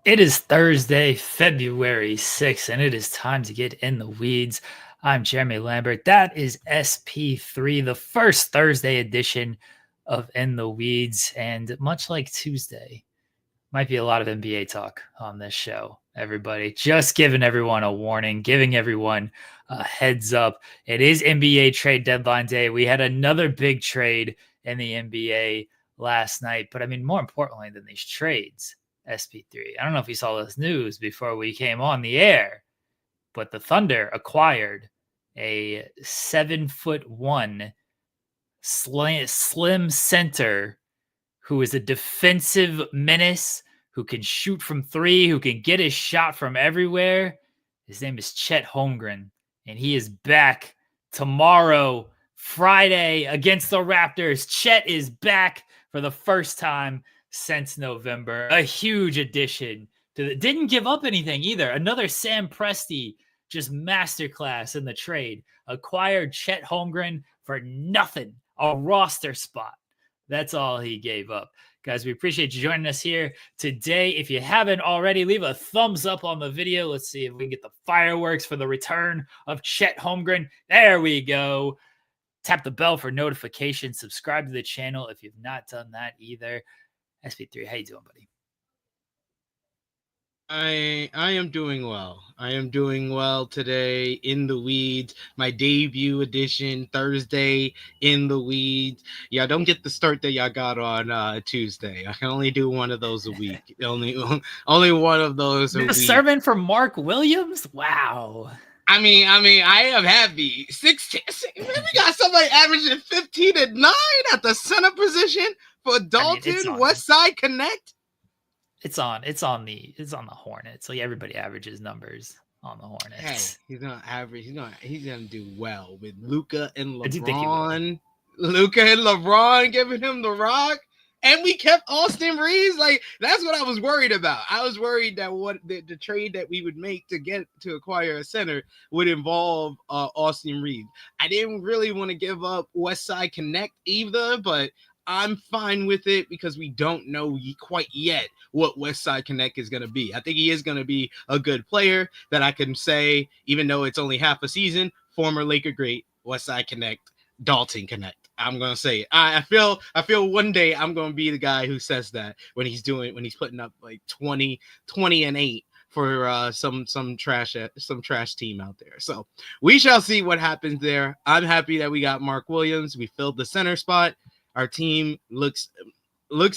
It is Thursday, February 6th, and it is time to get in the weeds. I'm Jeremy Lambert. That is SP3, the first Thursday edition of In the Weeds. And much like Tuesday, might be a lot of NBA talk on this show, everybody. Just giving everyone a warning, giving everyone a heads up. It is NBA trade deadline day. We had another big trade in the NBA last night. But I mean, more importantly than these trades, SP3. I don't know if you saw this news before we came on the air, but the Thunder acquired a 7'1" slim center who is a defensive menace, who can shoot from three, who can get his shot from everywhere. His name is Chet Holmgren, and he is back tomorrow, Friday, against the Raptors. Chet is back for the first time since November. A huge addition to the. Didn't give up anything either. Another Sam Presti just masterclass in the trade. Acquired Chet Holmgren for nothing. A roster spot. That's all he gave up. Guys, we appreciate you joining us here today. If you haven't already, leave a thumbs up on the video. Let's see if we can get the fireworks for the return of Chet Holmgren. There we go. Tap the bell for notifications. Subscribe to the channel if you've not done that either. SP3, how you doing, buddy? I am doing well. I am doing well today in the weeds. My debut edition Thursday in the weeds. Yeah, don't get the start that y'all got on Tuesday. I can only do one of those a week. only one of those a week. Sermon from Mark Williams? Wow. I mean, I am happy. 16. We got somebody averaging 15 and 9 at the center position for Dalton West Side Connect. It's on the Hornets. Like everybody averages numbers on the Hornets. Hey, he's gonna average. He's gonna do well with Luka and LeBron. Luka and LeBron giving him the rock, and we kept Austin Reeves. Like that's what I was worried about. I was worried that the trade that we would make to acquire a center would involve Austin Reeves. I didn't really want to give up West Side Connect either, but I'm fine with it because we don't know quite yet what West Side Connect is going to be. I think he is going to be a good player that I can say, even though it's only half a season, former Laker great, West Side Connect, Dalton Connect. I'm going to say it. I feel one day I'm going to be the guy who says that when he's putting up like 20 and 8 for some trash team out there. So we shall see what happens there. I'm happy that we got Mark Williams. We filled the center spot. Our team looks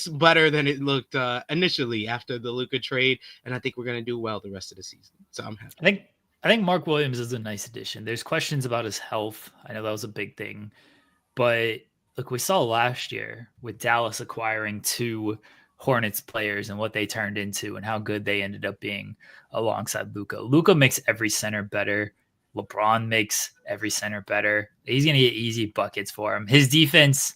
better than it looked initially after the Luka trade, and I think we're going to do well the rest of the season. So I'm happy. I think Mark Williams is a nice addition. There's questions about his health. I know that was a big thing, but look, we saw last year with Dallas acquiring 2 Hornets players and what they turned into and how good they ended up being alongside Luka. Luka makes every center better. LeBron makes every center better. He's going to get easy buckets for him. His defense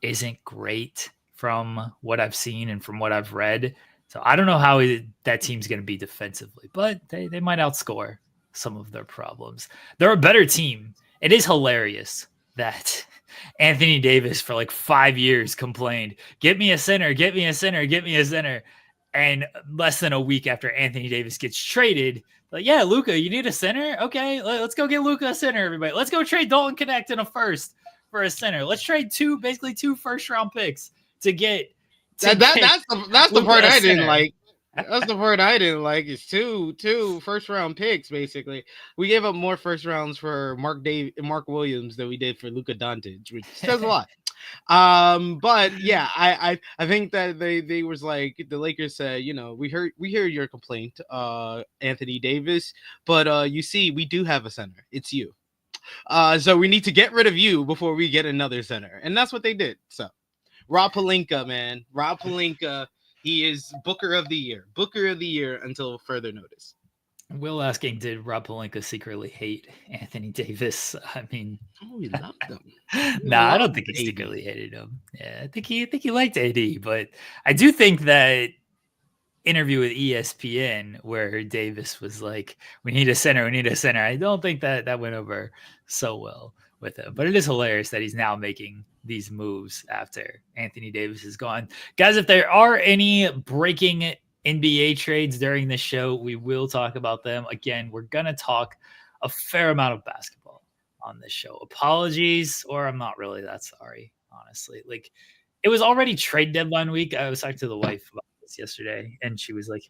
isn't great from what I've seen and from what I've read. So I don't know how that team's going to be defensively, but they might outscore some of their problems. They're a better team. It is hilarious that Anthony Davis for like 5 years complained, get me a center, get me a center, get me a center. And less than a week after Anthony Davis gets traded, like, yeah, Luka, you need a center? Okay, let's go get Luka a center, everybody. Let's go trade Dalton Connect in a first for a center. Let's trade 2 first-round picks to get. That's the part I didn't like. That's the part I didn't like. Is two first-round picks basically. We gave up more first rounds for Mark Williams than we did for Luka Doncic, which says a lot. But yeah, I think that they was like the Lakers said, we heard your complaint, Anthony Davis, but you see, we do have a center. It's you. So we need to get rid of you before we get another center. And that's what they did. So Rob Pelinka, man. Rob Pelinka, he is Booker of the Year. Booker of the Year until further notice. Will asking, did Rob Pelinka secretly hate Anthony Davis? I mean, he loved him. I don't think he secretly hated him. Yeah, I think he liked AD, but I do think that interview with ESPN where Davis was like, we need a center. I don't think that went over so well with him, but it is hilarious that he's now making these moves after Anthony Davis is gone. Guys, if there are any breaking NBA trades during the show. We will talk about them. Again, we're going to talk a fair amount of basketball on this show. Apologies, or I'm not really that sorry, honestly. Like, it was already trade deadline week. I was talking to the wife about this yesterday, and she was like,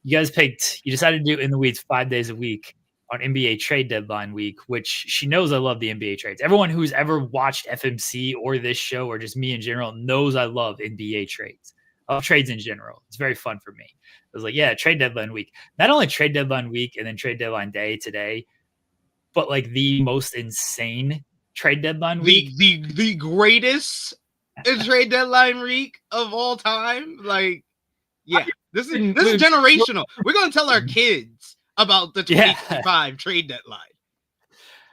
you decided to do In the Weeds 5 days a week on NBA trade deadline week, which she knows I love the NBA trades. Everyone who's ever watched FMC or this show or just me in general knows I love NBA trades. I love trades in general. It's very fun for me. I was like, yeah, trade deadline week. Not only trade deadline week and then trade deadline day today, but like the most insane trade deadline week. The greatest trade deadline week of all time. Like, yeah, this is generational. We're gonna tell our kids about the 2025 trade deadline.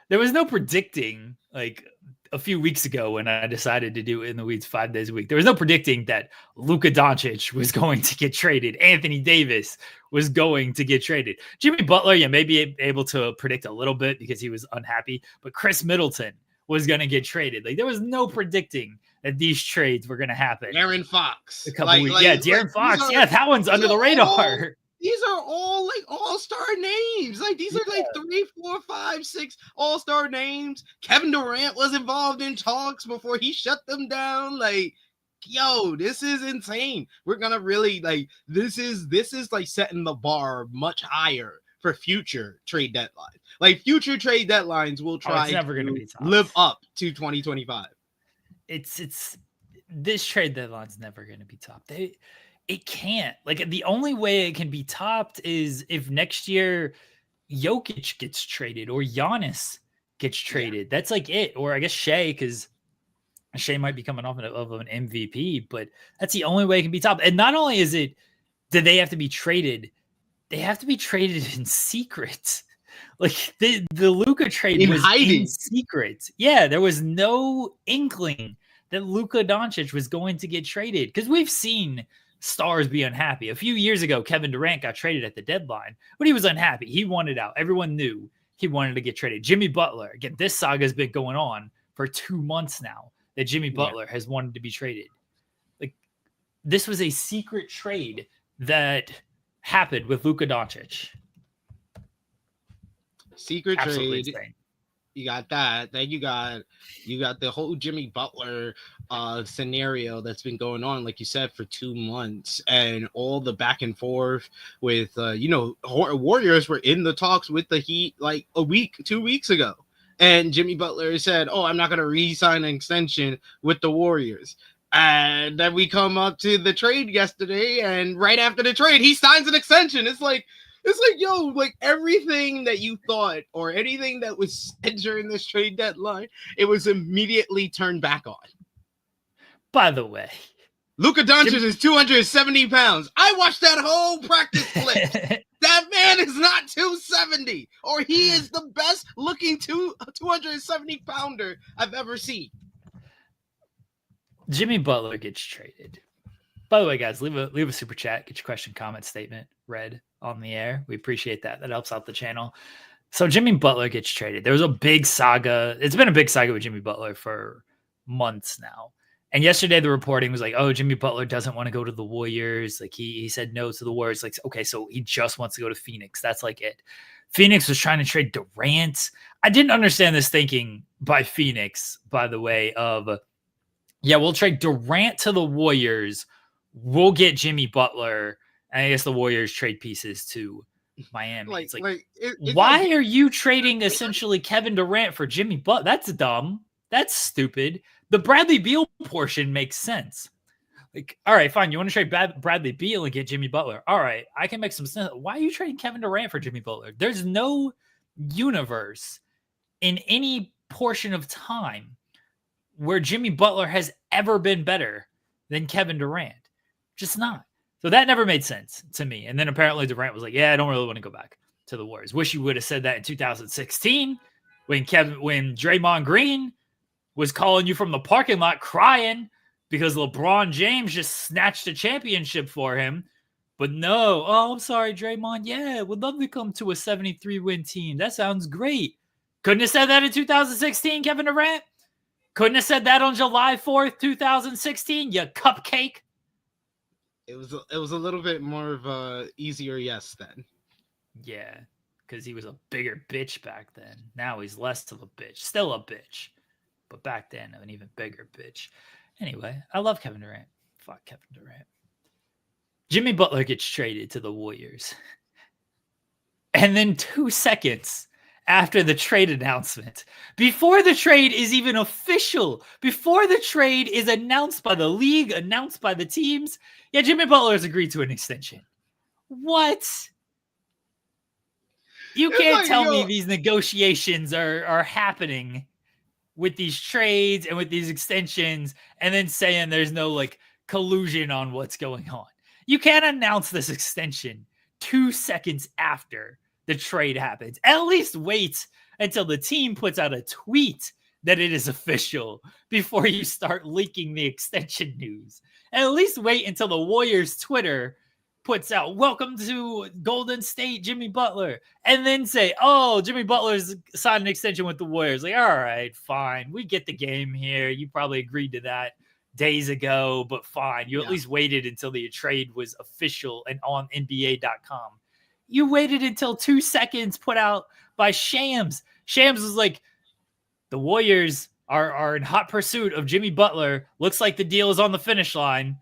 There was no predicting, like a few weeks ago when I decided to do In the Weeds 5 days a week, there was no predicting that Luka Doncic was going to get traded. Anthony Davis was going to get traded. Jimmy Butler, you may be able to predict a little bit because he was unhappy, but Khris Middleton was going to get Like, there was no predicting that these trades were going to happen. De'Aaron Fox. De'Aaron Fox. That one's under the radar. These are all like all-star names. Like, these are like 3, 4, 5, 6 all-star names. Kevin Durant was involved in talks before he shut them down. Like, yo, this is insane. We're gonna really like this is like setting the bar much higher for future trade deadlines. Like, future trade deadlines will try to live up to 2025. It's this trade deadline's never gonna be topped. It can't. Like, the only way it can be topped is if next year Jokic gets traded or Giannis gets traded. Yeah. That's like it. Or I guess Shea, because Shea might be coming off of an MVP, but that's the only way it can be topped. And not only do they have to be traded, they have to be traded in secret. Like, the Luka trade was in secret. Yeah, there was no inkling that Luka Doncic was going to get traded, because we've seen stars be unhappy. A few years ago, Kevin Durant got traded at the deadline, but he was unhappy. He wanted out. Everyone knew he wanted to get traded. Jimmy Butler, again, this saga has been going on for 2 months now that Jimmy Butler has wanted to be traded. Like, this was a secret trade that happened with Luka Doncic. Secret trade. Insane. You got that. Then you got the whole Jimmy Butler scenario that's been going on, like you said, for 2 months, and all the back and forth with Warriors were in the talks with the Heat like 2 weeks ago, and Jimmy Butler said, "Oh, I'm not going to re-sign an extension with the Warriors." And then we come up to the trade yesterday, and right after the trade, he signs an extension. It's like, yo, like, everything that you thought or anything that was said during this trade deadline, it was immediately turned back on. By the way, Luka Doncic is 270 pounds. I watched that whole practice clip. That man is not 270, or he is the best looking 270 pounder I've ever seen. Jimmy Butler gets traded. By the way, guys, leave a super chat. Get your question, comment, statement read on the air. We appreciate that. That helps out the channel. So Jimmy Butler gets traded. There was a big saga. It's been a big saga with Jimmy Butler for months now. And yesterday the reporting was like, oh, Jimmy Butler doesn't want to go to the Warriors. Like, he said no to the Warriors. Like, okay, so he just wants to go to Phoenix. That's like it. Phoenix was trying to trade Durant. I didn't understand this thinking by Phoenix, by the way, of, yeah, we'll trade Durant to the Warriors. We'll get Jimmy Butler. And I guess the Warriors trade pieces to Miami. Why are you trading essentially Kevin Durant for Jimmy Butler? That's dumb. That's stupid. The Bradley Beal portion makes sense. Like, all right, fine. You want to trade Bradley Beal and get Jimmy Butler? All right, I can make some sense. Why are you trading Kevin Durant for Jimmy Butler? There's no universe in any portion of time where Jimmy Butler has ever been better than Kevin Durant. Just not. So that never made sense to me. And then apparently Durant was like, yeah, I don't really want to go back to the Warriors. Wish you would have said that in 2016 when Draymond Green was calling you from the parking lot crying because LeBron James just snatched a championship for him. But no, oh, I'm sorry, Draymond. Yeah, would love to come to a 73-win team. That sounds great. Couldn't have said that in 2016, Kevin Durant. Couldn't have said that on July 4th, 2016, you cupcake. It was a little bit more of a easier yes then. Yeah, because he was a bigger bitch back then. Now he's less of a bitch. Still a bitch, but back then an even bigger bitch. Anyway, I love Kevin Durant. Fuck Kevin Durant. Jimmy Butler gets traded to the Warriors. And then 2 seconds after the trade announcement, before the trade is even official, before the trade is announced by the league, announced by the teams, yeah, Jimmy Butler has agreed to an extension. What? You can't tell me these negotiations are happening with these trades and with these extensions and then saying there's no like collusion on what's going on. You can't announce this extension 2 seconds after the trade happens. At least wait until the team puts out a tweet that it is official before you start leaking the extension news. At least wait until the Warriors Twitter puts out, welcome to Golden State, Jimmy Butler, and then say, oh, Jimmy Butler's signed an extension with the Warriors. Like, all right, fine. We get the game here. You probably agreed to that days ago, but fine. You at least waited until the trade was official and on NBA.com. You waited until 2 seconds put out by Shams. Shams was like, the Warriors are in hot pursuit of Jimmy Butler. Looks like the deal is on the finish line.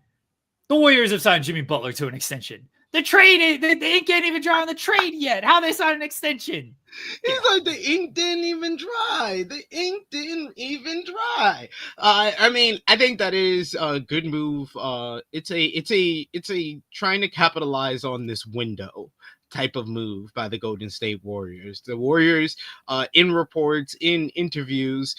The Warriors have signed Jimmy Butler to an extension. The trade, the ink ain't even dry on the trade yet. How they sign an extension? He's like, the ink didn't even dry. The ink didn't even dry. I mean, I think that is a good move. It's a trying to capitalize on this window type of move by the Golden State Warriors. The Warriors, in reports, in interviews,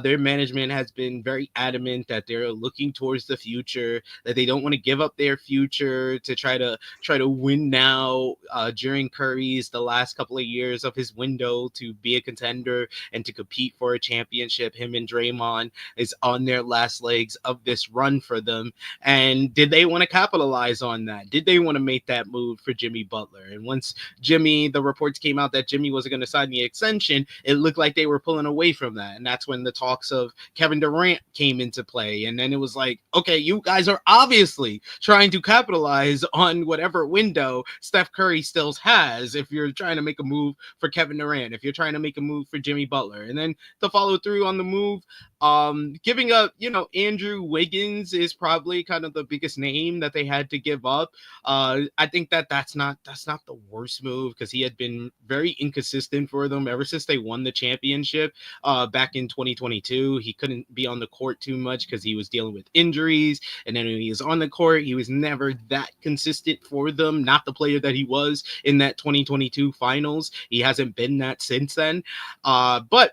their management has been very adamant that they're looking towards the future, that they don't want to give up their future to try to win now during Curry's the last couple of years of his window to be a contender and to compete for a championship. Him and Draymond is on their last legs of this run for them. And did they want to capitalize on that? Did they want to make that move for Jimmy Butler? And once the reports came out that Jimmy wasn't going to sign the extension, it looked like they were pulling away from that. And that's when the talks of Kevin Durant came into play. And then it was like, okay, you guys are obviously trying to capitalize on whatever window Steph Curry still has if you're trying to make a move for Kevin Durant, if you're trying to make a move for Jimmy Butler. And then to follow through on the move, giving up, Andrew Wiggins is probably kind of the biggest name that they had to give up. I think that's not the worst move, because he had been very inconsistent for them ever since they won the championship back in 2022. He couldn't be on the court too much because he was dealing with injuries, and then when he was on the court, he was never that consistent for them, not the player that he was in that 2022 finals. He hasn't been that since then, but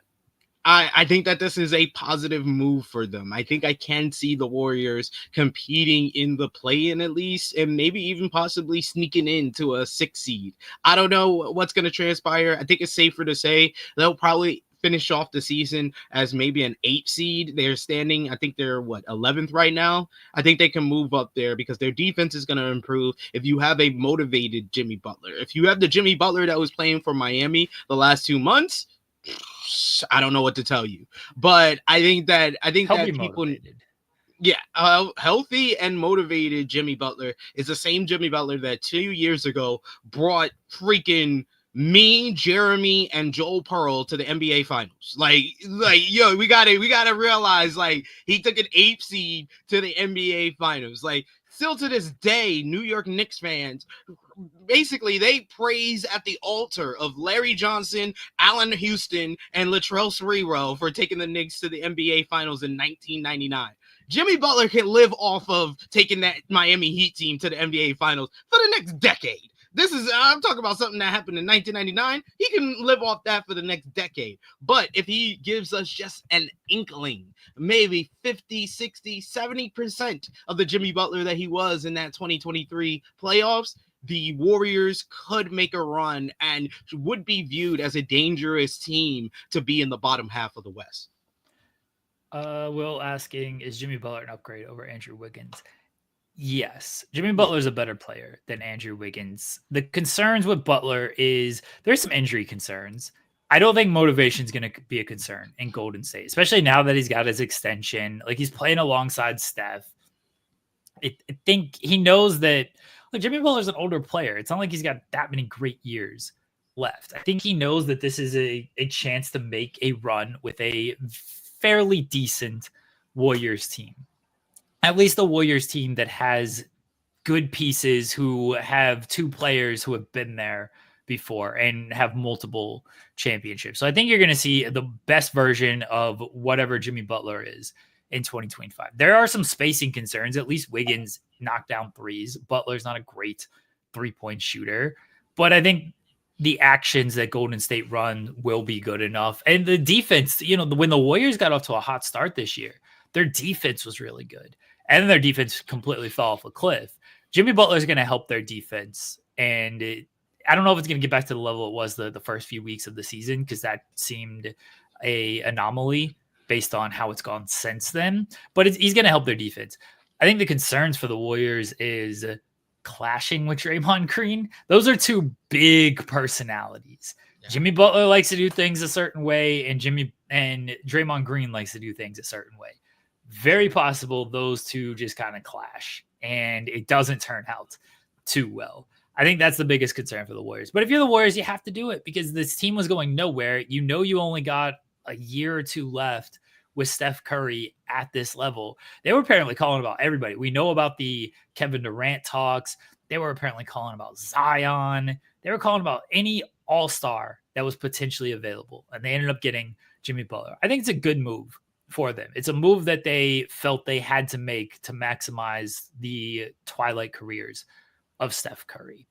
I think that this is a positive move for them. I think I can see the Warriors competing in the play-in at least, and maybe even possibly sneaking into a 6 seed. I don't know what's going to transpire. I think it's safer to say they'll probably finish off the season as maybe an 8 seed. They're standing, I think they're 11th right now. I think they can move up there because their defense is going to improve if you have a motivated Jimmy Butler. If you have the Jimmy Butler that was playing for Miami the last 2 months, I don't know what to tell you, but I think that people, motivated. Healthy and motivated Jimmy Butler is the same Jimmy Butler that 2 years ago brought freaking me, Jeremy, and Joel Pearl to the NBA Finals. Yo, we gotta realize, he took an 8 seed to the NBA Finals. Still to this day, New York Knicks fans, basically, they praise at the altar of Larry Johnson, Allen Houston, and Latrell Sprewell for taking the Knicks to the NBA Finals in 1999. Jimmy Butler can live off of taking that Miami Heat team to the NBA Finals for the next decade. I'm talking about something that happened in 1999. He can live off that for the next decade. But if he gives us just an inkling, maybe 50, 60, 70% of the Jimmy Butler that he was in that 2023 playoffs, the Warriors could make a run and would be viewed as a dangerous team to be in the bottom half of the West. Will asking, is Jimmy Butler an upgrade over Andrew Wiggins? Yes, Jimmy Butler is a better player than Andrew Wiggins. The concerns with Butler is there's some injury concerns. I don't think motivation is going to be a concern in Golden State, especially now that he's got his extension. He's playing alongside Steph. I think he knows that Jimmy Butler's an older player. It's not like he's got that many great years left. I think he knows that this is a chance to make a run with a fairly decent Warriors team. At least a Warriors team that has good pieces, who have two players who have been there before and have multiple championships. So I think you're going to see the best version of whatever Jimmy Butler is in 2025. There are some spacing concerns. At least Wiggins knocked down threes. Butler's not a great 3-point shooter, but I think the actions that Golden State run will be good enough. And the defense, when the Warriors got off to a hot start this year, their defense was really good. And then their defense completely fell off a cliff. Jimmy Butler is going to help their defense. And I don't know if it's going to get back to the level it was the first few weeks of the season, because that seemed a anomaly based on how it's gone since then. But he's going to help their defense. I think the concerns for the Warriors is clashing with Draymond Green. Those are two big personalities. Yeah. Jimmy Butler likes to do things a certain way, and Draymond Green likes to do things a certain way. Very possible those two just kind of clash, and it doesn't turn out too well. I think that's the biggest concern for the Warriors. But if you're the Warriors, you have to do it, because this team was going nowhere. You only got a year or two left with Steph Curry at this level. They were apparently calling about everybody. We know about the Kevin Durant talks. They were apparently calling about Zion. They were calling about any all-star that was potentially available, and they ended up getting Jimmy Butler. I think it's a good move for them. It's a move that they felt they had to make to maximize the twilight careers of Steph Curry.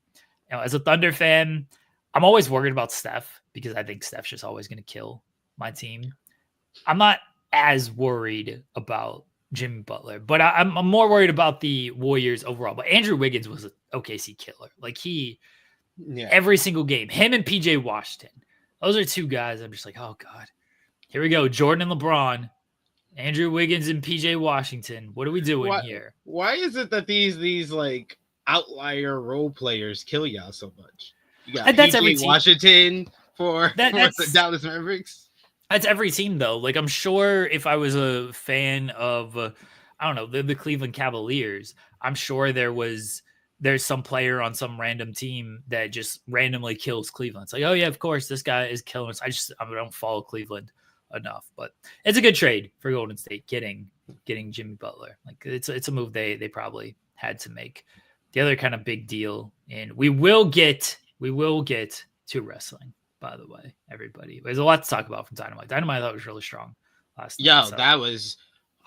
As a Thunder fan, I'm always worried about Steph, because I think Steph's just always going to kill my team. I'm not as worried about Jimmy Butler, but I'm more worried about the Warriors overall. But Andrew Wiggins was an OKC killer. Every single game, him and PJ Washington, those are two guys I'm just like, oh God, here we go. Jordan and LeBron, Andrew Wiggins and PJ Washington. What are we doing here? Why is it that these like outlier role players kill y'all so much? You got PJ Washington for the Dallas Mavericks. That's every team, though. I'm sure if I was a fan of, I don't know, the Cleveland Cavaliers, I'm sure there's some player on some random team that just randomly kills Cleveland. It's like, oh yeah, of course, this guy is killing us. I don't follow Cleveland enough, but it's a good trade for Golden State getting Jimmy Butler. It's a move they probably had to make. The other kind of big deal, and we will get to wrestling, by the way, everybody. There's a lot to talk about from Dynamite. Dynamite, I thought was really strong last night. That was,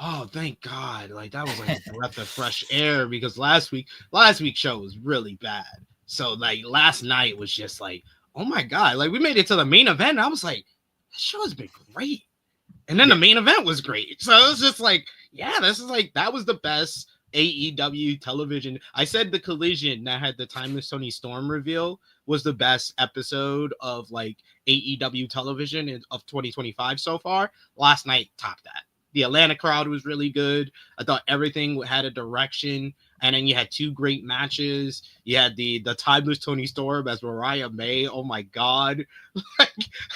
oh, thank God. That was like a breath of fresh air, because last week's show was really bad. So last night was just oh my God. We made it to the main event. And I was like, this show has been great. And then the main event was great. So it was just this is that was the best AEW television. I said the collision that had the timeless Toni Storm reveal was the best episode of AEW television of 2025 so far. Last night topped that. The Atlanta crowd was really good. I thought everything had a direction. And then you had two great matches. You had the timeless Toni Storm as Mariah May. Oh my God.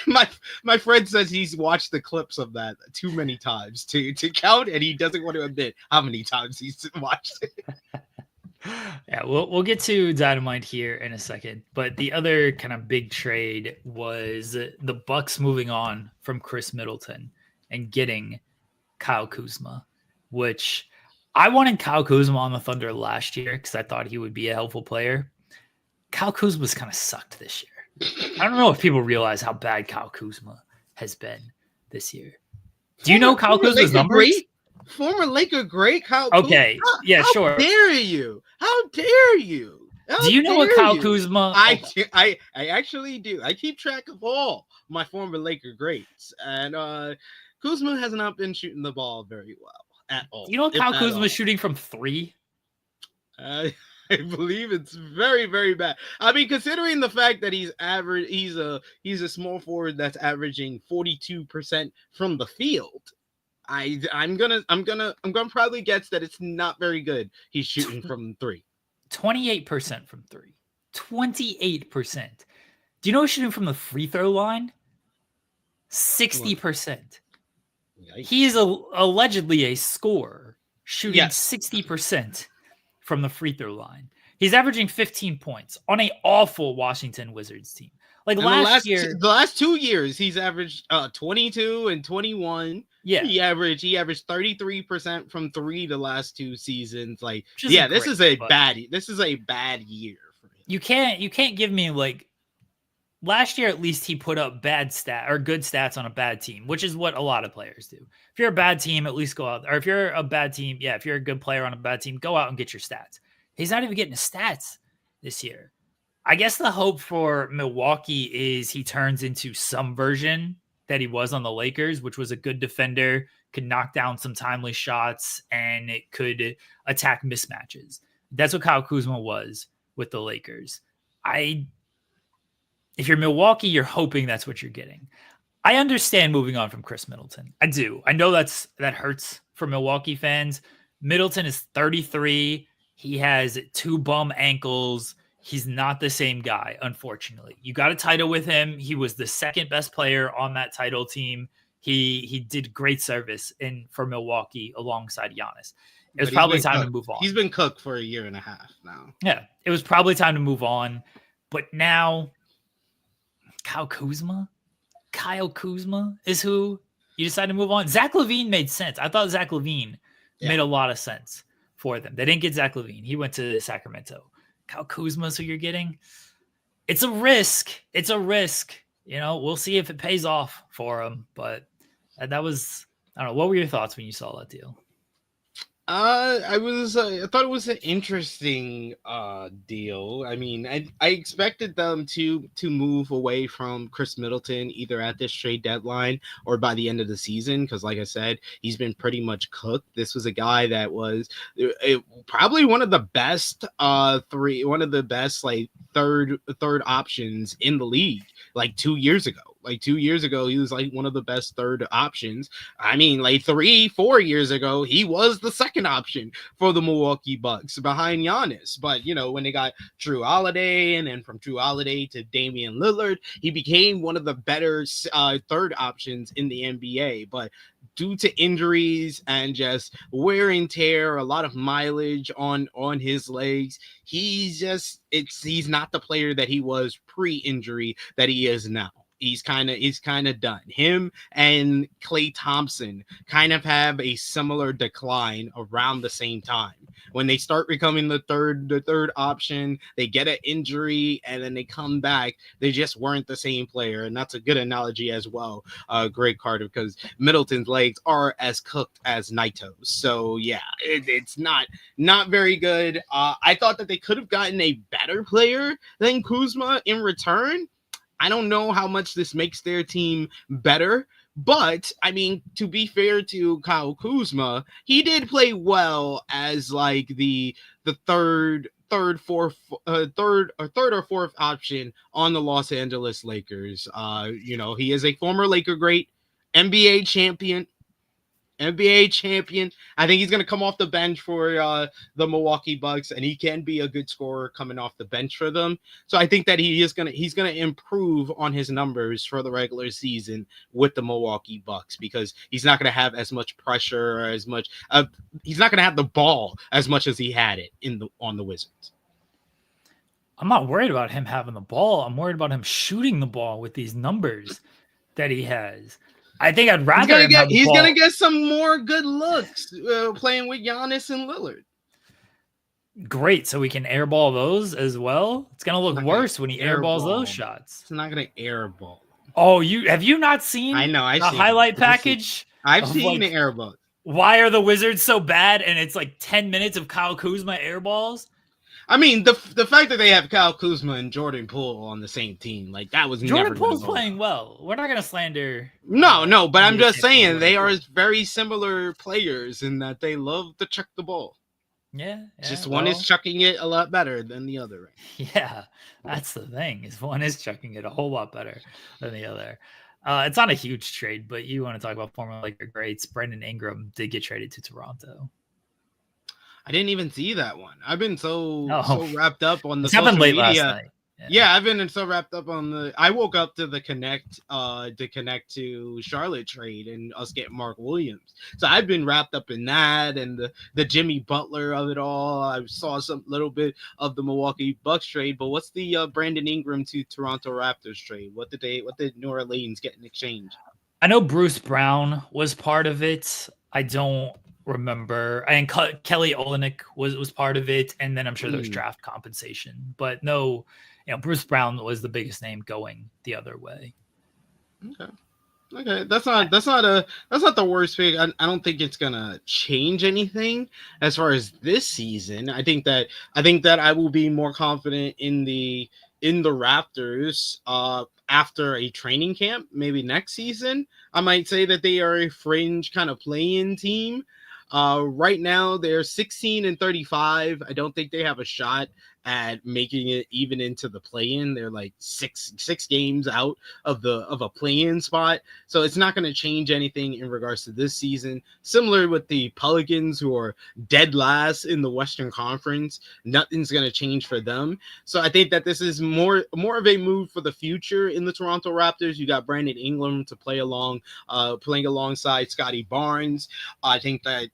My friend says he's watched the clips of that too many times to count, and he doesn't want to admit how many times he's watched it. Yeah, we'll get to Dynamite here in a second. But the other kind of big trade was the Bucks moving on from Khris Middleton and getting Kyle Kuzma, which I wanted Kyle Kuzma on the Thunder last year because I thought he would be a helpful player. Kyle Kuzma's kind of sucked this year. I don't know if people realize how bad Kyle Kuzma has been this year. Do you know Kyle Kuzma's numbers? Former Laker great Kyle Okay, Kuzma. Yeah, sure. How dare you? How dare you? Do you know what Kyle Kuzma? I actually do. I keep track of all my former Laker greats, and Kuzma has not been shooting the ball very well at all. You know what Kyle Kuzma is shooting from 3? I believe it's very, very bad. I mean, considering the fact that he's a small forward that's averaging 42% from the field. I'm gonna probably guess that it's not very good. He's shooting from 3. 28% from 3. 28%. Do you know he's shooting from the free throw line? 60%. He is allegedly a scorer, shooting 60% from the free throw line. He's averaging 15 points on an awful Washington Wizards team. Like last year, the last 2 years, he's averaged 22 and 21. Yeah, he averaged 33% from three the last 2 seasons. Like, this is a bad year for him. You can't give me like last year. At least he put up good stats on a bad team, which is what a lot of players do. If you're a bad team, at least go out. Or if you're a bad team, if you're a good player on a bad team, go out and get your stats. He's not even getting his stats this year. I guess the hope for Milwaukee is he turns into some version that he was on the Lakers, which was a good defender, could knock down some timely shots, and it could attack mismatches. That's what Kyle Kuzma was with the Lakers. If you're Milwaukee, you're hoping that's what you're getting. I understand moving on from Khris Middleton. I do. I know that hurts for Milwaukee fans. Middleton is 33. He has 2 bum ankles. He's not the same guy, unfortunately. You got a title with him. He was the second best player on that title team. He did great service for Milwaukee alongside Giannis. It was probably time to move on. He's been cooked for a year and a half now. Yeah, it was probably time to move on. But now, Kyle Kuzma is who you decide to move on. Zach LaVine made sense. I thought Zach LaVine made a lot of sense for them. They didn't get Zach LaVine. He went to Sacramento. Kyle Kuzma is who you're getting. It's a risk. We'll see if it pays off for him. But that was, I don't know. What were your thoughts when you saw that deal? I thought it was an interesting deal. I mean, I expected them to move away from Khris Middleton either at this trade deadline or by the end of the season, because like I said, he's been pretty much cooked. This was a guy that was probably one of the best third options in the league like 2 years ago. Like 2 years ago, he was like one of the best third options. I mean, like 3-4 years ago, he was the second option for the Milwaukee Bucks behind Giannis. But, when they got Drew Holiday, and then from Drew Holiday to Damian Lillard, he became one of the better third options in the NBA. But due to injuries and just wear and tear, a lot of mileage on his legs, he's not the player that he was pre-injury that he is now. He's kind of done. Him and Klay Thompson kind of have a similar decline around the same time. When they start becoming the third option, they get an injury and then they come back. They just weren't the same player, and that's a good analogy as well, Greg Carter, because Middleton's legs are as cooked as Naito's. So yeah, it's not very good. I thought that they could have gotten a better player than Kuzma in return. I don't know how much this makes their team better, but I mean, to be fair to Kyle Kuzma, he did play well as like the third or fourth option on the Los Angeles Lakers. He is a former Laker great, NBA champion. I think he's going to come off the bench for the Milwaukee Bucks, and he can be a good scorer coming off the bench for them. So I think that he's going to improve on his numbers for the regular season with the Milwaukee Bucks, because he's not going to have as much pressure or as much. He's not going to have the ball as much as he had it on the Wizards. I'm not worried about him having the ball. I'm worried about him shooting the ball with these numbers that he has. I think I'd rather he's gonna get some more good looks playing with Giannis and Lillard. Great, so we can airball those as well. It's gonna look worse when he airballs those shots. It's not gonna airball. Oh, have you not seen? I know. The highlight package. I've seen the airball. Why are the Wizards so bad? And it's like 10 minutes of Kyle Kuzma airballs. I mean, the fact that they have Kyle Kuzma and Jordan Poole on the same team, like that was Jordan Poole's playing well. We're not gonna slander. No, but I'm just saying they are very similar players in that they love to chuck the ball. Yeah, just one is chucking it a lot better than the other. Yeah, that's the thing. Is one is chucking it a whole lot better than the other. It's not a huge trade, but you want to talk about former Laker greats. Brandon Ingram did get traded to Toronto. I didn't even see that one. I've been so wrapped up on the social media. Last night. Yeah, I've been so wrapped up on the. I woke up to the connect to Charlotte trade and us getting Mark Williams. So I've been wrapped up in that and the Jimmy Butler of it all. I saw some little bit of the Milwaukee Bucks trade, but what's the Brandon Ingram to Toronto Raptors trade? What did New Orleans get in exchange? I know Bruce Brown was part of it. I don't remember. And Kelly Olynyk was part of it, and then I'm sure there's draft compensation, but no. Bruce Brown was the biggest name going the other way. Okay. That's not the worst pick. I don't think it's gonna change anything as far as this season. I think that I will be more confident in the Raptors after a training camp, maybe next season. I might say that they are a fringe kind of play-in team. Right now they're 16-35. I don't think they have a shot at making it even into the play-in. They're like six games out of a play-in spot. So it's not going to change anything in regards to this season. Similar with the Pelicans, who are dead last in the Western Conference. Nothing's going to change for them. So I think that this is more of a move for the future in the Toronto Raptors. You got Brandon Ingram to playing alongside Scotty Barnes. I think that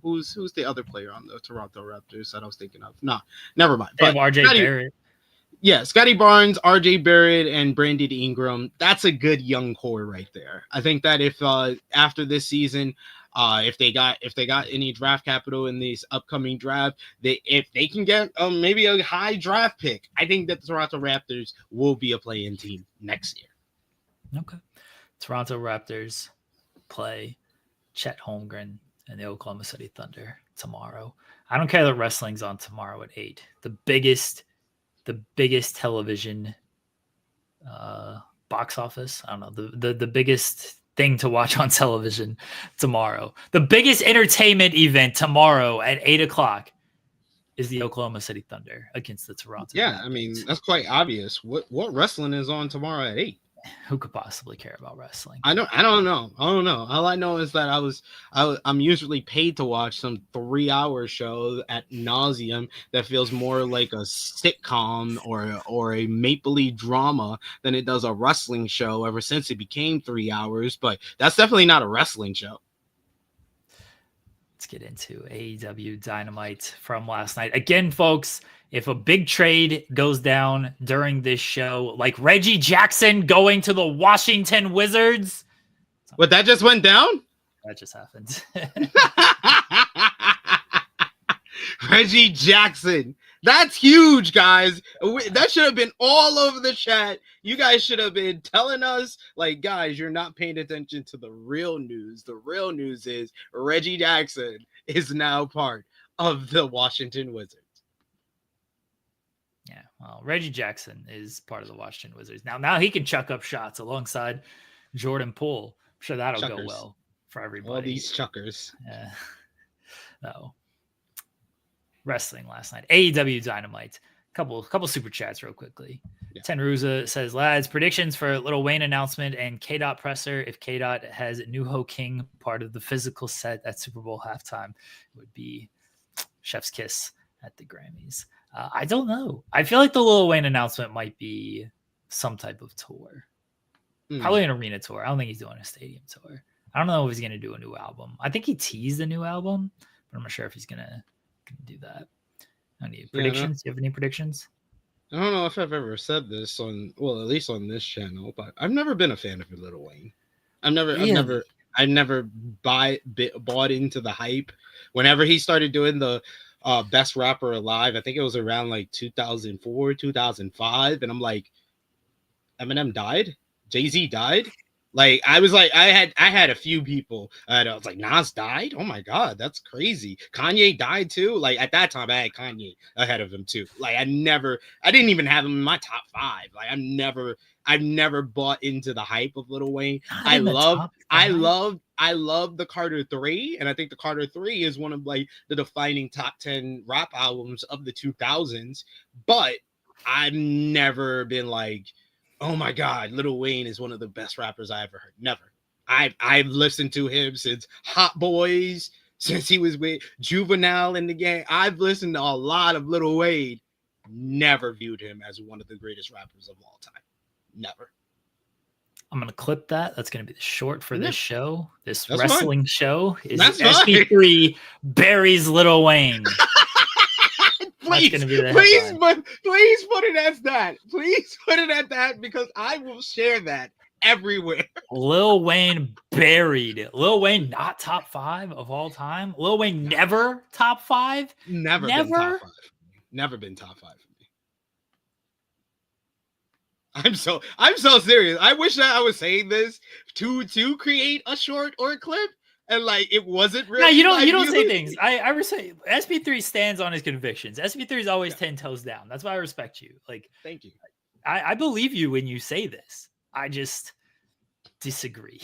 Who's the other player on the Toronto Raptors that I was thinking of? No, never mind. But RJ Barrett. Yeah, Scotty Barnes, RJ Barrett, and Brandon Ingram. That's a good young core right there. I think that if after this season, if they got any draft capital in this upcoming draft, if they can get maybe a high draft pick, I think that the Toronto Raptors will be a play-in team next year. Okay. Toronto Raptors play Chet Holmgren and the Oklahoma City Thunder tomorrow. I don't care that wrestling's on tomorrow at 8. The biggest television box office. I don't know, the biggest thing to watch on television tomorrow. The biggest entertainment event tomorrow at 8:00 is the Oklahoma City Thunder against the Toronto. Yeah, Raptors. I mean, that's quite obvious. What wrestling is on tomorrow at 8? Who could possibly care about wrestling? I don't know. All I know is that I'm usually paid to watch some 3-hour show at nauseum that feels more like a sitcom or a Maple Leaf drama than it does a wrestling show ever since it became 3 hours. But that's definitely not a wrestling show. Let's get into AEW Dynamite from last night. Again, folks, if a big trade goes down during this show, like Reggie Jackson going to the Washington Wizards. What, that just went down? That just happened. Reggie Jackson. That's huge, guys. That should have been all over the chat. You guys should have been telling us, like, guys, you're not paying attention to the real news. The real news is Reggie Jackson is now part of the Washington Wizards. Yeah, well, Reggie Jackson is part of the Washington Wizards. Now he can chuck up shots alongside Jordan Poole. I'm sure that'll go well for everybody. All these chuckers. Yeah. No. Wrestling last night. AEW Dynamite. Couple super chats real quickly. Yeah. Tenruza says, lads, predictions for Lil Wayne announcement and K-Dot presser. If K-Dot has Nuho King part of the physical set at Super Bowl halftime, it would be chef's kiss at the Grammys. I don't know. I feel like the Lil Wayne announcement might be some type of tour. Probably an arena tour. I don't think he's doing a stadium tour. I don't know if he's going to do a new album. I think he teased a new album, but I'm not sure if he's going to do that. I need predictions. Do you have any predictions? I don't know if I've ever said this at least on this channel, but I've never been a fan of Lil Wayne. I've never bought into the hype. Whenever he started doing the Best Rapper Alive, I think it was around like 2004, 2005, and I'm like, Eminem died, Jay-Z died. Like I had a few people. I was like, Nas died. Oh my god, that's crazy. Kanye died too. Like at that time, I had Kanye ahead of him too. Like I didn't even have him in my top 5. Like I've never bought into the hype of Lil Wayne. I love the Carter 3, and I think the Carter 3 is one of like the defining top 10 rap albums of the 2000s. But I've never been like, oh my god, Lil Wayne is one of the best rappers I ever heard. Never. I've listened to him since Hot Boys, since he was with Juvenile in the game. I've listened to a lot of Lil Wayne. Never viewed him as one of the greatest rappers of all time. Never. I'm going to clip that. That's going to be the short for this show. That's wrestling show is SP3 buries Lil Wayne. Please put it as that. Please put it at that, because I will share that everywhere. Lil Wayne buried. Lil Wayne not top 5 of all time. Lil Wayne never top 5. Never been top 5. Never been top 5 for me. I'm so serious. I wish that I was saying this to create a short or a clip, and like it wasn't really. No, you don't say things. I respect. SP3 stands on his convictions. SP3 is always 10 toes down. That's why I respect you. Like, thank you. I believe you when you say this. I just disagree.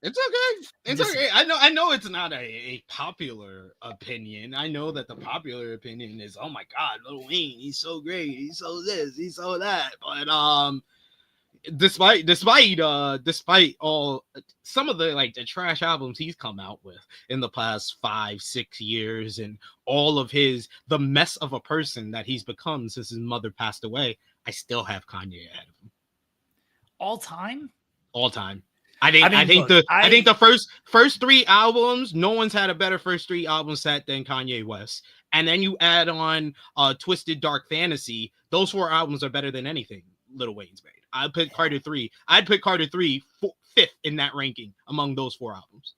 It's okay. It's okay. I know it's not a popular opinion. I know that the popular opinion is, oh my God, Lil Wayne, he's so great. He's so this, he's so that. But despite all some of the like the trash albums he's come out with in the past 5-6 years, and all of the mess of a person that he's become since his mother passed away, I still have Kanye ahead of him. All time. I think the first 3 albums, no one's had a better first 3 album set than Kanye West. And then you add on Twisted Dark Fantasy. Those 4 albums are better than anything Lil Wayne's made. I'd put Carter 3 5th in that ranking among those 4 albums.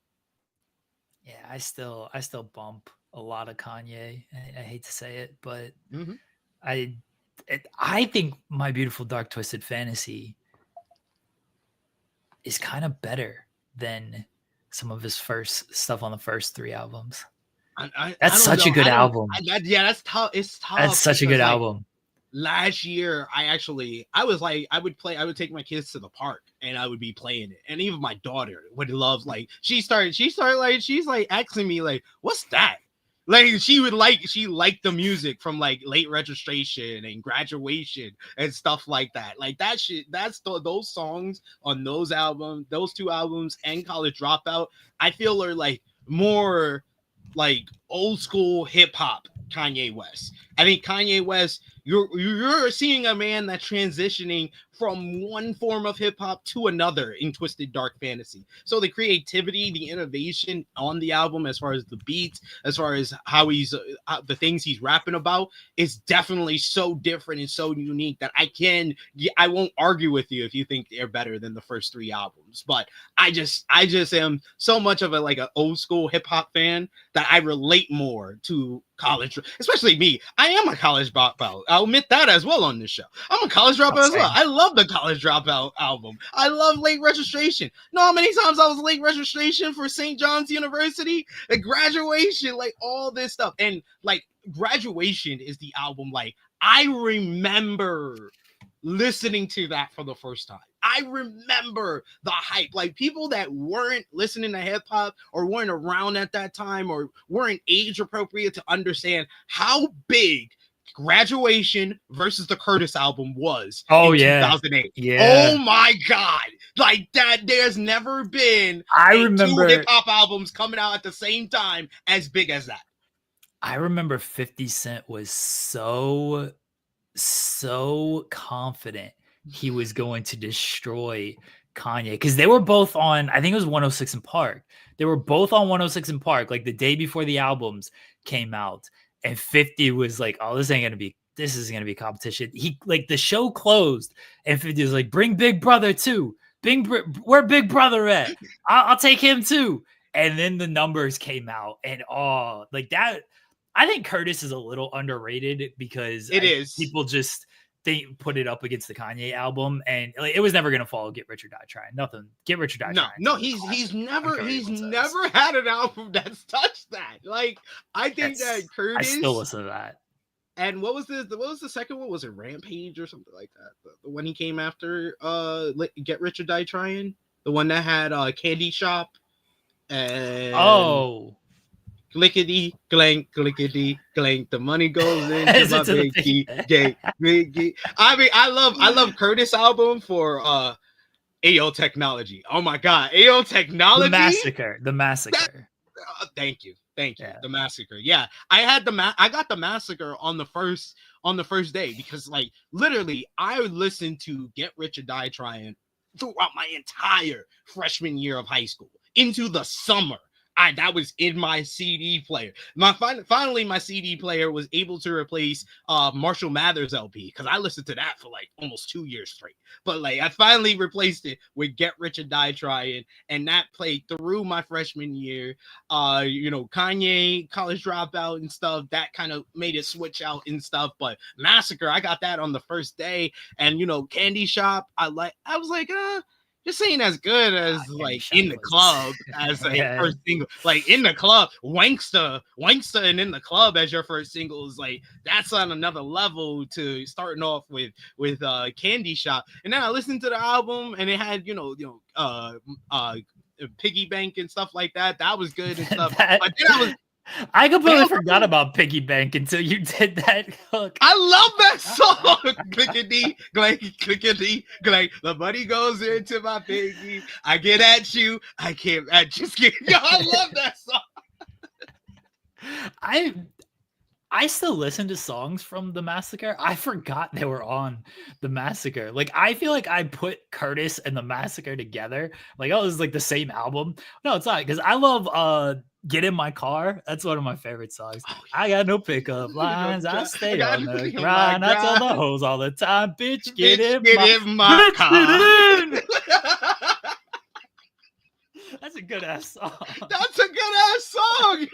Yeah, I still bump a lot of Kanye. I hate to say it, but I think My Beautiful Dark Twisted Fantasy is kind of better than some of his first stuff on the first 3 albums. That's such a good album. That's tough. It's tough. That's such a good album. Last year, I would take my kids to the park and I would be playing it. And even my daughter would love, like, she's asking me, like, what's that? Like, she liked the music from like Late Registration and Graduation and stuff like that. Like that shit, those songs on those 2 albums and College Dropout, I feel are like more like old school hip hop Kanye West. I think Kanye West, you're seeing a man that's transitioning from one form of hip hop to another in Twisted Dark Fantasy. So the creativity, the innovation on the album, as far as the beats, as far as how he's the things he's rapping about, is definitely so different and so unique that I won't argue with you if you think they're better than the first 3 albums. But I just am so much of an old school hip hop fan that I relate more to college, especially me. I am a college dropout. I'll admit that as well on this show. I'm a college dropout as well. I love the College Dropout album. I love Late Registration. Know how many times I was late registration for St. John's University? The Graduation, like all this stuff. And like Graduation is the album, like I remember listening to that for the first time. I remember the hype. Like people that weren't listening to hip hop or weren't around at that time or weren't age appropriate to understand how big Graduation versus the Curtis album was in 2008. Yeah. Oh my God. Like that, there's never been I remember 2 hip hop albums coming out at the same time as big as that. I remember 50 Cent was so confident he was going to destroy Kanye because they were both on, I think it was 106 in Park. They were both on 106 in Park like the day before the albums came out. And 50 was like, oh, this isn't going to be competition. He like the show closed and 50 was like, bring Big Brother too. Where Big Brother at? I'll take him too. And then the numbers came out and like that. I think Curtis is a little underrated because people just they put it up against the Kanye album and like, it was never going to follow Get Rich or Die Trying. Nothing. Get Rich or Die Trying. No, he's never had an album that's touched that. Like I think that Curtis. I still listen to that. And what was the second one? Was it Rampage or something like that? The one he came after Get Rich or Die Trying? The one that had Candy Shop and clickety clank, the money goes into my big key. I mean, I love Curtis album for AO Technology. Oh my God, AO Technology. The massacre. Thank you. Thank you. Yeah. The Massacre. Yeah. I got the Massacre on the first day because like literally I listened to Get Rich or Die Trying throughout my entire freshman year of high school into the summer. That was in my CD player. Finally, my CD player was able to replace Marshall Mathers LP because I listened to that for like almost 2 years straight. But like I finally replaced it with Get Rich or Die Trying, and that played through my freshman year. Kanye, College Dropout and stuff, that kind of made it switch out and stuff. But Massacre, I got that on the first day, and Candy Shop, I was like, just ain't as good as like In the Club as a first single. Like In the Club, Wanksta and In the Club as your first single is like that's on another level to starting off with Candy Shop. And then I listened to the album and it had Piggy Bank and stuff like that. That was good and stuff. But then I completely forgot about Piggy Bank until you did that hook. I love that song. Clickety, like the money goes into my piggy. I get at you. I can't. I just get. I love that song. I still listen to songs from The Massacre. I forgot they were on The Massacre. Like, I feel like I put Curtis and The Massacre together. Like, oh, this is like the same album. No, it's not, because I love Get in My Car. That's one of my favorite songs. Oh, yeah. I got no pickup lines. I stay on the grind. I tell the hoes all the time, bitch, get in my car. That's a good ass song. That's a good ass song.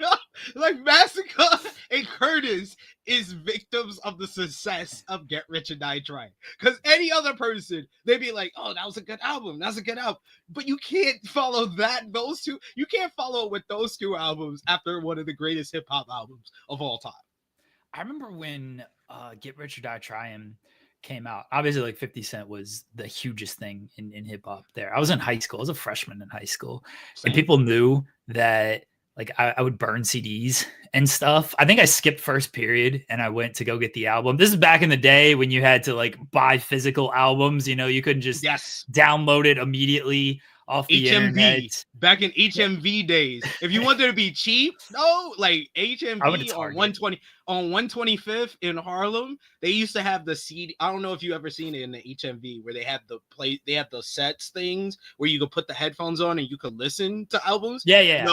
Like Massacre and Curtis is victims of the success of Get Rich or Die Trying. Because any other person, they'd be like, "Oh, that was a good album. That's a good album." But you can't follow those two. You can't follow with those two albums after one of the greatest hip hop albums of all time. I remember when Get Rich or Die Trying came out. Obviously, like 50 Cent was the hugest thing in hip hop there. I was in high school. I was a freshman in high school. Same. And people knew that like I would burn CDs and stuff. I think I skipped first period and I went to go get the album. This is back in the day when you had to like buy physical albums. You couldn't just download it immediately off the internet. Back in HMV days. If you wanted to be cheap, like HMV on 125th in Harlem, they used to have the CD. I don't know if you ever seen it in the HMV where they have the sets things where you could put the headphones on and you could listen to albums. Yeah.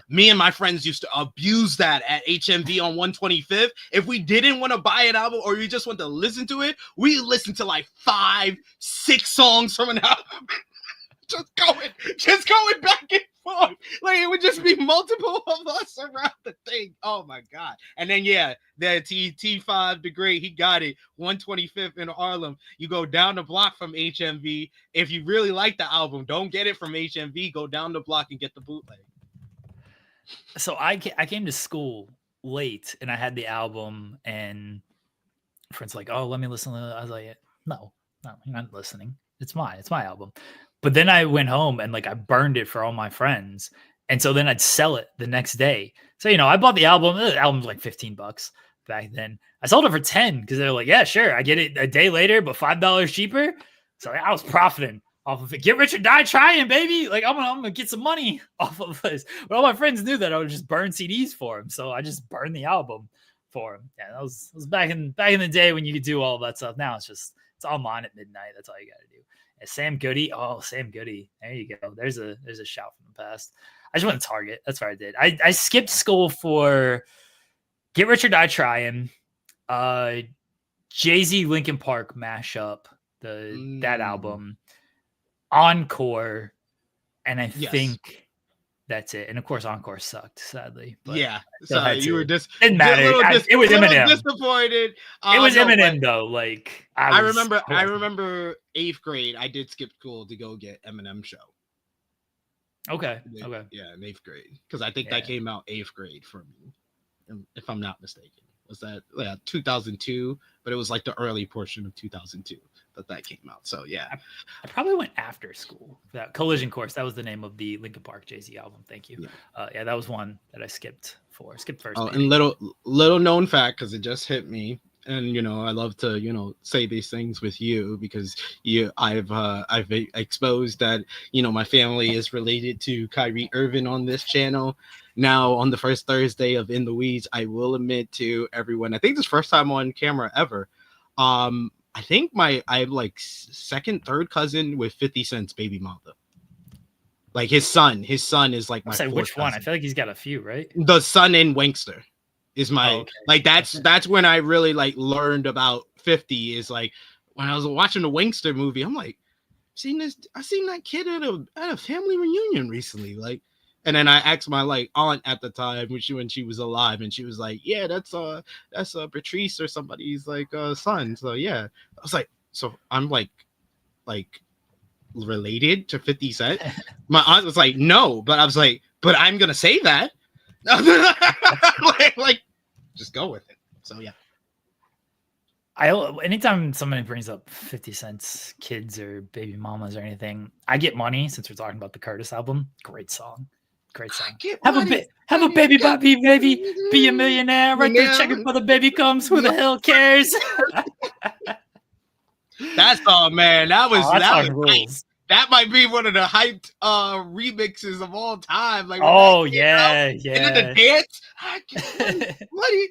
Me and my friends used to abuse that at HMV on 125th. If we didn't want to buy an album or you just want to listen to it, we listened to like 5-6 songs from an album. just going back and forth. Like it would just be multiple of us around the thing. Oh my god. And then the T5 the Great, he got it. 125th in Harlem. You go down the block from HMV. If you really like the album, don't get it from HMV. Go down the block and get the bootleg. So I came to school late and I had the album and friends like, oh, let me listen to it. I was like, no, you're not listening. It's my album. But then I went home and like I burned it for all my friends. And so then I'd sell it the next day. So, I bought the album. The album's like $15 back then. I sold it for 10 because they're like, yeah, sure. I get it a day later, but $5 cheaper. So I was profiting off of it. Get Rich or Die Trying, baby. Like I'm gonna get some money off of this. But all my friends knew that I would just burn CDs for them. So I just burned the album for them. Yeah, that was back in the day when you could do all of that stuff. Now it's online at midnight. That's all you got to do. Sam Goody. Oh, Sam Goody. There you go. There's a shout from the past. I just went to Target. That's what I did. I skipped school for Get Rich or Die Trying, Jay-Z Linkin Park mashup, that album, Encore, and I think that's it. And of course, Encore sucked, sadly. But so you were just didn't matter. It was Eminem. Disappointed. It was Eminem though. Like I remember 8th grade. I did skip school to go get Eminem show. Okay. Yeah, in 8th grade because I think that came out 8th grade for me, if I'm not mistaken. Was that 2002? But it was like the early portion of 2002 that came out. So I probably went after school. That Collision Course, that was the name of the Linkin Park Jay-Z album. Thank you. That was one that I skipped first. And little known fact, because it just hit me, and I love to say these things with you because I've exposed that my family is related to Kyrie Irving on this channel. Now, on the first Thursday of In the Weeds, I will admit to everyone, I think this first time on camera ever. I think I have like second, third cousin with 50 Cent's baby mama. Like his son is like my fourth which one? cousin. I feel like he's got a few, right? The son in Wankster is my like that's when I really like learned about 50 is like when I was watching the Wankster movie. I'm like, I seen that kid at a family reunion recently, like. And then I asked my like aunt at the time when she was alive, and she was like, "Yeah, that's Patrice or somebody's like son." So yeah, I was like, so I'm like related to 50 Cent. My aunt was like, "No," but I was like, "But I'm gonna say that." like, just go with it. So yeah. Anytime somebody brings up 50 Cent's kids or baby mamas or anything, I get money since we're talking about the Curtis album. Great song. Have a baby, Bobby, baby, be a millionaire. Right there, checking for the baby comes. Who the hell cares? That song, man. That was rules. That might be one of the hyped remixes of all time. Like, yeah. And then the dance, I get money.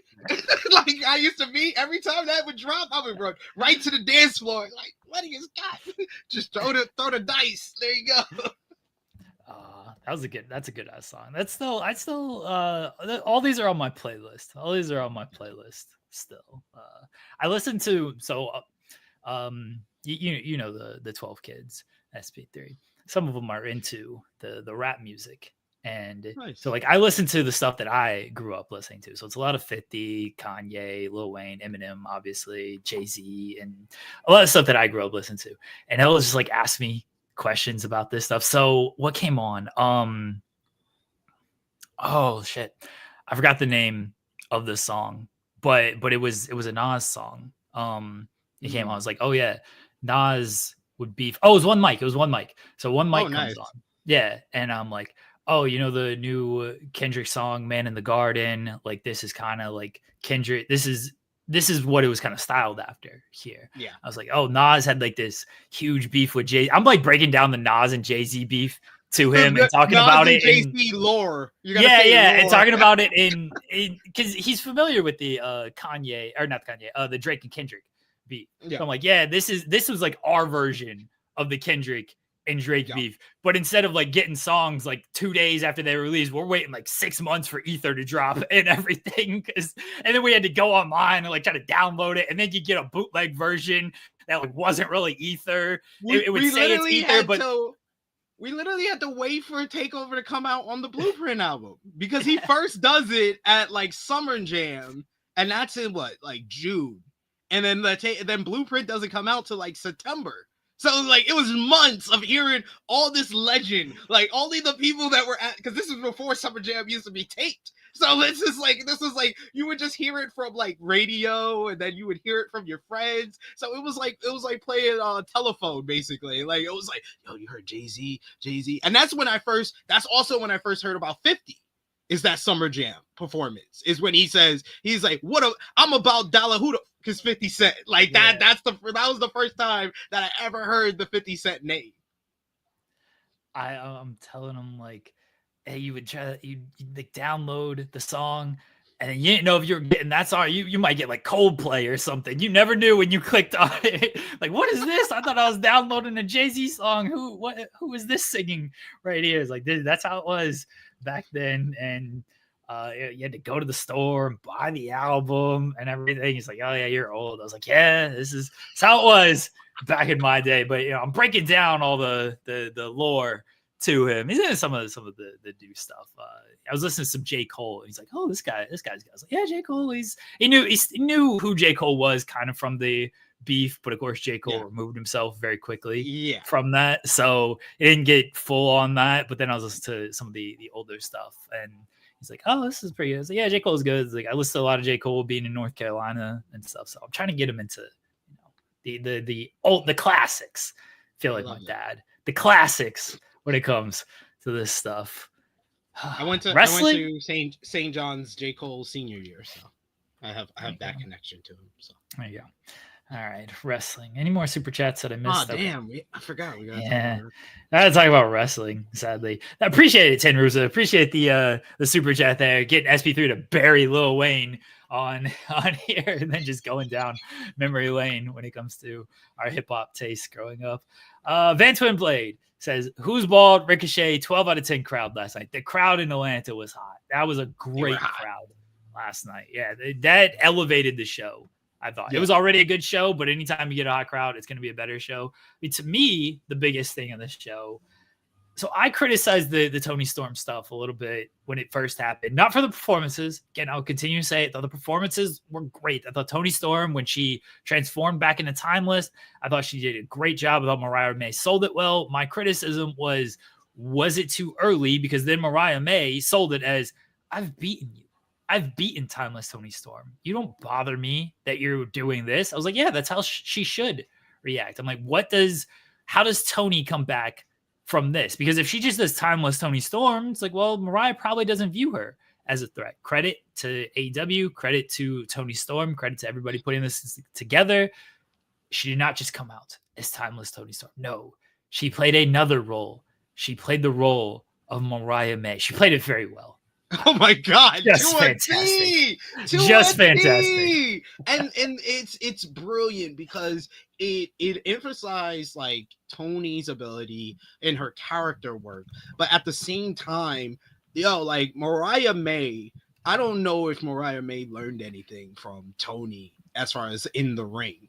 Like I used to be every time that would drop, I would run right to the dance floor. Like, what is got? Just throw the dice. There you go. That's a good ass song. All these are on my playlist. Still. I listen to you know the 12 Kids SP3. Some of them are into the rap music. And nice. So like I listen to the stuff that I grew up listening to. So it's a lot of 50, Kanye, Lil Wayne, Eminem, obviously, Jay-Z, and a lot of stuff that I grew up listening to. And he'll just like ask me questions about this stuff. So what came on? Oh shit. I forgot the name of the song, but it was a Nas song. It came on. I was like, oh yeah, Nas would beef. Oh, it was One Mic. So One Mic comes on. Yeah. And I'm like, oh, you know, the new Kendrick song, Man in the Garden. Like this is kind of like Kendrick. This is what it was kind of styled after here. Yeah. I was like, oh, Nas had like this huge beef with Jay. I'm like breaking down the Nas and Jay-Z beef to him and talking Nas about and it. Jay-Z lore. Yeah. And talking about it in because he's familiar with the Kanye or not Kanye, the Drake and Kendrick beef. Yeah. So I'm like, yeah, this was like our version of the Kendrick and Drake beef. But instead of like getting songs like 2 days after they released, we're waiting like 6 months for Ether to drop and everything. And then we had to go online and like try to download it. And then you get a bootleg version that like wasn't really Ether. It would say it's Ether, but we literally had to wait for a Takeover to come out on the Blueprint album because he first does it at like Summer Jam. And that's in what, like June. And then then Blueprint doesn't come out till like September. So like it was months of hearing all this legend, like only the people that were at, because this was before Summer Jam used to be taped. So this was like you would just hear it from like radio, and then you would hear it from your friends. So it was like playing on telephone basically. Like it was like, yo, you heard Jay-Z, and that's also when I first heard about 50. Is that Summer Jam performance is when he's like, I'm about Dollar Huda, because 50 Cent, like that. That was the first time that I ever heard the 50 Cent name. I'm telling him like, hey, you like download the song, and you didn't know if you were getting that song. You might get like Coldplay or something. You never knew when you clicked on it. Like, what is this? I thought I was downloading a Jay-Z song. Who is this singing right here? It's like that's how it was back then. And you had to go to the store and buy the album and everything. He's like, oh yeah, you're old. I was like, yeah, that's how it was back in my day. But I'm breaking down all the lore to him. He's in some of the new stuff. I was listening to some J. Cole. He's like, oh, this guy's good. I was like, yeah, J. Cole. He knew who J. Cole was kind of from the beef, but of course J. Cole removed himself very quickly from that. So it didn't get full on that. But then I was listening to some of the older stuff, and he's like, oh, this is pretty good. I was like, yeah, J. Cole's good. It's like I listen to a lot of J. Cole being in North Carolina and stuff. So I'm trying to get him into the classics. I feel like my dad. The classics when it comes to this stuff. I went to St. John's J. Cole senior year, so I have that connection to him. So there you go. All right, wrestling. Any more super chats that I missed? Oh, damn. I forgot. We got I gotta talk about wrestling, sadly. I appreciate it, Ten Rusa. Appreciate the super chat there. Getting SP3 to bury Lil Wayne on here and then just going down memory lane when it comes to our hip-hop taste growing up. Van Twin Blade says, who's bald? Ricochet, 12 out of 10 crowd last night. The crowd in Atlanta was hot. That was a great crowd last night. Yeah, that elevated the show. I thought it was already a good show, but anytime you get a hot crowd, it's going to be a better show. I mean, to me, the biggest thing on this show. So I criticized the Toni Storm stuff a little bit when it first happened, not for the performances. Again, I'll continue to say it. The performances were great. I thought Toni Storm, when she transformed back into Timeless, I thought she did a great job. I thought Mariah May sold it well. My criticism was it too early? Because then Mariah May sold it as, I've beaten you. I've beaten Timeless Toni Storm. You don't bother me that you're doing this. I was like, yeah, that's how she should react. I'm like, how does Toni come back from this? Because if she just does Timeless Toni Storm, it's like, well, Mariah probably doesn't view her as a threat. Credit to AEW, credit to Toni Storm, credit to everybody putting this together. She did not just come out as Timeless Toni Storm. No, she played another role. She played the role of Mariah May. She played it very well. Oh my God! Just fantastic. Just fantastic. And it's brilliant because it emphasized like Toni's ability and her character work, but at the same time, like Mariah May. I don't know if Mariah May learned anything from Toni as far as in the ring.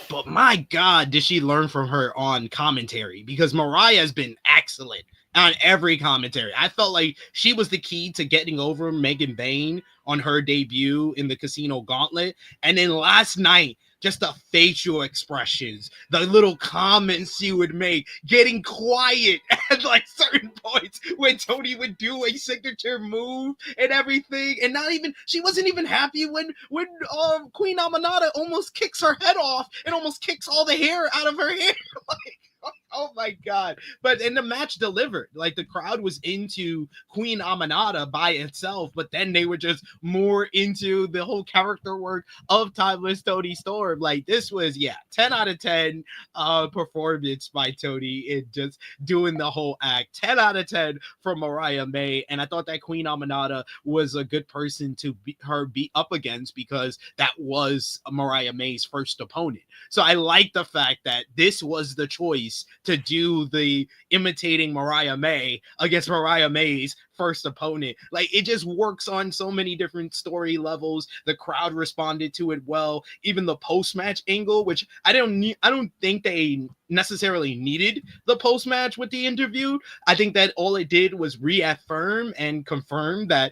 But my God, did she learn from her on commentary? Because Mariah has been excellent on every commentary. I felt like she was the key to getting over Megan Bayne on her debut in the Casino Gauntlet. And then last night, just the facial expressions, the little comments she would make, getting quiet at like certain points when Toni would do a signature move and everything. And she wasn't even happy when Queen Amanada almost kicks her head off and almost kicks all the hair out of her hair. Oh my God. But in the match delivered, like the crowd was into Queen Amanada by itself, but then they were just more into the whole character work of Timeless Toni Storm. Like this was, 10 out of 10 performance by Toni in just doing the whole act. 10 out of 10 from Mariah May. And I thought that Queen Amanada was a good person to be up against because that was Mariah May's first opponent. So I like the fact that this was the choice to do the imitating Mariah May against Mariah May's first opponent. Like it just works on so many different story levels. The crowd responded to it well. Even the post-match angle, which I don't think they necessarily needed the post-match with the interview. I think that all it did was reaffirm and confirm that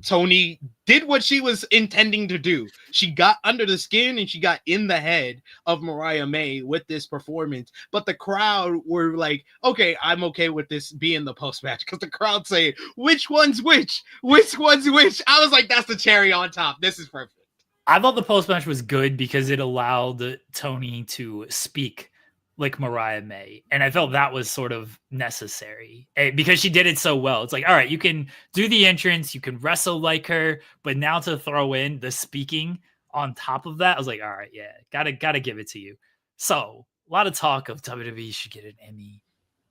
Toni did what she was intending to do. She got under the skin and she got in the head of Mariah May with this performance. But the crowd were like, okay, I'm okay with this being the post-match because the crowd saying, which one's which? Which one's which? I was like, that's the cherry on top. This is perfect. I thought the post-match was good because it allowed Toni to speak like Mariah May. And I felt that was sort of necessary because she did it so well. It's like, all right, you can do the entrance, you can wrestle like her, but now to throw in the speaking on top of that, I was like, all right, yeah, gotta give it to you. So a lot of talk of WWE should get an Emmy,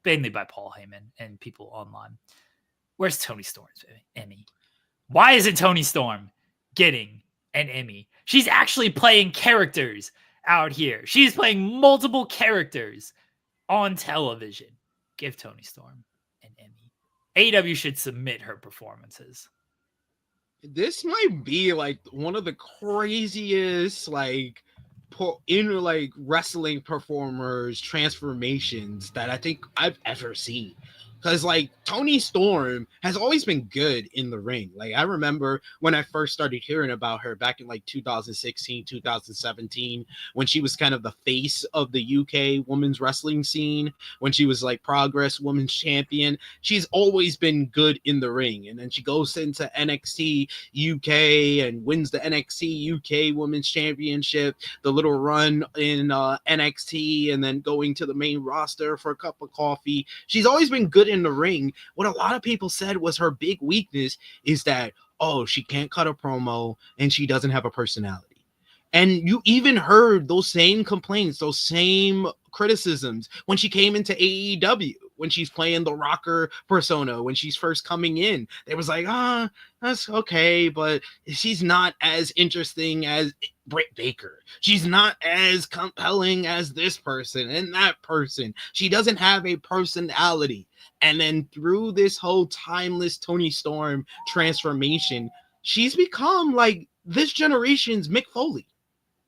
mainly by Paul Heyman and people online. Where's Toni Storm's Emmy? Why isn't Toni Storm getting an Emmy? She's actually playing characters out here. She's playing multiple characters on television. Give Toni Storm an Emmy. AEW should submit her performances. This might be like one of the craziest wrestling performers transformations that I think I've ever seen. Because like Toni Storm has always been good in the ring. Like I remember when I first started hearing about her back in like 2016, 2017, when she was kind of the face of the UK women's wrestling scene, when she was like Progress Women's Champion. She's always been good in the ring. And then she goes into NXT UK and wins the NXT UK Women's Championship, the little run in NXT, and then going to the main roster for a cup of coffee. She's always been good in the ring. What a lot of people said was her big weakness is that, she can't cut a promo and she doesn't have a personality. And you even heard those same complaints, those same criticisms when she came into AEW, when she's playing the rocker persona, when she's first coming in. It was like, that's okay, but she's not as interesting as Britt Baker. She's not as compelling as this person and that person. She doesn't have a personality. And then through this whole timeless Toni Storm transformation, she's become like this generation's Mick Foley.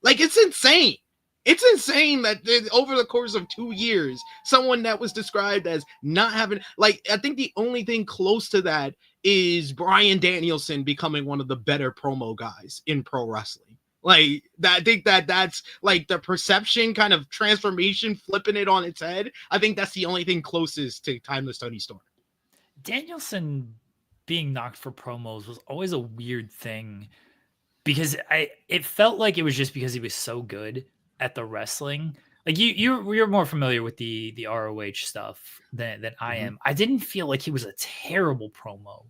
Like, it's insane. It's insane that over the course of 2 years, someone that was described as not having, like, I think the only thing close to that is Bryan Danielson becoming one of the better promo guys in pro wrestling. Like, that, I think that's like the perception kind of transformation, flipping it on its head. I think that's the only thing closest to timeless Toni Storm. Danielson being knocked for promos was always a weird thing, because it felt like it was just because he was so good at the wrestling. Like you're more familiar with the ROH stuff than I am. I didn't feel like he was a terrible promo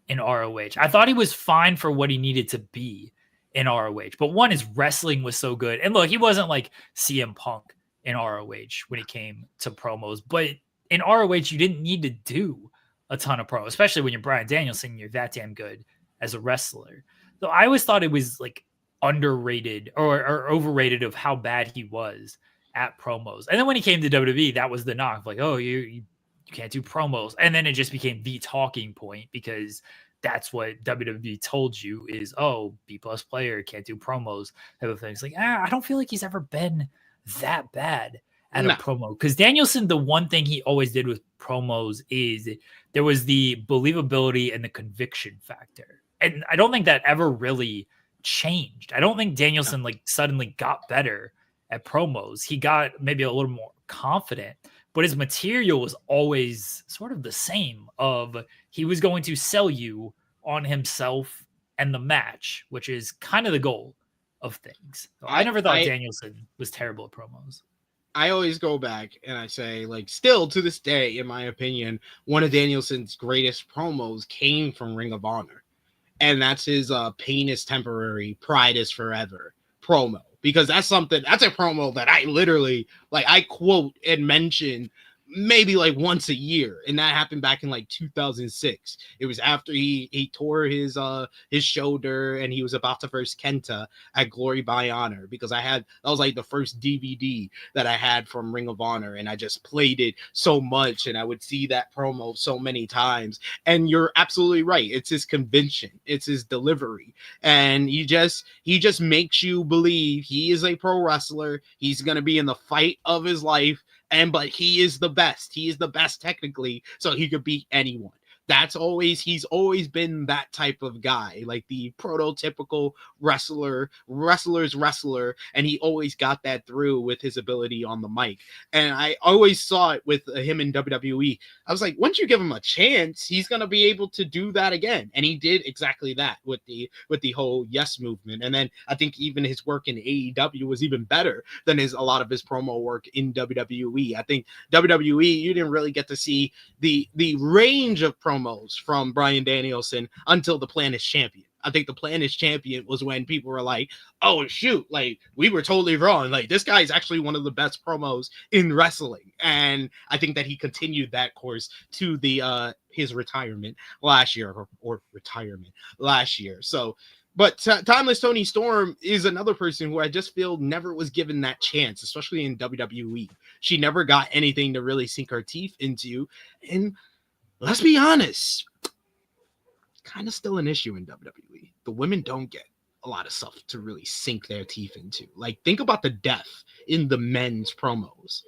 in ROH. I thought he was fine for what he needed to be in ROH. But one, his wrestling was so good. And look, he wasn't like CM Punk in ROH when it came to promos. But in ROH, you didn't need to do a ton of promos, especially when you're Bryan Danielson, you're that damn good as a wrestler. So I always thought it was like underrated or overrated of how bad he was at promos. And then when he came to WWE, that was the knock. Like, oh, you can't do promos. And then it just became the talking point, because that's what WWE told you is, oh, B+ player, can't do promos type of things. Like, I don't feel like he's ever been that bad at a promo. Because Danielson, the one thing he always did with promos is there was the believability and the conviction factor. And I don't think that ever really changed. I don't think Danielson like suddenly got better at promos. He got maybe a little more confident, but his material was always sort of the same. Of he was going to sell you on himself and the match, which is kind of the goal of things. So I never thought Danielson was terrible at promos. I always go back and I say, like, still to this day, in my opinion, one of Danielson's greatest promos came from Ring of Honor. And that's his pain is temporary, pride is forever promo. Because that's a promo that I literally, like, I quote and mention maybe like once a year, and that happened back in like 2006. It was after he tore his shoulder and he was about to verse Kenta at Glory by Honor, because that was like the first DVD that I had from Ring of Honor, and I just played it so much, and I would see that promo so many times. And you're absolutely right, it's his convention, it's his delivery, and he just makes you believe he is a pro wrestler. He's gonna be in the fight of his life, but he is the best. He is the best technically, so he could beat anyone. He's always been that type of guy, like the prototypical wrestler's wrestler, and he always got that through with his ability on the mic. And I always saw it with him in WWE. I was like, once you give him a chance, he's gonna be able to do that again, and he did exactly that with the whole Yes movement. And then I think even his work in AEW was even better than a lot of his promo work in WWE. I think WWE, you didn't really get to see the range of promos from Bryan Danielson until the Plan is Champion. I think the Plan is Champion was when people were like, oh shoot, like we were totally wrong. Like this guy is actually one of the best promos in wrestling. And I think that he continued that course to his retirement last year or retirement last year. So, but Timeless Toni Storm is another person who I just feel never was given that chance, especially in WWE. She never got anything to really sink her teeth into. And let's be honest, kind of still an issue in WWE. The women don't get a lot of stuff to really sink their teeth into. Like, think about the depth in the men's promos.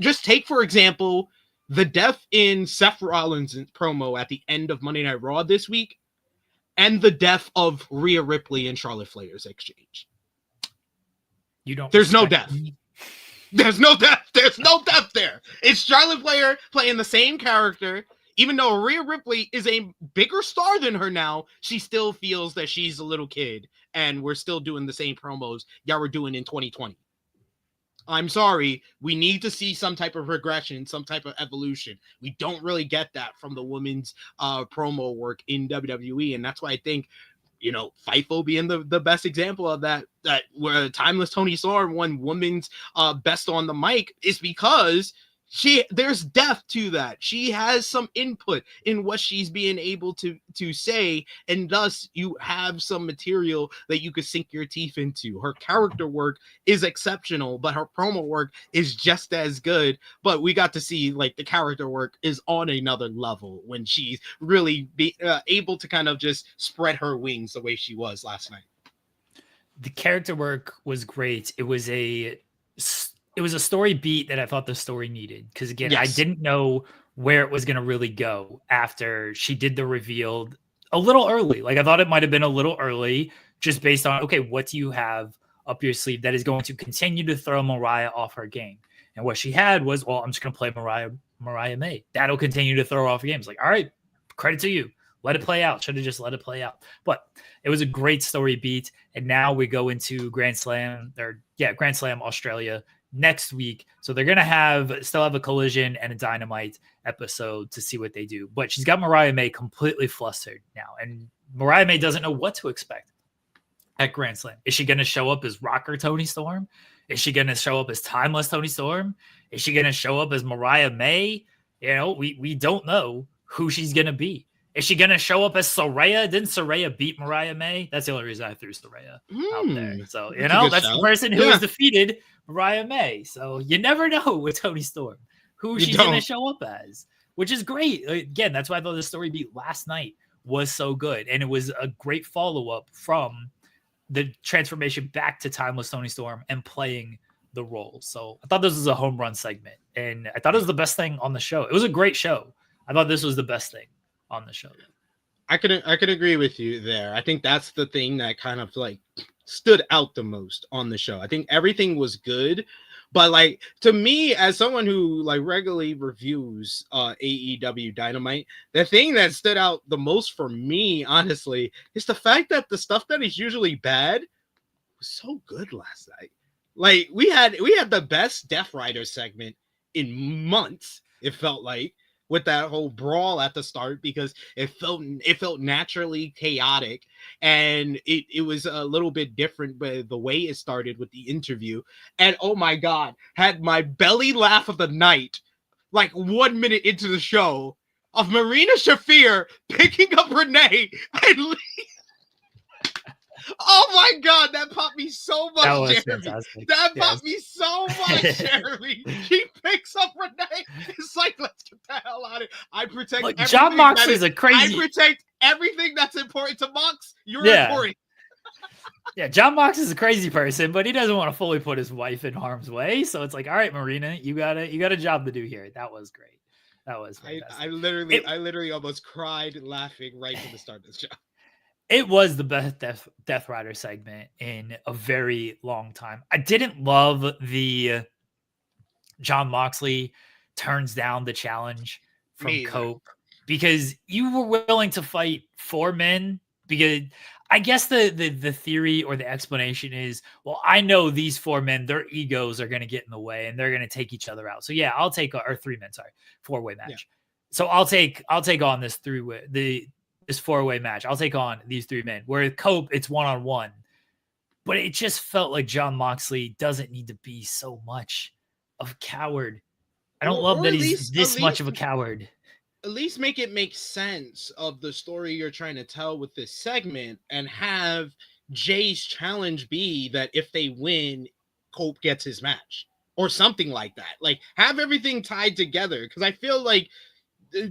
Just take, for example, the depth in Seth Rollins' promo at the end of Monday Night Raw this week, and the depth of Rhea Ripley and Charlotte Flair's exchange. There's no depth. There's no depth. There's no depth there. It's Charlotte Flair playing the same character. Even though Rhea Ripley is a bigger star than her now, she still feels that she's a little kid, and we're still doing the same promos y'all were doing in 2020. I'm sorry. We need to see some type of regression, some type of evolution. We don't really get that from the women's promo work in WWE, and that's why I think You know, FIFO being the best example of that where Timeless Toni Storm won women's best on the mic is because there's depth to that. She has some input in what she's being able to say, and thus you have some material that you could sink your teeth into. Her character work is exceptional, but her promo work is just as good. But we got to see like the character work is on another level when she's really able to kind of just spread her wings the way she was last night. The character work was great. It was a story beat that I thought the story needed. Because again, yes. I didn't know where it was going to really go after she did the reveal a little early. Like I thought it might have been a little early just based on, okay, what do you have up your sleeve that is going to continue to throw Mariah off her game? And what she had was, well, I'm just going to play Mariah May. That'll continue to throw her off her game. It's like, all right, credit to you. Let it play out. Should have just let it play out. But it was a great story beat. And now we go into Grand Slam Australia next week. So they're going to still have a Collision and a Dynamite episode to see what they do. But she's got Mariah May completely flustered now. And Mariah May doesn't know what to expect at Grand Slam. Is she going to show up as Rocker Toni Storm? Is she going to show up as Timeless Toni Storm? Is she going to show up as Mariah May? You know, we don't know who she's going to be. Is she going to show up as Saraya? Didn't Saraya beat Mariah May? That's the only reason I threw Saraya out there. So, you know, that's the person who has defeated Mariah May. So you never know with Toni Storm who she's going to show up as, which is great. Again, that's why I thought the story beat last night was so good. And it was a great follow-up from the transformation back to Timeless Toni Storm and playing the role. So I thought this was a home run segment. And I thought it was the best thing on the show. It was a great show. I thought this was the best thing on the show. I could agree with you there. I think that's the thing that kind of like stood out the most on the show. I think everything was good, but like to me, as someone who like regularly reviews AEW Dynamite, the thing that stood out the most for me, honestly, is the fact that the stuff that is usually bad was so good last night. Like we had the best Death Rider segment in months, it felt like, with that whole brawl at the start, because it felt naturally chaotic, and it was a little bit different, but the way it started with the interview, and oh my god, had my belly laugh of the night like 1 minute into the show of Marina Shafir picking up Renee and oh my god, that popped me so much, Jeremy. Fantastic. That popped me so much, Jeremy. She picks up Renee. It's like, let's get the hell out of here. I protect everything. John Moxley's a crazy. I protect everything that's important to Mox. You're important. Yeah, John Mox is a crazy person, but he doesn't want to fully put his wife in harm's way. So it's like, all right, Marina, you got a job to do here. That was great. That was fantastic. I literally almost cried laughing right from the start of this show. It was the best Death Rider segment in a very long time. I didn't love the John Moxley turns down the challenge from Cope because you were willing to fight 4 men. Because I guess the theory or the explanation is, well, I know these 4 men, their egos are going to get in the way and they're going to take each other out. So yeah, I'll take or 3 men, sorry, 4-way match. Yeah. So I'll take on this this 4-way match. I'll take on these 3 men. Where Cope, it's 1-on-1. But it just felt like John Moxley doesn't need to be so much of a coward. I don't love that he's this much of a coward. At least make it make sense of the story you're trying to tell with this segment, and have Jay's challenge be that if they win, Cope gets his match or something like that. Like, have everything tied together, because I feel like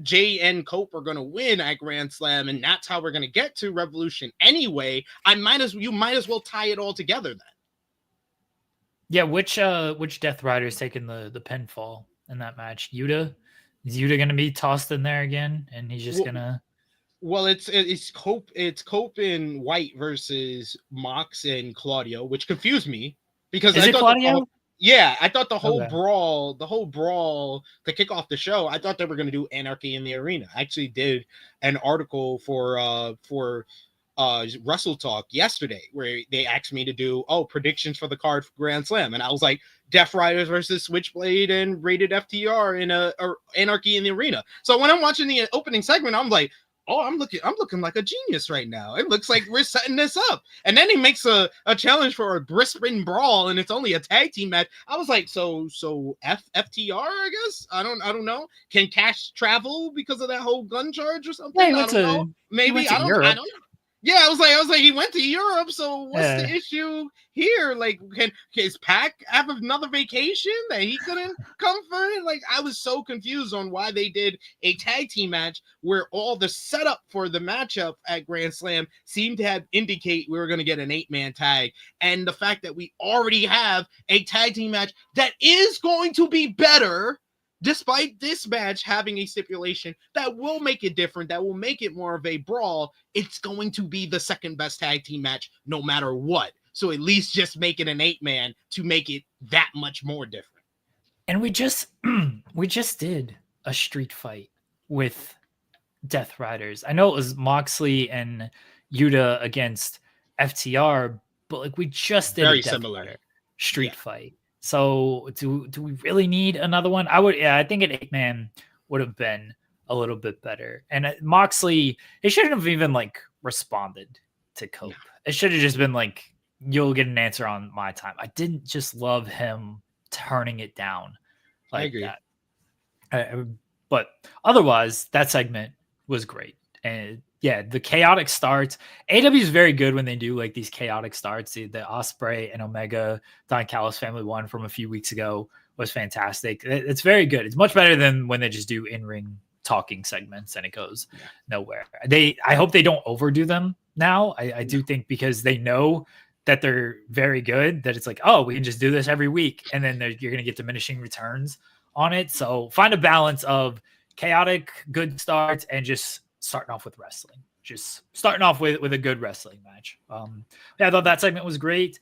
Jay and Cope are going to win at Grand Slam, and that's how we're going to get to Revolution anyway. You might as well tie it all together then. Yeah, which Death Rider is taking the pinfall in that match? Yuta? Is Yuta going to be tossed in there again, and he's just gonna? Well, it's Cope. It's Cope in white versus Mox and Claudio, which confused me because I thought Claudio? I thought the whole brawl to kick off the show, I thought they were going to do Anarchy in the Arena. I actually did an article for Wrestle Talk yesterday where they asked me to do predictions for the card for Grand Slam, and I was like, Death Riders versus Switchblade and Rated FTR in Anarchy in the Arena. So when I'm watching the opening segment, I'm like, oh, I'm looking like a genius right now. It looks like we're setting this up. And then he makes a challenge for a Brisbane brawl, and it's only a tag team match. I was like, so FTR, I guess. I don't know. Can Cash travel because of that whole gun charge or something? Yeah, I don't know. Maybe I don't know. Yeah, I was like, he went to Europe, so what's the issue here? Like, can his Pac have another vacation that he couldn't come for? Like, I was so confused on why they did a tag team match where all the setup for the matchup at Grand Slam seemed to have indicate we were going to get an 8-man tag, and the fact that we already have a tag team match that is going to be better. Despite this match having a stipulation that will make it different, that will make it more of a brawl, it's going to be the second best tag team match no matter what. So at least just make it an 8-man to make it that much more different. And we just did a street fight with Death Riders. I know it was Moxley and Yuta against FTR, but like we just did very a Death similar Rider street fight. So do we really need another one? I think an 8-man would have been a little bit better. And Moxley, he shouldn't have even like responded to Cope. No. It should have just been like, you'll get an answer on my time. I didn't just love him turning it down like I agree. that. But otherwise, that segment was great. And yeah, the chaotic starts. AEW is very good when they do like these chaotic starts. The Ospreay and Omega Don Callis family one from a few weeks ago was fantastic. It's very good. It's much better than when they just do in-ring talking segments and it goes nowhere. I hope they don't overdo them now. I do think because they know that they're very good, that it's like, oh, we can just do this every week. And then you're going to get diminishing returns on it. So find a balance of chaotic, good starts and just starting off with wrestling, just starting off with a good wrestling match. I thought that segment was great.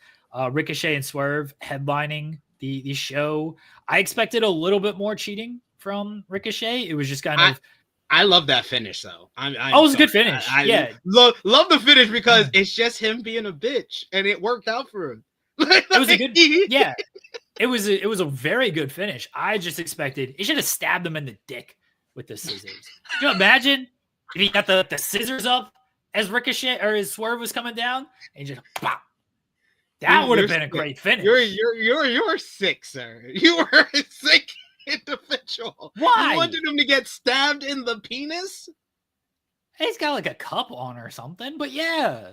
Ricochet and Swerve headlining the show. I expected a little bit more cheating from Ricochet. It was just kind of. I love that finish though. It was a good finish. I love the finish because it's just him being a bitch and it worked out for him. It was a good, yeah. It was a very good finish. I just expected he should have stabbed him in the dick with the scissors. Can you imagine? If he got the scissors up as Ricochet or as Swerve was coming down and just pop. That would have been a great finish. You're sick, sir. You were a sick individual. Why? You wanted him to get stabbed in the penis? He's got like a cup on or something, but yeah.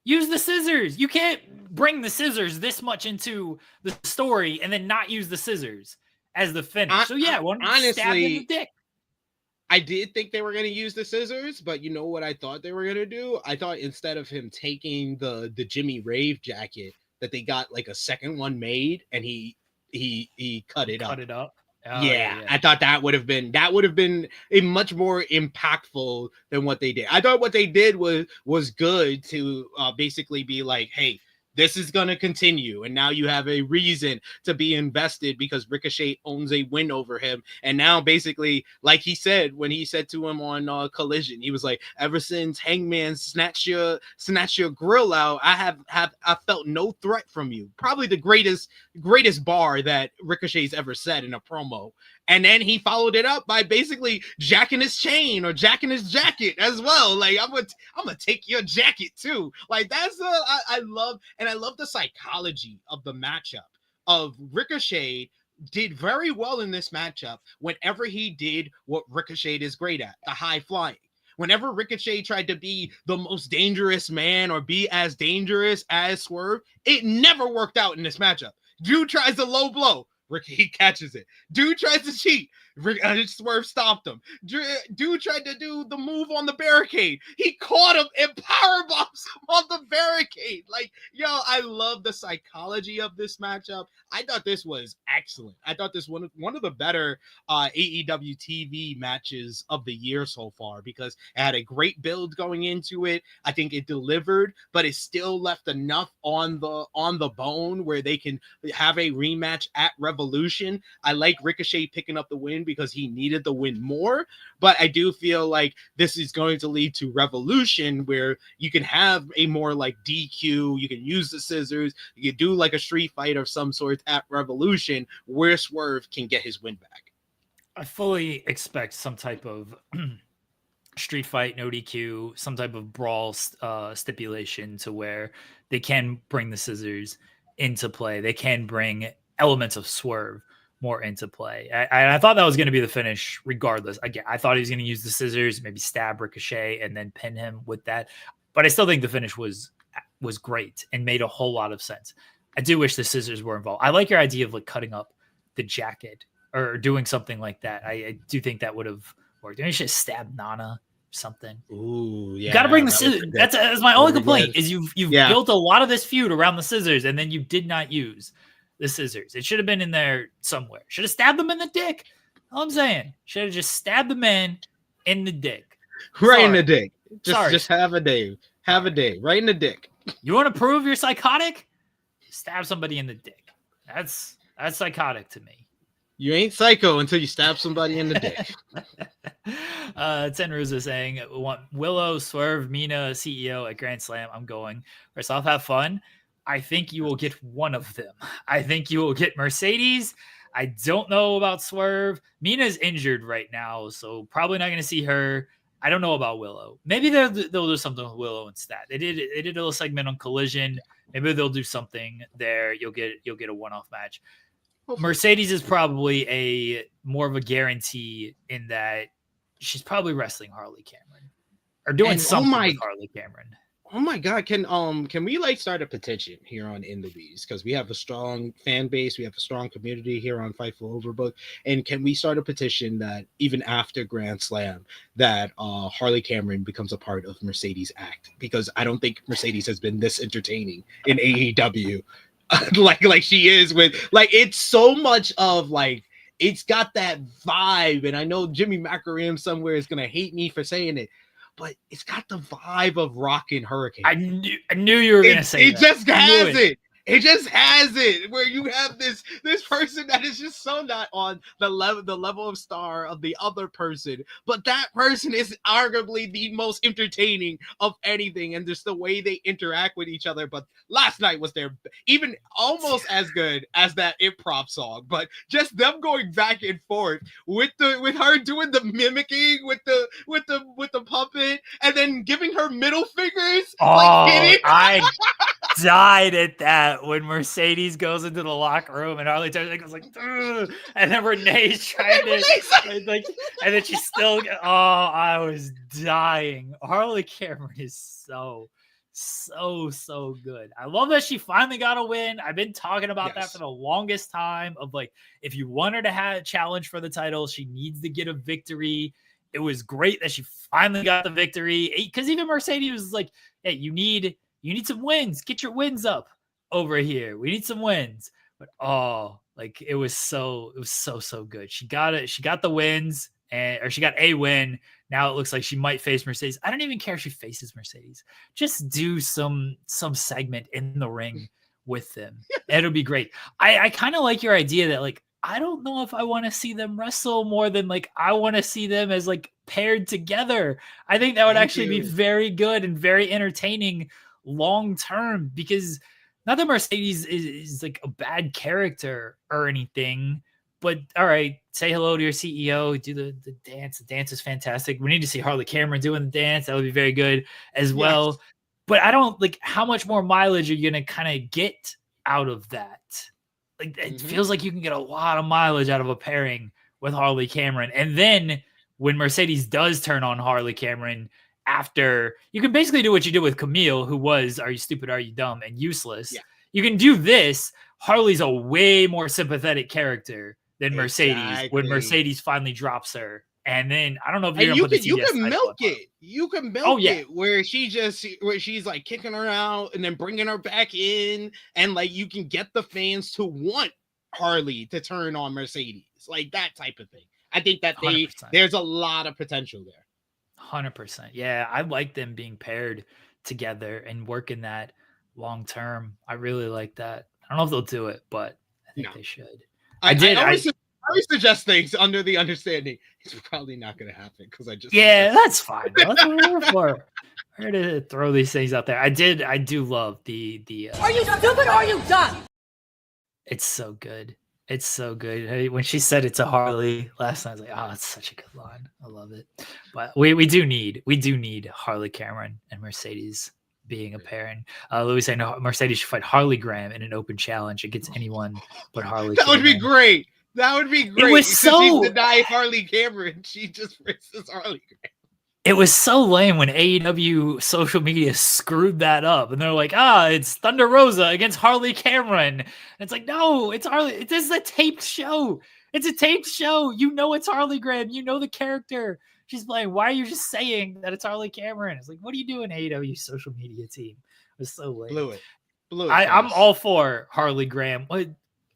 Use the scissors. You can't bring the scissors this much into the story and then not use the scissors as the finish. So yeah, honestly, stab in the dick. I did think they were going to use the scissors, but you know what I thought they were going to do? I thought instead of him taking the Jimmy Rave jacket, that they got like a second one made and he cut it up. Cut it up. Oh, yeah, I thought that would have been a much more impactful than what they did. I thought what they did was good to basically be like, hey, this is going to continue. And now you have a reason to be invested because Ricochet owns a win over him. And now basically, like he said, when he said to him on Collision, he was like, ever since Hangman snatched your grill out, I felt no threat from you. Probably the greatest bar that Ricochet's ever said in a promo. And then he followed it up by basically jacking his chain or jacking his jacket as well. Like, I'm gonna take your jacket too. Like, that's I love the psychology of the matchup of Ricochet. Did very well in this matchup whenever he did what Ricochet is great at, the high flying. Whenever Ricochet tried to be the most dangerous man or be as dangerous as Swerve, it never worked out in this matchup. Dude tries a low blow. He catches it. Dude tries to cheat. Swerve stopped him. Dude tried to do the move on the barricade. He caught him and powerbombs him on the barricade. Like, yo, I love the psychology of this matchup. I thought this was excellent. I thought this one of the better AEW TV matches of the year so far because it had a great build going into it. I think it delivered, but it still left enough on the bone where they can have a rematch at Revolution. I like Ricochet picking up the win because he needed the win more, but I do feel like this is going to lead to Revolution where you can have a more like DQ, you can use the scissors, you can do like a street fight of some sort at Revolution where Swerve can get his win back. I fully expect some type of street fight, no DQ, some type of brawl stipulation to where they can bring the scissors into play. They can bring elements of Swerve more into play. I thought that was going to be the finish regardless. Again, I thought he was going to use the scissors, maybe stab Ricochet and then pin him with that. But I still think the finish was great and made a whole lot of sense. I do wish the scissors were involved. I like your idea of like cutting up the jacket or doing something like that. I do think that would have worked. Maybe you should stab Nana or something. Ooh, yeah. You got to bring the scissors. That's my only complaint is you've built a lot of this feud around the scissors and then you did not use the scissors. It should have been in there somewhere. Should have stabbed them in the dick. All I'm saying. Should have just stabbed the man in the dick. Right in the dick. Just have a day. Have a day. Right in the dick. You want to prove you're psychotic? Stab somebody in the dick. That's psychotic to me. You ain't psycho until you stab somebody in the dick. Tenruz is saying, want Willow, Swerve, Mina, CEO at Grand Slam. I'm going. First off, have fun. I think you will get one of them. I think you will get Mercedes. I don't know about Swerve. Mina's injured right now, so probably not going to see her. I don't know about Willow. Maybe they'll do something with Willow instead. They did a little segment on Collision. Maybe they'll do something there. You'll get a one-off match. Mercedes is probably a more of a guarantee in that she's probably wrestling Harley Cameron or doing something with Harley Cameron. Oh my God! Can we like start a petition here on In the Weeds, because we have a strong fan base, we have a strong community here on Fightful Overbook, and can we start a petition that even after Grand Slam that Harley Cameron becomes a part of Mercedes act, because I don't think Mercedes has been this entertaining in AEW like she is with like it's so much of like it's got that vibe, and I know Jimmy Macaram somewhere is gonna hate me for saying it, but it's got the vibe of Rock and Hurricane. I knew you were going to say that. It just has it. It just has it, where you have this person that is just so not on the level of star of the other person, but that person is arguably the most entertaining of anything, and just the way they interact with each other. But last night was their even almost as good as that improv song, but just them going back and forth with her doing the mimicking with the puppet and then giving her middle fingers. Oh, like, I died at that when Mercedes goes into the locker room and Harley goes like, ugh, and then Renee's trying to like, and then she's still. Oh, I was dying. Harley Cameron is so good. I love that she finally got a win. I've been talking about that for the longest time. Of like, if you want her to have a challenge for the title, she needs to get a victory. It was great that she finally got the victory, because even Mercedes was like, "Hey, you need some wins. Get your wins up over here. We need some wins." But like it was so good. She got it. She got the wins, or she got a win. Now it looks like she might face Mercedes. I don't even care if she faces Mercedes. Just do some segment in the ring with them. It'll be great. I kind of like your idea that like, I don't know if I want to see them wrestle more than like I want to see them as like paired together. I think that would actually be very good and very entertaining long term, because not that Mercedes is like a bad character or anything, but all right, say hello to your CEO, do the dance. The dance is fantastic. We need to see Harley Cameron doing the dance. That would be very good as well. But I don't like how much more mileage are you going to kind of get out of that? Like it feels like you can get a lot of mileage out of a pairing with Harley Cameron. And then when Mercedes does turn on Harley Cameron, after you can basically do what you did with Camille, who was "Are you stupid? Are you dumb?" and useless. Yeah. You can do this. Harley's a way more sympathetic character than Mercedes when Mercedes finally drops her. And then I don't know if you can milk it. You can milk it where she's like kicking her out and then bringing her back in, and like you can get the fans to want Harley to turn on Mercedes, like that type of thing. I think that there's a lot of potential there. 100%. Yeah, I like them being paired together and working that long term. I really like that. I don't know if they'll do it, but I think they should. I always suggest things under the understanding it's probably not going to happen, because that's fine. That's what we're for. We're to throw these things out there. I do love the. Are you stupid or are you dumb? It's so good. It's so good. Hey, when she said it's a Harley last night, I was like, oh, it's such a good line. I love it. But we do need Harley Cameron and Mercedes being a pairing. Louis saying Mercedes should fight Harley Graham in an open challenge against anyone but Harley That Cameron. would be great. That would be great. It was so she denied Harley Cameron. She just versus Harley Cameron. It was so lame when AEW social media screwed that up, and they're like, it's Thunder Rosa against Harley Cameron. And it's like, no, it's Harley. This is a taped show. It's a taped show. You know it's Harley Graham. You know the character she's playing. Why are you just saying that it's Harley Cameron? It's like, what are you doing, AEW social media team? It was so lame. Blew it. I'm all for Harley Graham.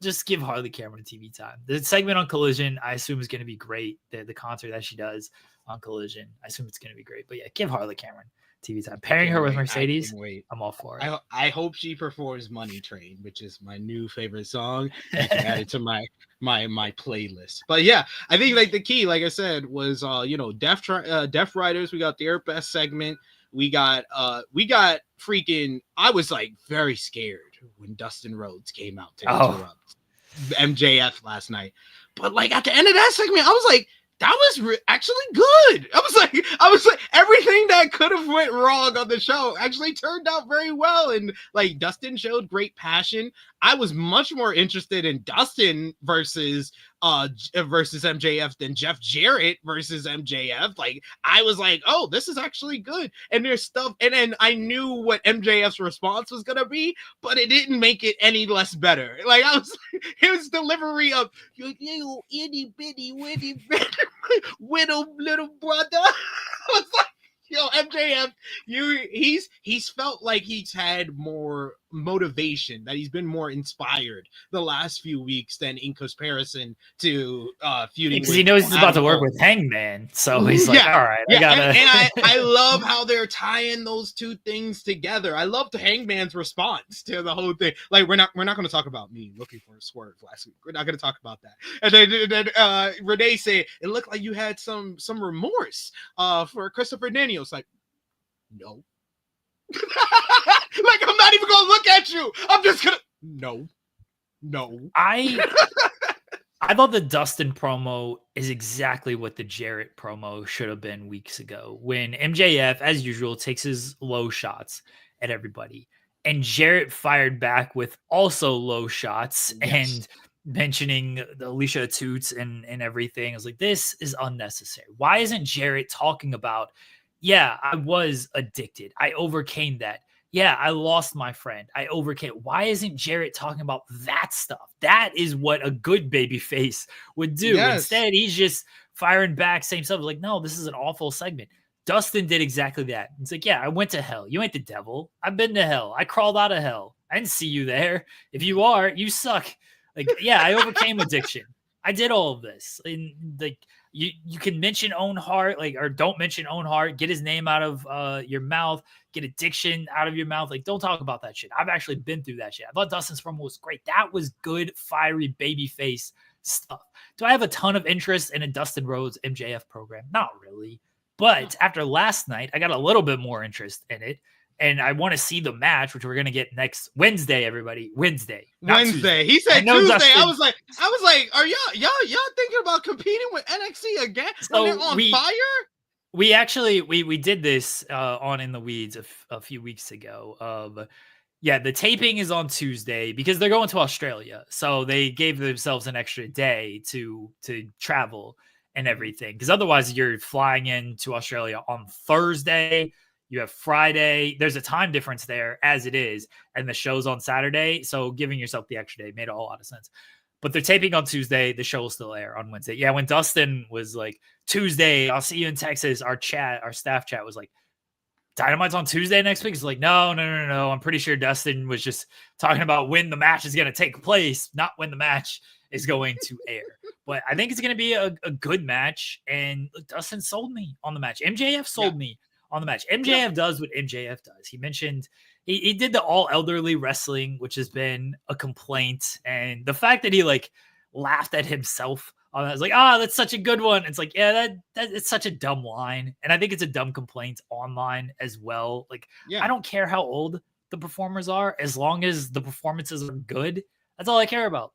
Just give Harley Cameron TV time. The segment on Collision, I assume, is going to be great. The concert that she does on Collision, I assume it's going to be great. But yeah, give Harley Cameron TV time. Pairing her with Mercedes, I'm all for it. I hope she performs Money Train, which is my new favorite song. I can add it to my playlist. But yeah, I think like the key, like I said, was Deaf Riders. We got their best segment. We got freaking. I was like very scared when Dustin Rhodes came out to interrupt MJF last night. But like at the end of that segment, I was like, that was actually good. I was like, everything that could have went wrong on the show actually turned out very well. And like Dustin showed great passion. I was much more interested in Dustin versus MJF than Jeff Jarrett versus MJF. Like I was like, oh, this is actually good. And there's stuff, and then I knew what MJF's response was gonna be, but it didn't make it any less better. Like his delivery of you itty bitty witty widow little brother. I was like, yo, MJF, he's felt like he's had more motivation, that he's been more inspired the last few weeks than in comparison to feuding, because he knows he's about to work with Hangman, so he's like, all right, I gotta. And I love how they're tying those two things together. I love the Hangman's response to the whole thing. Like we're not going to talk about me looking for a swerve last week. We're not going to talk about that. And then Renee said it looked like you had some remorse for Christopher Daniels. Like, no. Like I'm not even gonna look at you. I'm just gonna no. I thought the Dustin promo is exactly what the Jarrett promo should have been weeks ago, when MJF, as usual, takes his low shots at everybody, and Jarrett fired back with also low shots and mentioning the Alicia Toots and everything. I was like, this is unnecessary. Why isn't Jarrett talking about, yeah, I was addicted, I overcame that. Yeah, I lost my friend, I overcame. Why isn't Jarrett talking about that stuff? That is what a good baby face would do. Instead, he's just firing back, same stuff. Like, no, this is an awful segment. Dustin did exactly that. It's like, yeah, I went to hell. You ain't the devil. I've been to hell. I crawled out of hell. I didn't see you there. If you are, you suck. Like, yeah, I overcame addiction. I did all of this. And like, you can mention Owen Hart, like, or don't mention Owen Hart. Get his name out of your mouth. Get addiction out of your mouth. Like, don't talk about that shit. I've actually been through that shit. I thought Dustin's promo was great. That was good, fiery baby face stuff. Do I have a ton of interest in a Dustin Rhodes MJF program? Not really. But after last night, I got a little bit more interest in it. And I want to see the match, which we're going to get next Wednesday, everybody. Wednesday. He said Tuesday. Dustin, I was like, are y'all thinking about competing with NXT again? So when they're on fire? We actually, we did this on In the Weeds a few weeks ago. The taping is on Tuesday because they're going to Australia. So they gave themselves an extra day to travel and everything. Because otherwise you're flying into Australia on Thursday. You have Friday. There's a time difference there as it is. And the show's on Saturday. So giving yourself the extra day made a whole lot of sense. But they're taping on Tuesday. The show will still air on Wednesday. Yeah, when Dustin was like, Tuesday, I'll see you in Texas, our staff chat was like, Dynamite's on Tuesday next week? It's like, no. I'm pretty sure Dustin was just talking about when the match is going to take place, not when the match is going to air. But I think it's going to be a good match. And Dustin sold me on the match. MJF sold me on the match. MJF does what MJF does. He mentioned he did the all elderly wrestling, which has been a complaint. And the fact that he like laughed at himself on that, I was like, that's such a good one. It's like, yeah, that it's such a dumb line. And I think it's a dumb complaint online as well. Like, I don't care how old the performers are, as long as the performances are good. That's all I care about.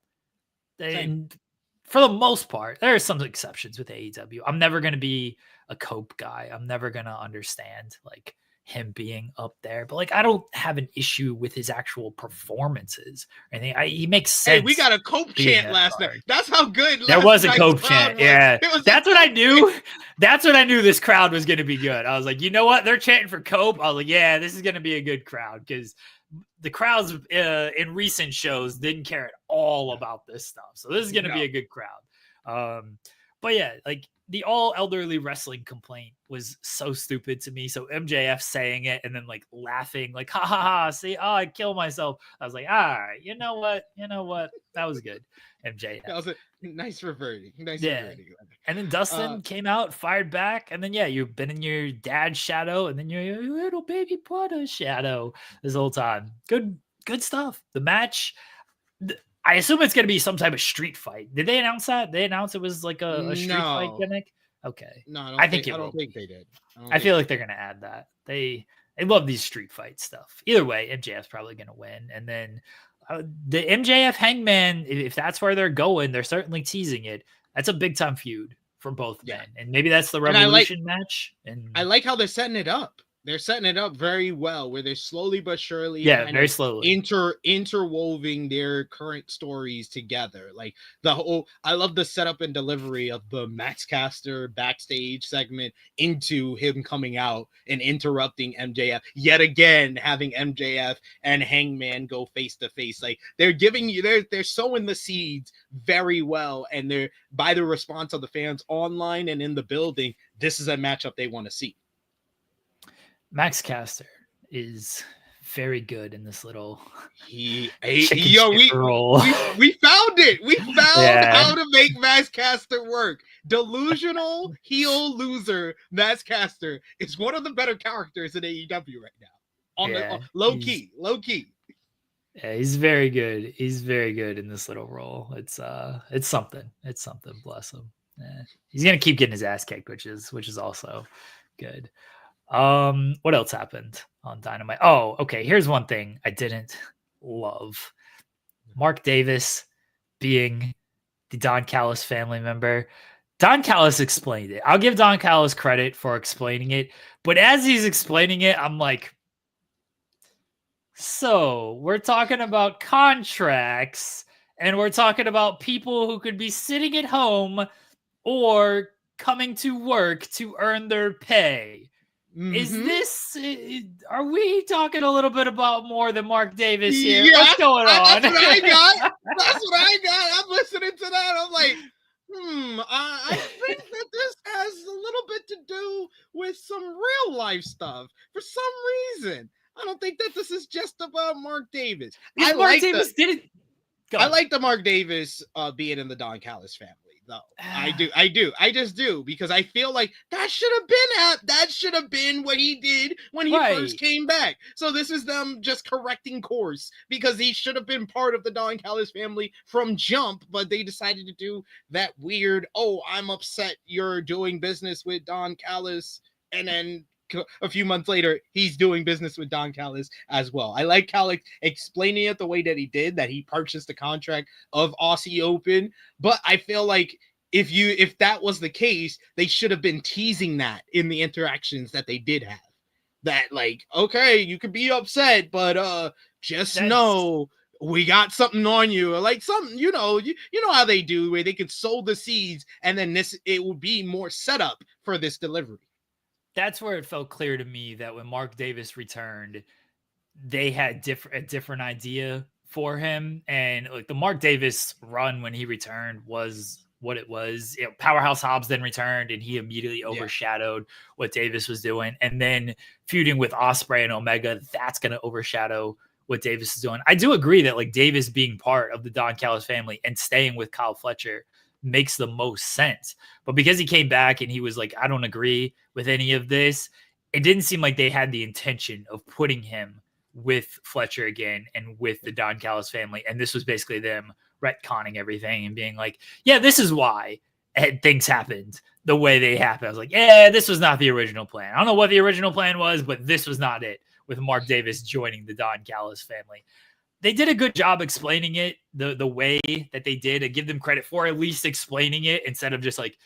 And for the most part, there are some exceptions with AEW. I'm never going to be a Cope guy. I'm never going to understand like him being up there, but like I don't have an issue with his actual performances. I think he makes sense. Hey, we got a Cope chant last night. That's how good there was a Cope chant. Yeah, that's what I knew. That's what I knew. This crowd was going to be good. I was like, you know what? They're chanting for Cope. I was like, yeah, this is going to be a good crowd because the crowds in recent shows didn't care at all about this stuff. So this is going to be a good crowd. But yeah, like the all elderly wrestling complaint was so stupid to me. So MJF saying it and then like laughing, like, ha ha ha, see, oh, I kill myself. I was like, all right, you know what? That was good. MJF. That was a nice reverting. Reverting. And then Dustin came out, fired back. And then, yeah, you've been in your dad's shadow and then your little baby brother's shadow this whole time. Good stuff. The match, I assume it's going to be some type of street fight. Did they announce that? They announced it was like a street fight gimmick? Okay. No, I don't think they did. I feel like they're going to add that. They love these street fight stuff. Either way, MJF's probably going to win. And then the MJF Hangman, if that's where they're going, they're certainly teasing it. That's a big time feud for both men. And maybe that's the Revolution match. And I like how they're setting it up. They're setting it up very well, where they're slowly but surely, very slowly interwoven their current stories together. Like I love the setup and delivery of the Max Caster backstage segment into him coming out and interrupting MJF yet again, having MJF and Hangman go face to face. Like they're giving you, they're sowing the seeds very well, and they're by the response of the fans online and in the building. This is a matchup they want to see. Max Caster is very good in this little we found it. We found how to make Max Caster work. Delusional heel loser Max Caster is one of the better characters in AEW right now. The low key. Yeah, he's very good. He's very good in this little role. It's something. It's something. Bless him. Yeah. He's gonna keep getting his ass kicked, which is also good. What else happened on Dynamite? Oh, okay. Here's one thing I didn't love. Mark Davis being the Don Callis family member. Don Callis explained it. I'll give Don Callis credit for explaining it, but as he's explaining it, I'm like, so we're talking about contracts and we're talking about people who could be sitting at home or coming to work to earn their pay. Mm-hmm. Are we talking a little bit about more than Mark Davis here? Yeah, what's going on? That's what I got. I'm listening to that. I'm like, I think that this has a little bit to do with some real life stuff for some reason. I don't think that this is just about Mark Davis. I like the Mark Davis being in the Don Callis family. No, I do. I just do, because I feel like that should have been what he did when he first came back. So this is them just correcting course, because he should have been part of the Don Callis family from jump, but they decided to do that weird, I'm upset you're doing business with Don Callis, and then a few months later, he's doing business with Don Callis as well. I like Callis explaining it the way that he did, that he purchased the contract of Aussie Open. But I feel like if that was the case, they should have been teasing that in the interactions that they did have. That like, okay, you could be upset, but just know we got something on you, or like something, you know how they do, where they could sow the seeds, and then it will be more setup for this delivery. That's where it felt clear to me that when Mark Davis returned, they had a different idea for him. And like the Mark Davis run when he returned was what it was. Powerhouse Hobbs then returned, and he immediately overshadowed what Davis was doing. And then feuding with Ospreay and Omega, that's going to overshadow what Davis is doing. I do agree that like Davis being part of the Don Callis family and staying with Kyle Fletcher makes the most sense. But because he came back and he was like, I don't agree with any of this, it didn't seem like they had the intention of putting him with Fletcher again and with the Don Callis family. And this was basically them retconning everything and being like, yeah, this is why things happened the way they happened. I was like, yeah, this was not the original plan. I don't know what the original plan was, but this was not it, with Mark Davis joining the Don Callis family. They did a good job explaining it. the way that they did and give them credit for at least explaining it instead of just like,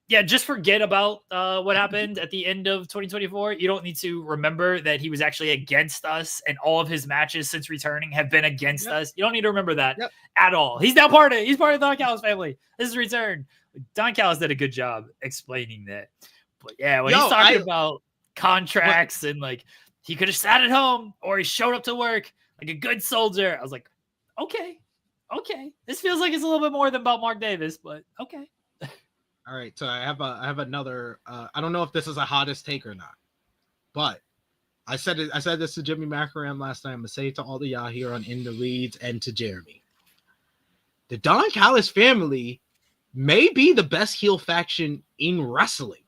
yeah, just forget about what happened at the end of 2024. You don't need to remember that he was actually against us, and all of his matches since returning have been against us. You don't need to remember that at all. He's now part of it. He's part of the Don Callis family. This is return. Don Callis did a good job explaining that. But yeah, when he's talking about contracts and like he could have sat at home or he showed up to work like a good soldier, I was like, okay. This feels like it's a little bit more than about Mark Davis, but okay. All right, so I have another. I don't know if this is a hottest take or not, but I said this to Jimmy Macaram last time. I'm gonna say it to all the y'all here on In the Leads and to Jeremy. The Don Callis family may be the best heel faction in wrestling,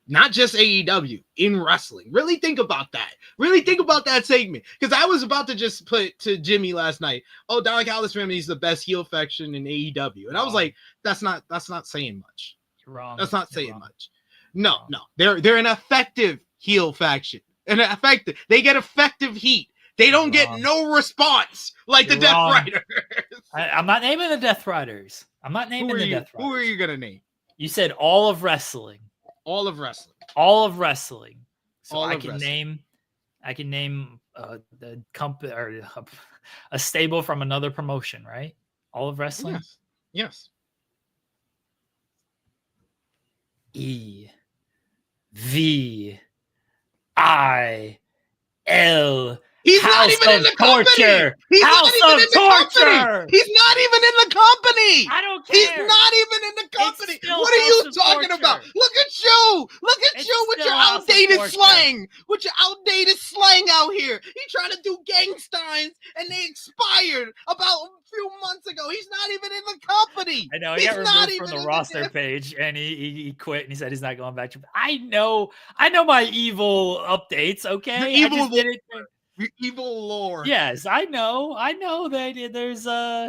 not just AEW, in wrestling. Really think about that. Really think about that segment, because I was about to just put to Jimmy last night, oh, Don Callis family is the best heel faction in AEW, and I was like, that's not saying much. Wrong. That's not saying much. No. They're an effective heel faction. They get effective heat. They don't get no response like the Death Riders. I'm not naming the Death Riders. I'm not naming the Death Riders. Who are you gonna name? You said all of wrestling. All of wrestling. All of wrestling. So all I can name the company or a stable from another promotion, right? All of wrestling. Yes. EVIL. He's not even in the company. He's not even in the company. He's not even in the company. I don't care. He's not even in the company. What are you talking about? Look at you. Look at you with your outdated slang. With your outdated slang out here. He's trying to do gang signs and they expired about a few months ago. He's not even in the company. I know. He got removed from the roster page and he quit and he said he's not going back to. I know my evil updates. Okay. Evil lore. Yes, I know that there's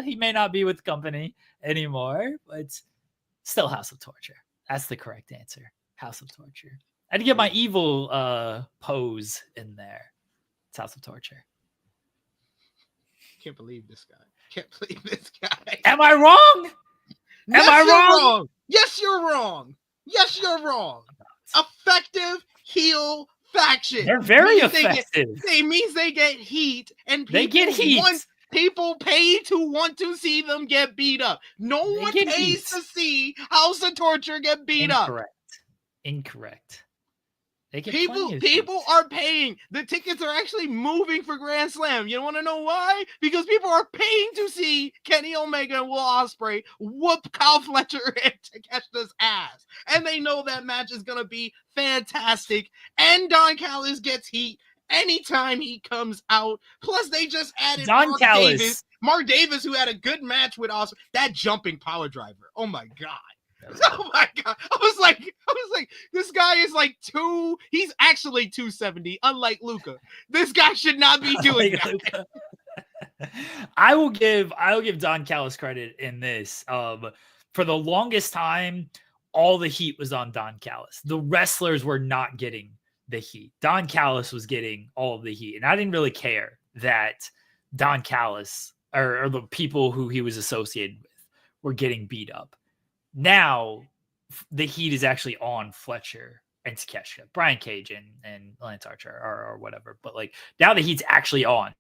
he may not be with the company anymore, but still House of Torture. That's the correct answer. House of Torture. I had to get my evil pose in there. It's House of Torture. Can't believe this guy. Am I wrong? Wrong? Yes, you're wrong. Effective heel faction. They're very effective. It means they get heat, and they get heat. People pay to want to see them get beat up. No one pays to see House of Torture get beat up. Incorrect. They get people are paying. The tickets are actually moving for Grand Slam. You want to know why? Because people are paying to see Kenny Omega and Will Ospreay whoop Kyle Fletcher and Takeshita's ass. And they know that match is going to be fantastic. And Don Callis gets heat anytime he comes out. Plus, they just added Mark Davis, who had a good match with Ospreay. That jumping power driver. Oh, my God. Oh my God. I was like, this guy is like he's actually 270, unlike Luca. This guy should not be doing that. I will give Don Callis credit in this. For the longest time, all the heat was on Don Callis. The wrestlers were not getting the heat. Don Callis was getting all of the heat. And I didn't really care that Don Callis or the people who he was associated with were getting beat up. Now, the heat is actually on Fletcher and Takeshita, Brian Cage and Lance Archer or whatever. But like now the heat's actually on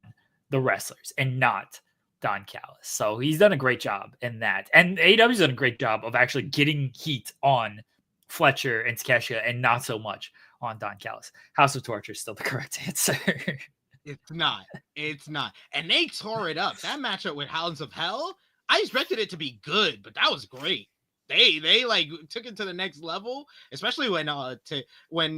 the wrestlers and not Don Callis. So he's done a great job in that. And AEW's done a great job of actually getting heat on Fletcher and Takeshita and not so much on Don Callis. House of Torture is still the correct answer. It's not. And they tore it up. That matchup with Hounds of Hell, I expected it to be good, but that was great. They like took it to the next level, especially when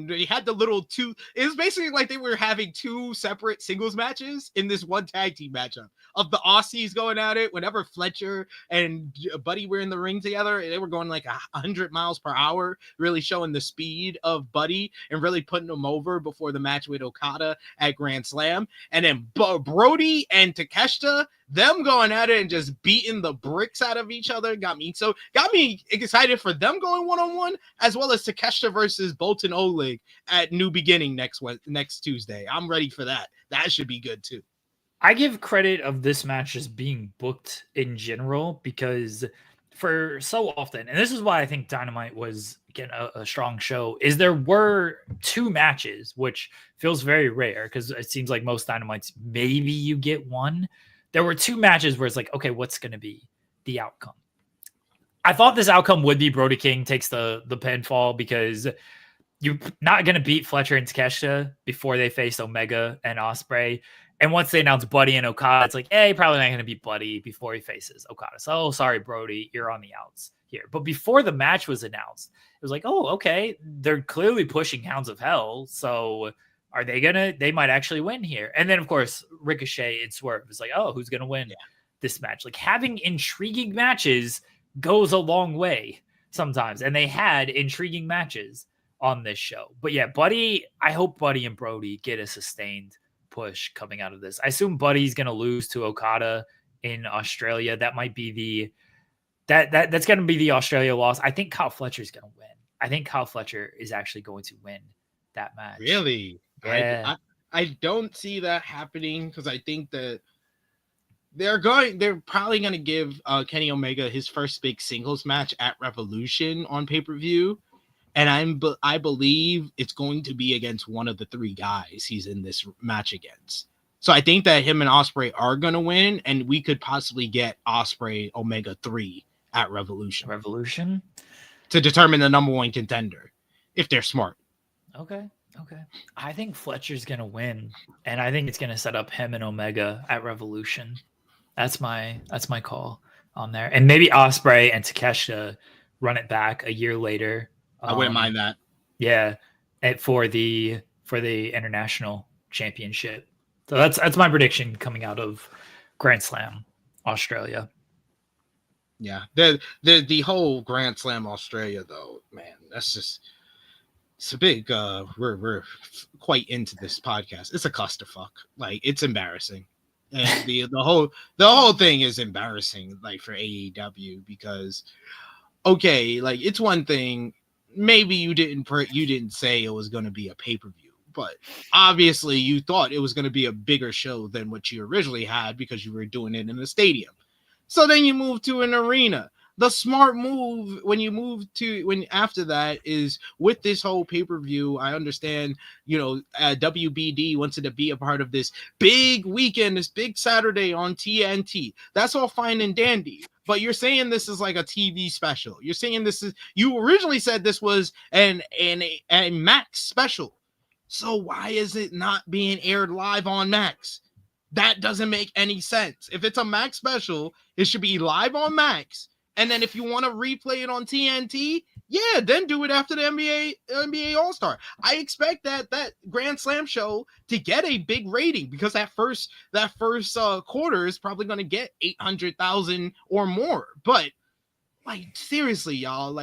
they had the little two. It was basically like they were having two separate singles matches in this one tag team matchup of the Aussies going at it. Whenever Fletcher and Buddy were in the ring together, they were going like 100 miles per hour, really showing the speed of Buddy and really putting him over before the match with Okada at Grand Slam. And then Brody and Takeshita, them going at it and just beating the bricks out of each other got me excited for them going one-on-one, as well as Takeshita versus Bolton Oleg at New Beginning next Tuesday. I'm ready for that. That should be good too. I give credit of this match as being booked in general because for so often, and this is why I think Dynamite was again a strong show, is there were 2 matches, which feels very rare because it seems like most Dynamites maybe you get one. There were 2 matches where it's like, okay, what's going to be the outcome? I thought this outcome would be Brody King takes the pinfall because you're not going to beat Fletcher and Takeshita before they face Omega and Ospreay. And once they announce Buddy and Okada, it's like, hey, probably not going to beat Buddy before he faces Okada. So, oh, sorry, Brody, you're on the outs here. But before the match was announced, it was like, oh, okay, they're clearly pushing Hounds of Hell. So are they might actually win here. And then, of course, Ricochet and Swerve is like, oh, who's going to win this match? Like having intriguing matches goes a long way sometimes. And they had intriguing matches on this show. But yeah, Buddy, I hope Buddy and Brody get a sustained push coming out of this. I assume Buddy's going to lose to Okada in Australia. That might be that's going to be the Australia loss. I think Kyle Fletcher's going to win. I think Kyle Fletcher is actually going to win that match. Really? Yeah. I don't see that happening because I think that they're probably going to give Kenny Omega his first big singles match at Revolution on pay-per-view. And I believe it's going to be against one of the 3 guys he's in this match against. So I think that him and Ospreay are going to win, and we could possibly get Ospreay Omega 3 at Revolution to determine the number 1 contender if they're smart. Okay. I think Fletcher's going to win, and I think it's going to set up him and Omega at Revolution. That's my call on there. And maybe Ospreay and Takeshita run it back a year later. I wouldn't mind that. Yeah, for the international championship. So that's my prediction coming out of Grand Slam Australia. Yeah, the whole Grand Slam Australia though, man, it's a big. We're quite into this podcast. It's a clusterfuck. Like it's embarrassing, and the whole thing is embarrassing. Like for AEW because, okay, like it's one thing. Maybe you didn't say it was going to be a pay-per-view, but obviously you thought it was going to be a bigger show than what you originally had because you were doing it in a stadium. So then you move to an arena. The smart move when after that is with this whole pay-per-view. I understand, WBD wanted to be a part of this big weekend, this big Saturday on TNT. That's all fine and dandy. But you're saying this is like a TV special. You're saying you originally said this was a Max special. So why is it not being aired live on Max? That doesn't make any sense. If it's a Max special, it should be live on Max. And then if you want to replay it on TNT, yeah, then do it after the NBA All-Star. I expect that Grand Slam show to get a big rating because that first quarter is probably going to get 800,000 or more. But like seriously, y'all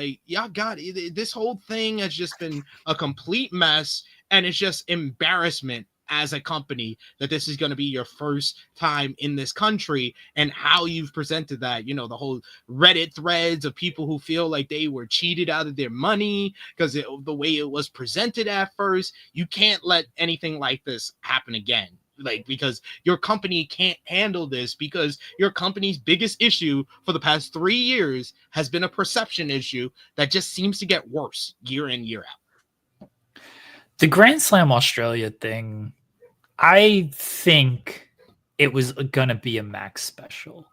got it. This whole thing has just been a complete mess, and it's just embarrassment as a company that this is going to be your first time in this country, and how you've presented that, the whole Reddit threads of people who feel like they were cheated out of their money because the way it was presented at first. You can't let anything like this happen again, because your company can't handle this, because your company's biggest issue for the past 3 years has been a perception issue that just seems to get worse year in, year out. The Grand Slam Australia thing, I think it was going to be a Max special.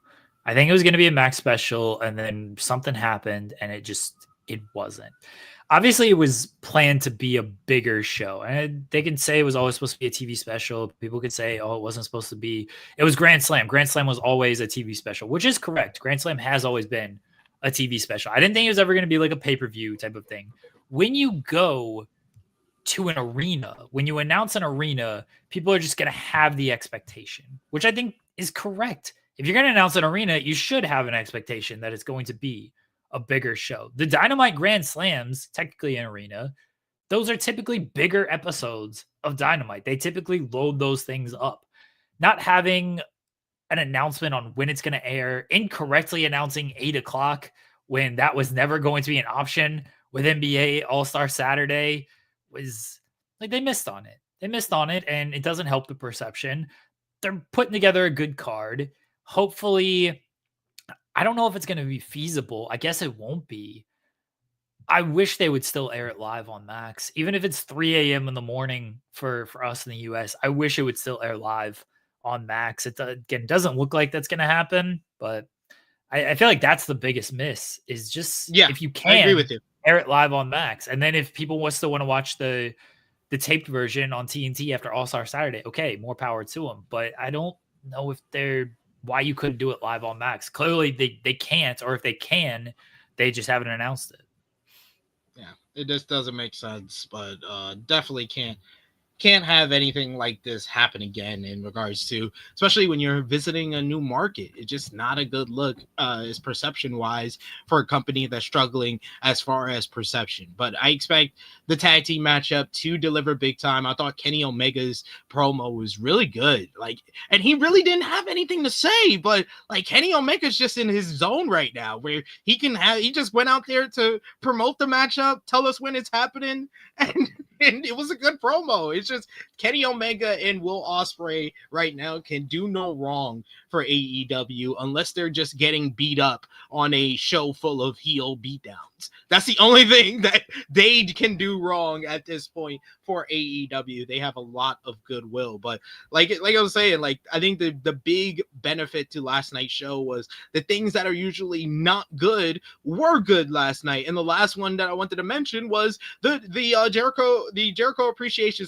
I think it was going to be a Max special, and then something happened, and it wasn't. Obviously, it was planned to be a bigger show, and they can say it was always supposed to be a TV special. People could say, oh, it wasn't supposed to be. It was Grand Slam. Grand Slam was always a TV special, which is correct. Grand Slam has always been a TV special. I didn't think it was ever going to be like a pay-per-view type of thing. When you go to an arena, when you announce an arena, people are just going to have the expectation, which I think is correct. If you're going to announce an arena, you should have an expectation that it's going to be a bigger show. The Dynamite Grand Slams, technically an arena, those are typically bigger episodes of Dynamite. They typically load those things up. Not having an announcement on when it's going to air, incorrectly announcing 8 o'clock when that was never going to be an option with NBA All-Star Saturday was like, they missed on it. And it doesn't help the perception. they're putting together a good card. Hopefully, I don't know if it's going to be feasible. I guess it won't be. I wish they would still air it live on Max, even if it's 3 a.m. in the morning for us in the US. I wish it would still air live on Max. It again doesn't look like that's going to happen, but I feel like that's the biggest miss is just if you can I agree with you. Air it live on Max, and then if people still want to watch the taped version on TNT after All-Star Saturday, okay, more power to them. But I don't know if why you couldn't do it live on Max. Clearly they can't, or if they can, they just haven't announced it. Yeah, it just doesn't make sense, but definitely can't have anything like this happen again in regards to, especially when you're visiting a new market. It's just not a good look as perception wise for a company that's struggling as far as perception. But I expect the tag team matchup to deliver big time. I thought Kenny Omega's promo was really good. And he really didn't have anything to say, but Kenny Omega's just in his zone right now where he just went out there to promote the matchup, tell us when it's happening, and it was a good promo. It's just Kenny Omega and Will Ospreay right now can do no wrong for AEW unless they're just getting beat up on a show full of heel beatdowns. That's the only thing that they can do wrong at this point for AEW. They have a lot of goodwill, but like I was saying, I think the big benefit to last night's show was the things that are usually not good were good last night. And the last one that I wanted to mention was the Jericho appreciation.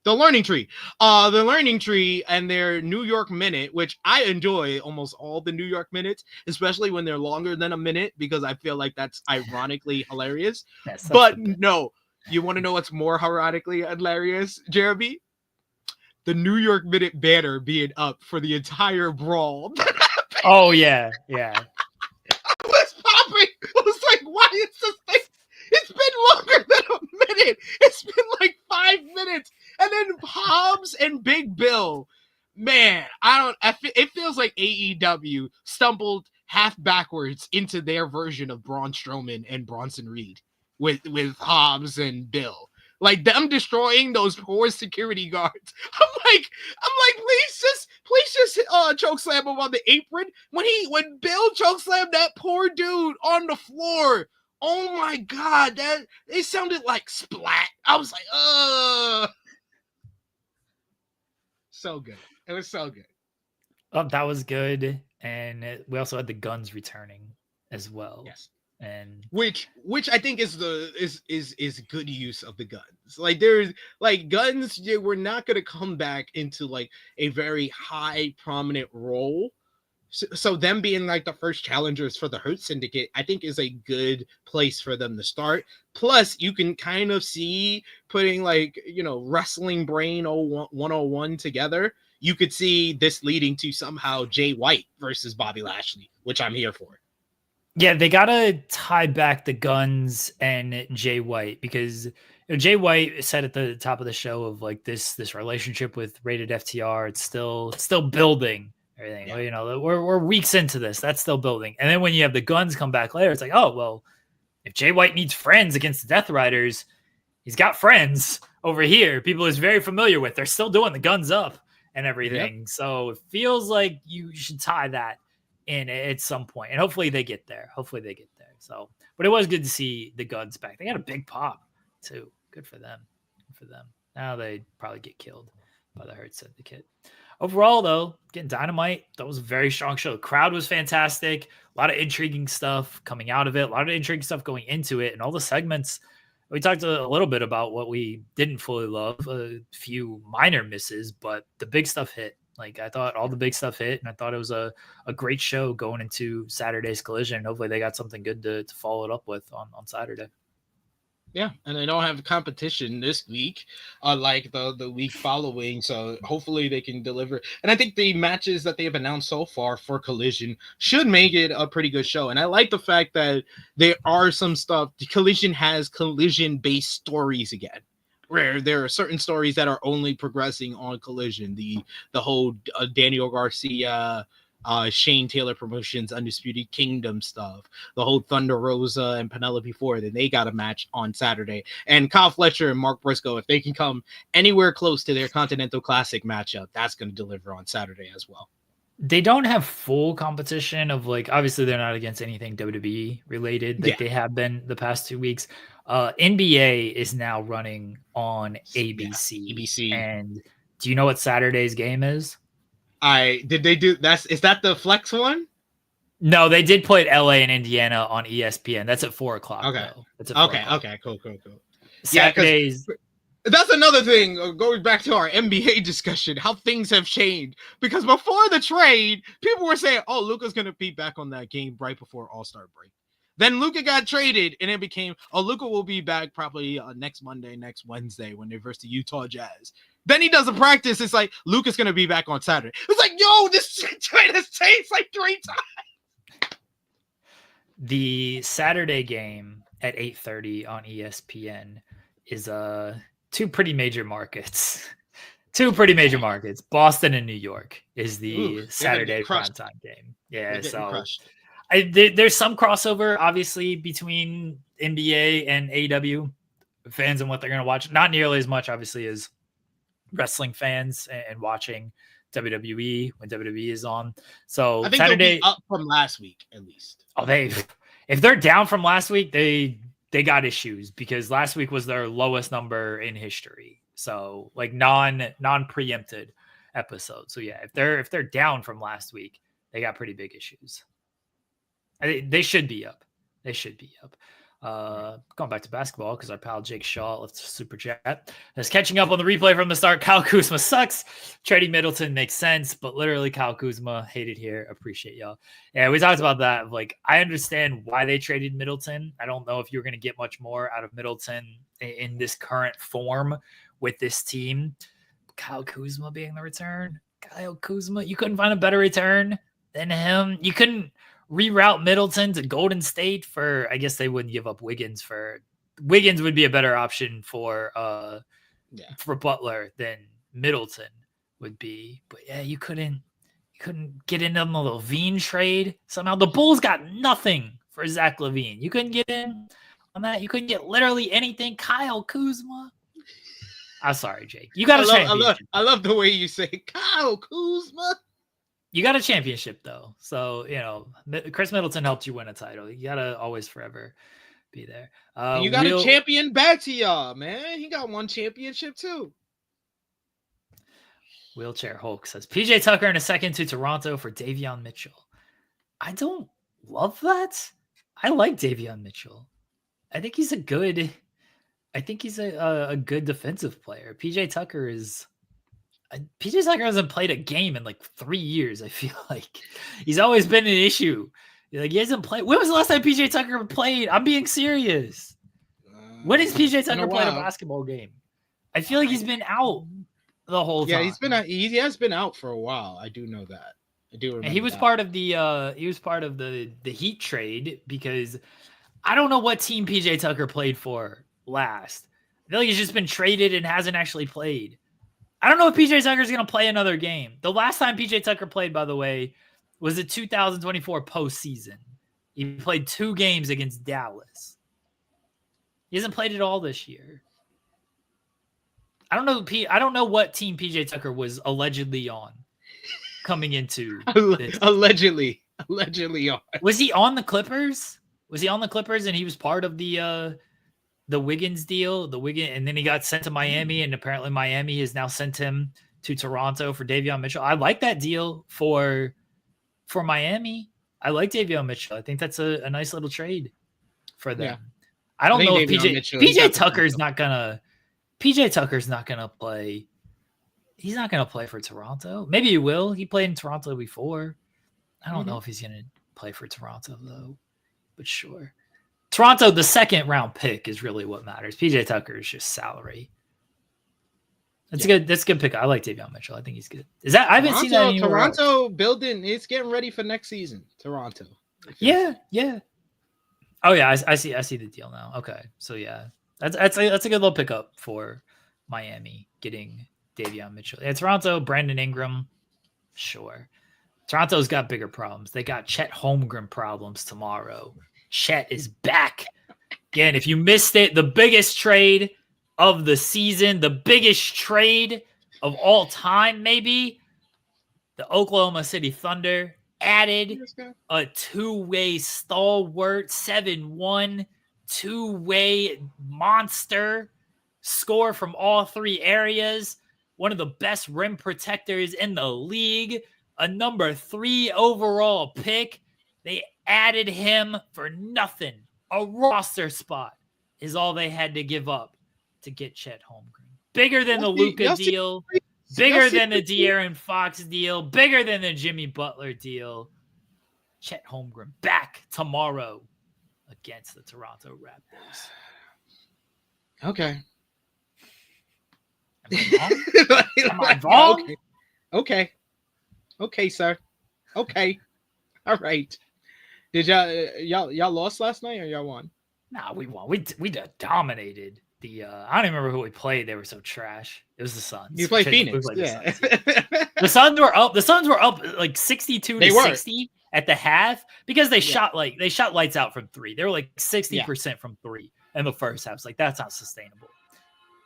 The Learning Tree. The Learning Tree and their New York Minute, which I enjoy almost all the New York Minutes, especially when they're longer than a minute, because I feel like that's ironically hilarious. But no, you want to know what's more ironically hilarious, Jeremy? The New York Minute banner being up for the entire brawl. Oh, yeah. Yeah. I was popping. I was like, why is this thing? It's been longer than a minute. It's been 5 minutes. And then Hobbs and Big Bill. Man, it feels like AEW stumbled half backwards into their version of Braun Strowman and Bronson Reed with Hobbs and Bill. Them destroying those poor security guards. I'm like, please just chokeslam him on the apron. When Bill chokeslammed that poor dude on the floor. Oh my God, it sounded like splat. I was like, so good. It was so good. Oh, that was good. And we also had the Guns returning as well. Yes. And which I think is good use of the Guns. There's Guns, we're not going to come back into a very high prominent role. So them being the first challengers for the Hurt Syndicate, I think is a good place for them to start. Plus, you can kind of see putting Wrestling Brain 101 together. You could see this leading to somehow Jay White versus Bobby Lashley, which I'm here for. Yeah, they got to tie back the Guns and Jay White because Jay White said at the top of the show of this relationship with Rated FTR, it's still building. Everything, yeah. We're weeks into this. That's still building. And then when you have the Guns come back later, it's oh, well, if Jay White needs friends against the Death Riders, he's got friends over here. People he's very familiar with. They're still doing the Guns up and everything. Yep. So it feels like you should tie that in at some point. And hopefully they get there. So, but it was good to see the Guns back. They got a big pop too. Good for them. Now they'd probably get killed by the Hurt Syndicate. Overall, though, getting Dynamite, that was a very strong show. The crowd was fantastic. A lot of intriguing stuff coming out of it. A lot of intriguing stuff going into it. And all the segments, we talked a little bit about what we didn't fully love. A few minor misses, but the big stuff hit. I thought all the big stuff hit, and I thought it was a great show going into Saturday's Collision. Hopefully they got something good to follow it up with on Saturday. Yeah, and they don't have competition this week, like the week following. So hopefully they can deliver. And I think the matches that they have announced so far for Collision should make it a pretty good show. And I like the fact that there are some stuff. Collision has Collision-based stories again, where there are certain stories that are only progressing on Collision. The whole Daniel Garcia Shane Taylor Promotions Undisputed Kingdom stuff, the whole Thunder Rosa and Penelope Ford, and they got a match on Saturday. And Kyle Fletcher and Mark Briscoe, if they can come anywhere close to their Continental Classic matchup, that's going to deliver on Saturday as well. They don't have full competition of like, obviously they're not against anything WWE related like they have been the past 2 weeks. NBA is now running on ABC. And do you know what Saturday's game is? Is that the Flex one? No, they did play LA and Indiana on ESPN. That's at 4:00. Okay. That's at okay, cool. Saturdays. That's another thing, going back to our NBA discussion, how things have changed. Because before the trade, people were saying, oh, Luka's going to be back on that game right before All-Star break. Then Luka got traded, and it became, oh, Luka will be back probably next Monday, next Wednesday when they versus the Utah Jazz. Then he does a practice. It's like, Luka's going to be back on Saturday. It's like, yo, this trade has changed like 3 times. The Saturday game at 8:30 on ESPN is two pretty major markets. Boston and New York is the Saturday primetime game. Yeah, so there's some crossover, obviously, between NBA and AEW fans and what they're going to watch. Not nearly as much, obviously, as wrestling fans and watching WWE when WWE is on. So I think Saturday, they'll be up from last week, at least. Oh, if they're down from last week, they got issues because last week was their lowest number in history. So like non-preempted episode. So yeah, if they're down from last week, they got pretty big issues. They should be up. Going back to basketball because our pal Jake Shaw left super chat. Is catching up on the replay from the start. Kyle Kuzma sucks. Trading Middleton makes sense, but literally Kyle Kuzma hated here. Appreciate y'all. Yeah, we talked about that. Like, I understand why they traded Middleton. I don't know if you're going to get much more out of Middleton in this current form with this team. Kyle Kuzma being the return. Kyle Kuzma, you couldn't find a better return than him. You couldn't reroute Middleton to Golden State for, I guess they wouldn't give up Wiggins for. Wiggins would be a better option for Butler than Middleton would be. But yeah, you couldn't get in on the LaVine trade. Somehow the Bulls got nothing for Zach LaVine. You couldn't get in on that. You couldn't get literally anything. Kyle Kuzma. I'm sorry, Jake. You got a championship. I love the way you say Kyle Kuzma. You got a championship, though. So, Khris Middleton helped you win a title. You got to always forever be there. You got a champion back to y'all, man. He got one championship, too. Wheelchair Hulk says, PJ Tucker in a second to Toronto for Davion Mitchell. I don't love that. I like Davion Mitchell. I think he's a good defensive player. PJ Tucker hasn't played a game in like 3 years. I feel like he's always been an issue. Like he hasn't played. When was the last time PJ Tucker played? I'm being serious. When has PJ Tucker played a basketball game? I feel like he's been out the whole time. Yeah, he has been out for a while. I do know that. I do remember. And he was part of the Heat trade because I don't know what team PJ Tucker played for last. I feel like he's just been traded and hasn't actually played. I don't know if PJ Tucker is going to play another game. The last time PJ Tucker played, by the way, was the 2024 postseason. He played 2 games against Dallas. He hasn't played at all this year. I don't know what team PJ Tucker was allegedly on coming into this. Allegedly on. Was he on the Clippers? And he was part of the Wiggins deal, and then he got sent to Miami, and apparently Miami has now sent him to Toronto for Davion Mitchell. I like that deal for Miami. I like Davion Mitchell. I think that's a nice little trade for them. Yeah. I don't know if PJ Tucker's not gonna play. He's not gonna play for Toronto. Maybe he will. He played in Toronto before. I don't know if he's gonna play for Toronto though, but sure. Toronto, the second round pick is really what matters. PJ Tucker is just salary. That's good. That's a good pick. I like Davion Mitchell. I think he's good. I haven't seen that anywhere Toronto else. Building. It's getting ready for next season. Toronto. Yeah. Oh yeah, I see the deal now. Okay, so yeah, that's a good little pickup for Miami getting Davion Mitchell. Yeah, Toronto, Brandon Ingram, sure. Toronto's got bigger problems. They got Chet Holmgren problems tomorrow. Chet is back. Again, if you missed it, the biggest trade of the season, the biggest trade of all time, maybe, the Oklahoma City Thunder added a two-way stalwart, 7-1, two-way monster, score from all three areas, one of the best rim protectors in the league, a number 3 overall pick. They added him for nothing. A roster spot is all they had to give up to get Chet Holmgren. Bigger than the Luka deal, bigger than the De'Aaron Fox deal, bigger than the Jimmy Butler deal. Chet Holmgren back tomorrow against the Toronto Raptors. Okay. Am I wrong? Okay, sir. Okay. All right. Did y'all lost last night or y'all won? Nah, we won. We dominated the I don't even remember who we played. They were so trash. It was the Suns. You played Phoenix. Yeah. The Suns were up. The Suns were up like 62-60 at the half because they shot lights out from 3. They were like 60% from 3 in the first half. It's like, that's not sustainable.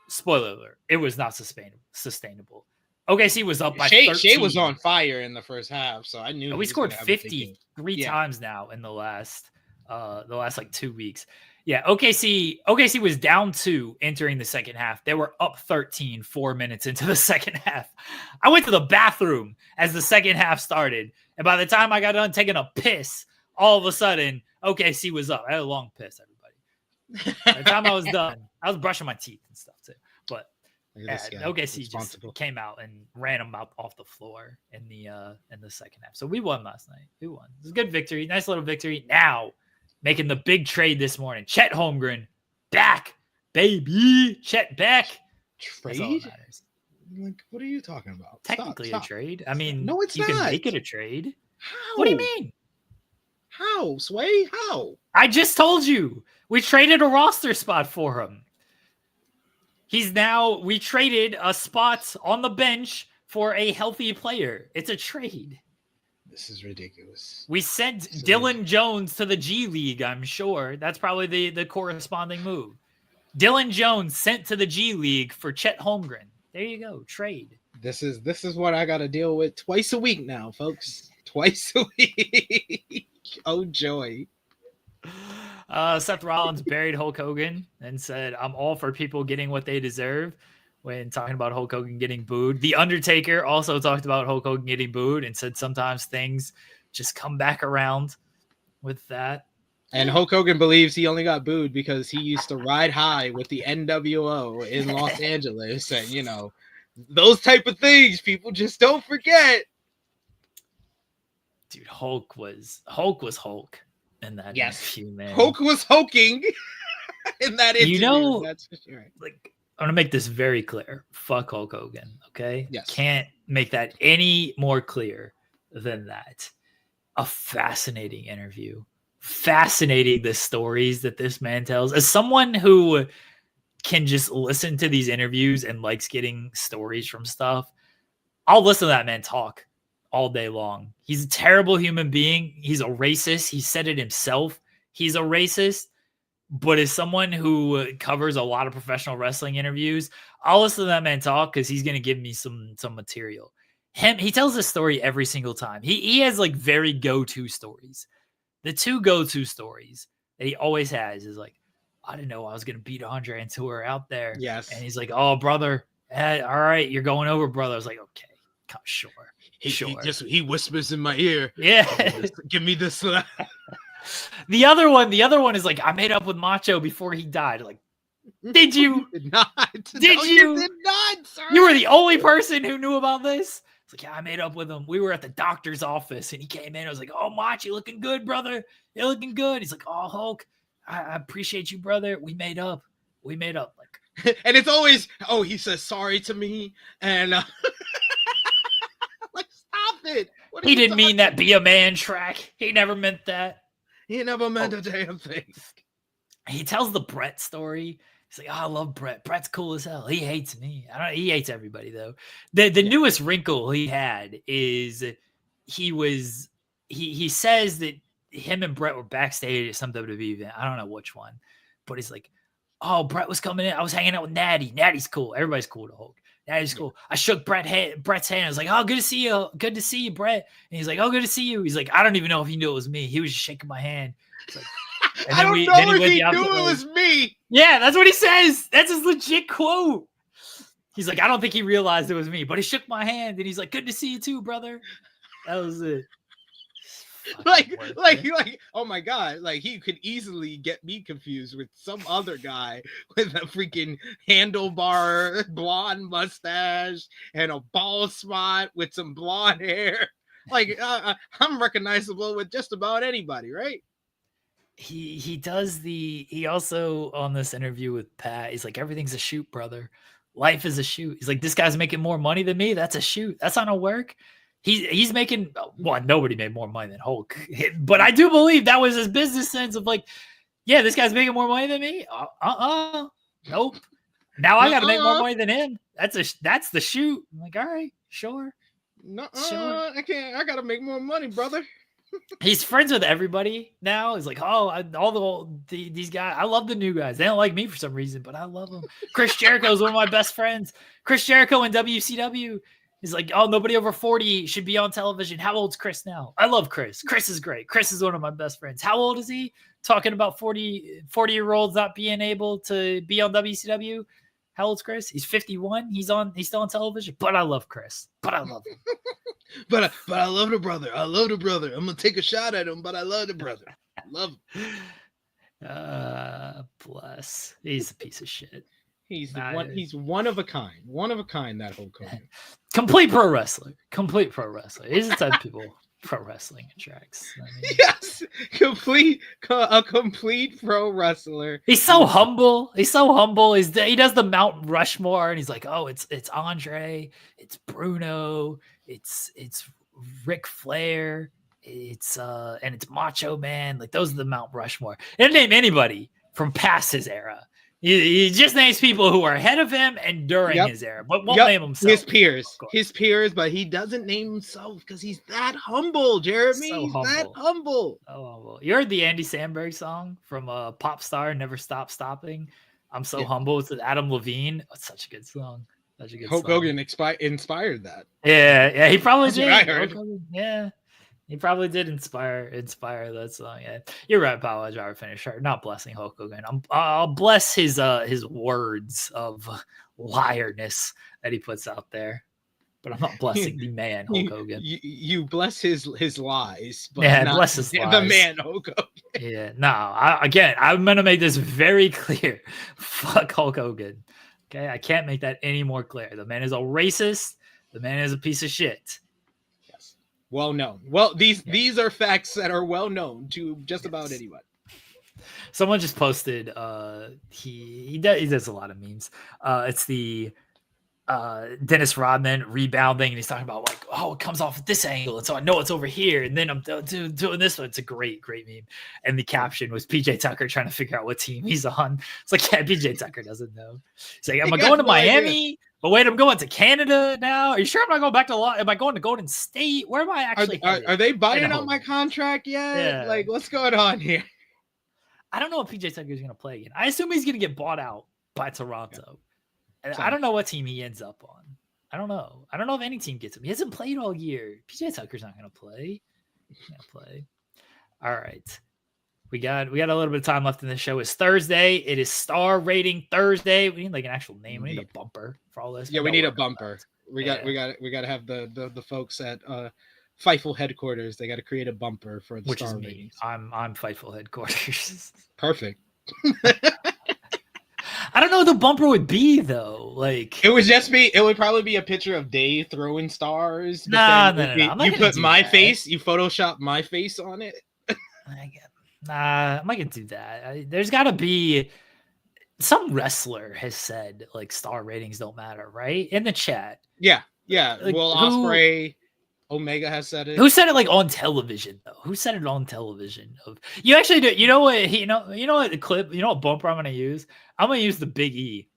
Spoiler alert, it was not sustainable. OKC was up by 13. Shea was on fire in the first half, so I knew we scored 53 times now in the last like 2 weeks. Yeah, OKC was down 2 entering the second half. They were up 13 4 minutes into the second half. I went to the bathroom as the second half started, and by the time I got done taking a piss, all of a sudden OKC was up. I had a long piss, everybody. By the time I was done, I was brushing my teeth and stuff too. But OKC just came out and ran them out off the floor in the second half. So we won last night. We won. It was a good victory. Nice little victory. Now making the big trade this morning. Chet Holmgren back, baby. Chet back. Trade? Like, what are you talking about? Technically a trade. I mean, no, it's you not. can make it a trade. How? What do you mean? How, Sway? How? I just told you. We traded a roster spot for him. We traded a spot on the bench for a healthy player. It's a trade. This is ridiculous. We sent Dylan Jones to the G League, I'm sure. That's probably the corresponding move. Dylan Jones sent to the G League for Chet Holmgren. There you go. Trade. This is what I got to deal with twice a week now, folks. Twice a week. Oh, joy. Seth Rollins buried Hulk Hogan and said, I'm all for people getting what they deserve when talking about Hulk Hogan getting booed. The Undertaker also talked about Hulk Hogan getting booed and said sometimes things just come back around with that. And Hulk Hogan believes he only got booed because he used to ride high with the NWO in Los Angeles. And, those type of things people just don't forget. Dude, Hulk was Hulk. In that interview, man. Hulk was hulking in that interview. That's for sure. Like, I'm gonna make this very clear. Fuck Hulk Hogan, okay? Yes. Can't make that any more clear than that. A fascinating interview. Fascinating the stories that this man tells. As someone who can just listen to these interviews and likes getting stories from stuff, I'll listen to that man talk all day long. He's a terrible human being. He's a racist. He said it himself. He's a racist. But as someone who covers a lot of professional wrestling interviews, I'll listen to that man talk because he's going to give me some material. He tells this story every single time. He has like very go-to stories. The 2 go-to stories that he always has is like, I didn't know I was going to beat Andre until we were out there. Yes. And he's like, oh, brother. All right, you're going over, brother. I was like, okay, sure. He whispers in my ear. Yeah. Give me this. The other one is like, I made up with Macho before he died. Like, did you? Did not. Did no, you? Did not, sir. You were the only person who knew about this? It's like, yeah, I made up with him. We were at the doctor's office and he came in. I was like, oh, Mach, you looking good, brother. You're looking good. He's like, oh, Hulk, I appreciate you, brother. We made up. Like, and it's always, he says sorry to me. And like, stop it. He didn't mean that be a man track. He never meant that. He never meant a damn thing. He tells the Brett story. He's like, I love Brett. Brett's cool as hell. He hates me. He hates everybody, though. The newest wrinkle he had is he says that him and Brett were backstage at some WWE event. I don't know which one, but he's like, oh, Brett was coming in. I was hanging out with Natty. Natty's cool. Everybody's cool to Hulk. Natty's cool. I shook Brett's hand. I was like, oh, good to see you. Good to see you, Brett. And he's like, oh, good to see you. He's like, I don't even know if he knew it was me. He was just shaking my hand. It's like, and I don't know if he knew it was me. Yeah, that's what he says. That's his legit quote. He's like, I don't think he realized it was me, but he shook my hand and he's like, good to see you too, brother. That was it. Like, oh my God, like he could easily get me confused with some other guy with a freaking handlebar blonde mustache and a bald spot with some blonde hair. Like, I'm recognizable with just about anybody, right? He also on this interview with Pat, he's like, everything's a shoot, brother. Life is a shoot. He's like, this guy's making more money than me. That's a shoot. That's not a work. He's making nobody made more money than Hulk, but I do believe that was his business sense of like, yeah, this guy's making more money than me. Nope. Now I got to make more money than him. That's the shoot. I'm like, all right, sure. Sure. I can't. I got to make more money, brother. He's friends with everybody now. He's like, these guys. I love the new guys. They don't like me for some reason, but I love them. Chris Jericho is one of my best friends. Chris Jericho in WCW. He's like, oh, nobody over 40 should be on television. How old's Chris now? I love Chris. Chris is great. Chris is one of my best friends. How old is he? Talking about 40-year-olds not being able to be on WCW. How old's Chris? He's 51. He's still on television. But I love Chris. But I love him. but I love the brother. I love the brother. I'm gonna take a shot at him, but I love the brother. I love him. Bless. He's a piece of shit. He's one of a kind. One of a kind, that whole Hogan. Complete pro wrestler. He's the type of people pro wrestling attracts. I mean, yes, a complete pro wrestler. He's so humble. He does the Mount Rushmore, and he's like, oh, it's Andre, it's Bruno, it's Ric Flair, it's Macho Man. Like, those are the Mount Rushmore. He didn't name anybody from past his era. He just names people who are ahead of him and during his era, but won't name himself. His peers, but he doesn't name himself because he's that humble, Jeremy. That humble. So humble. You heard the Andy Samberg song from Pop Star, Never Stop Stopping? I'm so humble. It's with Adam Levine. Oh, it's such a good song. Hulk Hogan inspired that. Yeah, he probably did. I heard. Yeah. He probably did inspire that song. Yeah, you're right, Power Driver finisher. Not blessing Hulk Hogan. I'll bless his words of liarness that he puts out there, but I'm not blessing the man Hulk Hogan. You bless his lies, but bless his lies. The man Hulk Hogan. Yeah, no. I'm gonna make this very clear. Fuck Hulk Hogan. Okay, I can't make that any more clear. The man is a racist. The man is a piece of shit. Well known. Well, these are facts that are well known to just about anyone. Someone just posted. He does a lot of memes. It's the Dennis Rodman rebounding, and he's talking about like, oh, it comes off at this angle, and so I know it's over here, and then I'm doing this one. It's a great meme. And the caption was PJ Tucker trying to figure out what team he's on. It's like, yeah, PJ Tucker doesn't know. He's like, am I going to Miami? Idea. But wait, I'm going to Canada now. Are you sure I'm not going back to Am I going to Golden State? Where am I actually? Are they buying out my contract yet? Yeah. Like, what's going on here? I don't know if PJ Tucker is going to play again. I assume he's going to get bought out by Toronto. And I don't know what team he ends up on. I don't know. I don't know if any team gets him. He hasn't played all year. PJ Tucker's not going to play. He's going to play. All right. We got a little bit of time left in the show. It's Thursday. It is Star Rating Thursday. We need like an actual name. We need a bumper for all this. Yeah, we need a bumper. We got to have the folks at Fightful headquarters. They got to create a bumper for the Star Ratings. I'm Fightful headquarters. Perfect. I don't know what the bumper would be though. Like, it would probably be a picture of Dave throwing stars. No. You put my face. You Photoshop my face on it. Nah, I'm not gonna do that. There's got to be some wrestler has said like Star Ratings don't matter, right? In the chat. Yeah. Like, Will Ospreay, Omega has said it. Who said it like on television though? Who said it on television? You actually do. You know what? You know what the clip? You know what bumper I'm gonna use? I'm gonna use the Big E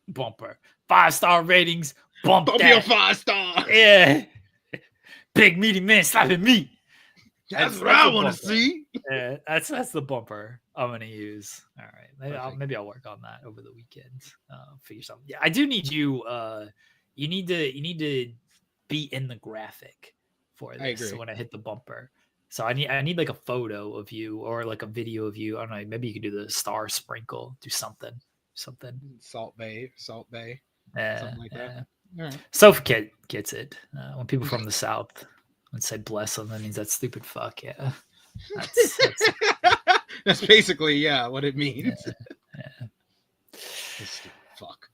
bumper. 5-star ratings. Bump that. Be a 5-star. Yeah. big meaty man slapping me. That's what I want to see. Yeah, that's the bumper I'm gonna use. All right, maybe I'll work on that over the weekend. Figure something. Yeah, I do need you. You need to be in the graphic for this. So when I hit the bumper, so I need like a photo of you or like a video of you. I don't know. Maybe you could do the star sprinkle. Do something. Salt Bay. Something like that. All right. Sofa gets it. When people from the South would say bless them, that means that stupid fuck. Yeah. That's basically what it means. Yeah. Stupid fuck.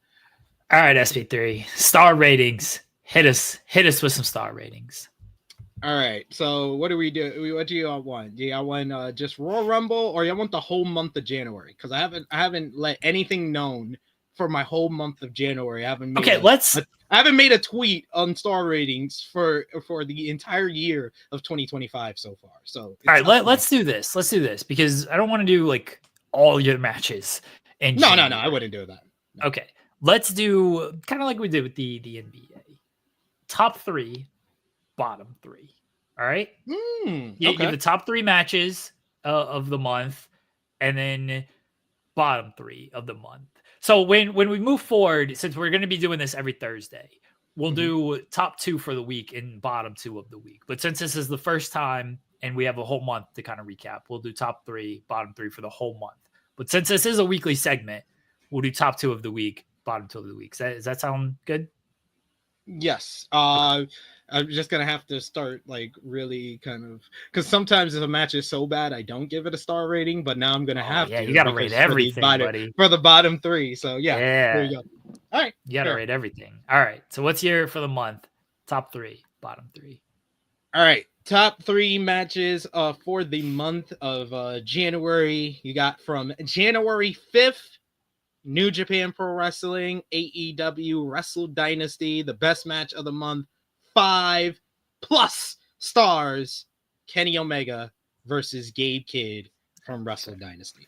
All right, SP3. Star ratings. Hit us with some star ratings. All right. So what do we do? What do you all want? Do you all want just Royal Rumble, or you want the whole month of January? Because I haven't let anything known for my whole month of January. I haven't made a tweet on star ratings for the entire year of 2025 so far. So all right, let's do this. Let's do this because I don't want to do like all your matches. And no, I wouldn't do that. No. Okay, let's do kind of like we did with the NBA. Top 3, bottom 3. All right. Give the top 3 matches of the month, and then bottom 3 of the month. So when we move forward, since we're going to be doing this every Thursday, we'll do top 2 for the week and bottom 2 of the week. But since this is the first time and we have a whole month to kind of recap, we'll do top 3, bottom 3 for the whole month. But since this is a weekly segment, we'll do top 2 of the week, bottom 2 of the week. Does that sound good? Yes. I'm just gonna have to start like really kind of because sometimes if a match is so bad I don't give it a star rating, but now I'm gonna have to. You gotta rate everything, buddy. For the bottom 3. So there you go. All right. You gotta rate everything. All right. So what's your for the month? Top 3, bottom 3. All right. Top 3 matches for the month of January. You got from January 5th. New Japan Pro Wrestling, AEW Wrestle Dynasty, the best match of the month, 5+ stars, Kenny Omega versus Gabe Kidd from Wrestle Dynasty.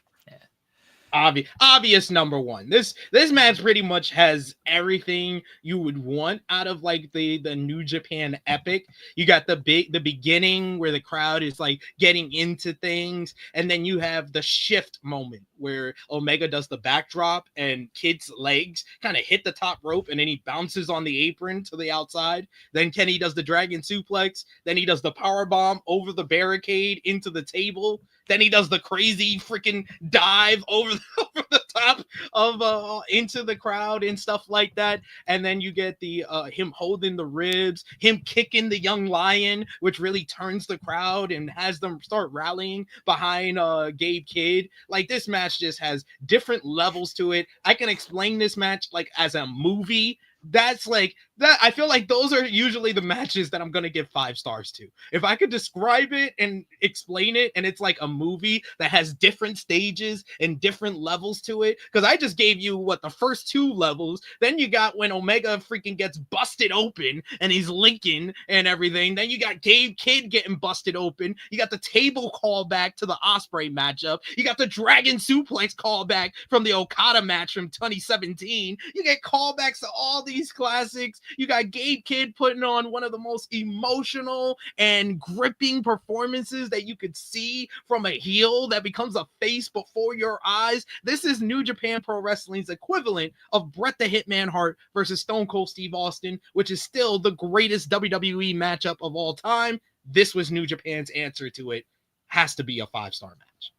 Obvious number 1. This match pretty much has everything you would want out of like the New Japan epic. You got the beginning where the crowd is like getting into things, and then you have the shift moment where Omega does the backdrop and Kidd's legs kind of hit the top rope, and then he bounces on the apron to the outside. Then Kenny does the dragon suplex. Then he does the power bomb over the barricade into the table. Then he does the crazy freaking dive over the top of into the crowd and stuff like that. And then you get the him holding the ribs, him kicking the young lion, which really turns the crowd and has them start rallying behind Gabe Kidd. Like this match just has different levels to it. I can explain this match like as a movie. That's like that. I feel like those are usually the matches that I'm going to give 5 stars to. If I could describe it and explain it, and it's like a movie that has different stages and different levels to it. Because I just gave you the first 2 levels. Then you got when Omega freaking gets busted open and he's linking and everything. Then you got Gabe Kidd getting busted open. You got the table callback to the Ospreay matchup. You got the Dragon Suplex callback from the Okada match from 2017. You get callbacks to all these classics. You got Gabe Kidd putting on one of the most emotional and gripping performances that you could see from a heel that becomes a face before your eyes. This is New Japan Pro Wrestling's equivalent of Bret the Hitman Hart versus Stone Cold Steve Austin, which is still the greatest WWE matchup of all time. This was New Japan's answer to it. Has to be a 5-star match.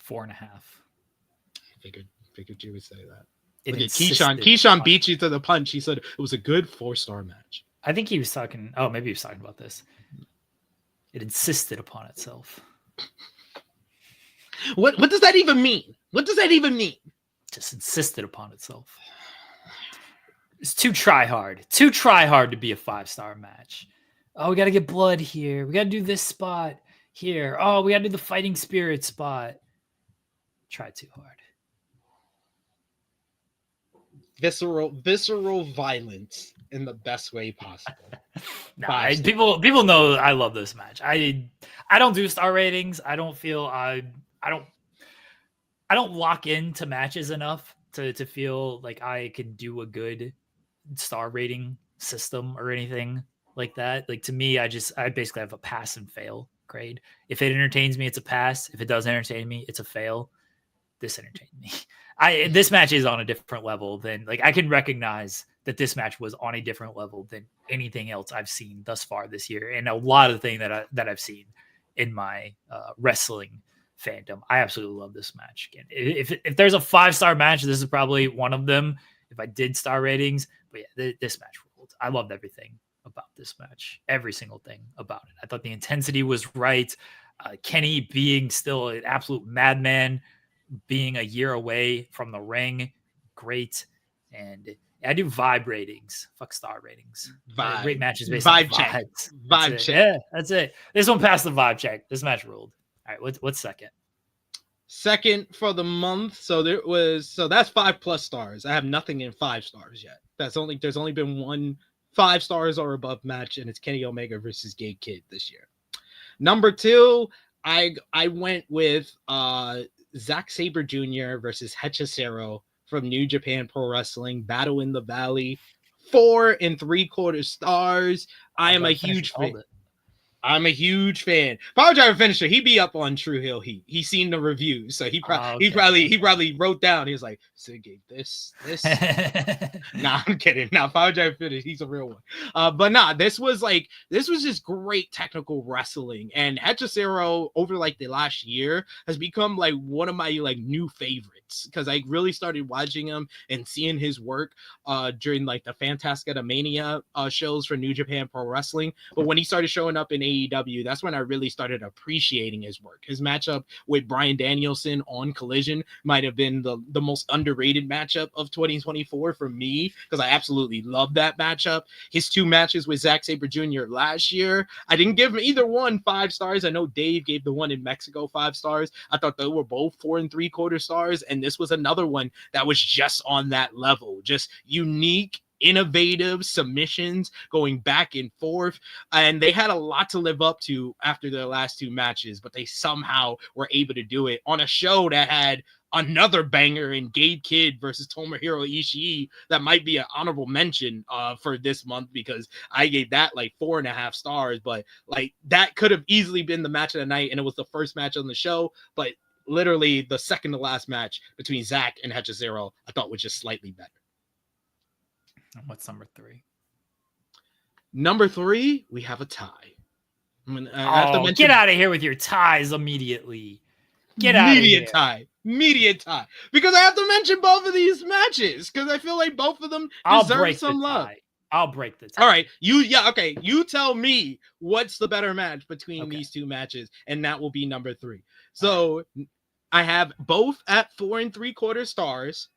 4.5. Figured you would say that. Look at Keyshawn beat you to the punch. He said it was a good 4-star match. I think he was talking. Oh, maybe he was talking about this. It insisted upon itself. What does that even mean? What does that even mean? Just insisted upon itself. It's too try hard. Too try hard to be a 5-star match. Oh, we got to get blood here. We got to do this spot here. Oh, we got to do the fighting spirit spot. Try too hard. Visceral violence in the best way possible. People know I love this match. I don't do star ratings. I don't feel I don't lock into matches enough to feel like I can do a good star rating system or anything. like that. Like to me, I basically have a pass and fail grade. If it entertains me, it's a pass. If it doesn't entertain me, it's a fail. This entertained me. This match is on a different level than, like, I can recognize that this match was on a different level than anything else I've seen thus far this year, and a lot of the things that I've seen in my wrestling fandom. I absolutely love this match. Again, if there's a 5-star match, this is probably one of them. If I did star ratings, but yeah, this match ruled. I loved everything about this match, every single thing about it. I thought the intensity was right. Kenny being still an absolute madman, being a year away from the ring, great. And I do vibe ratings. Fuck star ratings. Vibe. Great matches based vibe on check. vibes. Vibe check. Yeah, that's it. This one passed the vibe check. This match ruled. All right, what's second? Second for the month. So that's 5+ stars. I have nothing in 5 stars yet. There's only been one 5 stars or above match, and it's Kenny Omega versus Gabe Kidd this year. Number 2, I went with Zack Sabre Jr. versus Hechicero from New Japan Pro Wrestling, Battle in the Valley, 4 3/4 stars. I am a huge fan. I'm a huge fan. Power Driver Finisher, he be up on True Hill Heat. He's seen the reviews, so he probably wrote down. He was like, "Sid gave this." Nah, I'm kidding. Nah, Power Driver Finisher, he's a real one. But nah, this was just great technical wrestling, and Hechicero over like the last year has become like one of my like new favorites because I really started watching him and seeing his work during like the Fantastica Mania shows for New Japan Pro Wrestling. But when he started showing up in AEW, that's when I really started appreciating his work. His matchup with Bryan Danielson on Collision might have been the most underrated matchup of 2024 for me because I absolutely love that matchup. His 2 matches with Zack Sabre Jr. last year, I didn't give him either one 5 stars. I know Dave gave the one in Mexico 5 stars. I thought they were both 4 3/4 stars, and this was another one that was just on that level, just unique, innovative submissions going back and forth, and they had a lot to live up to after their last 2 matches, but they somehow were able to do it on a show that had another banger in Gabe Kidd versus Tomohiro Ishii that might be an honorable mention for this month because I gave that like 4.5 stars, but like that could have easily been the match of the night, and it was the first match on the show, but literally the second to last match between Zack and Hechicero I thought was just slightly better. What's number 3? Number 3, we have a tie. I have to mention, get out of here with your ties immediately. Get out of here. Immediate tie. Because I have to mention both of these matches because I feel like both of them deserve some love. I'll break the tie. All right. You tell me what's the better match between these 2 matches, and that will be number 3. So I have both at 4 3/4 stars.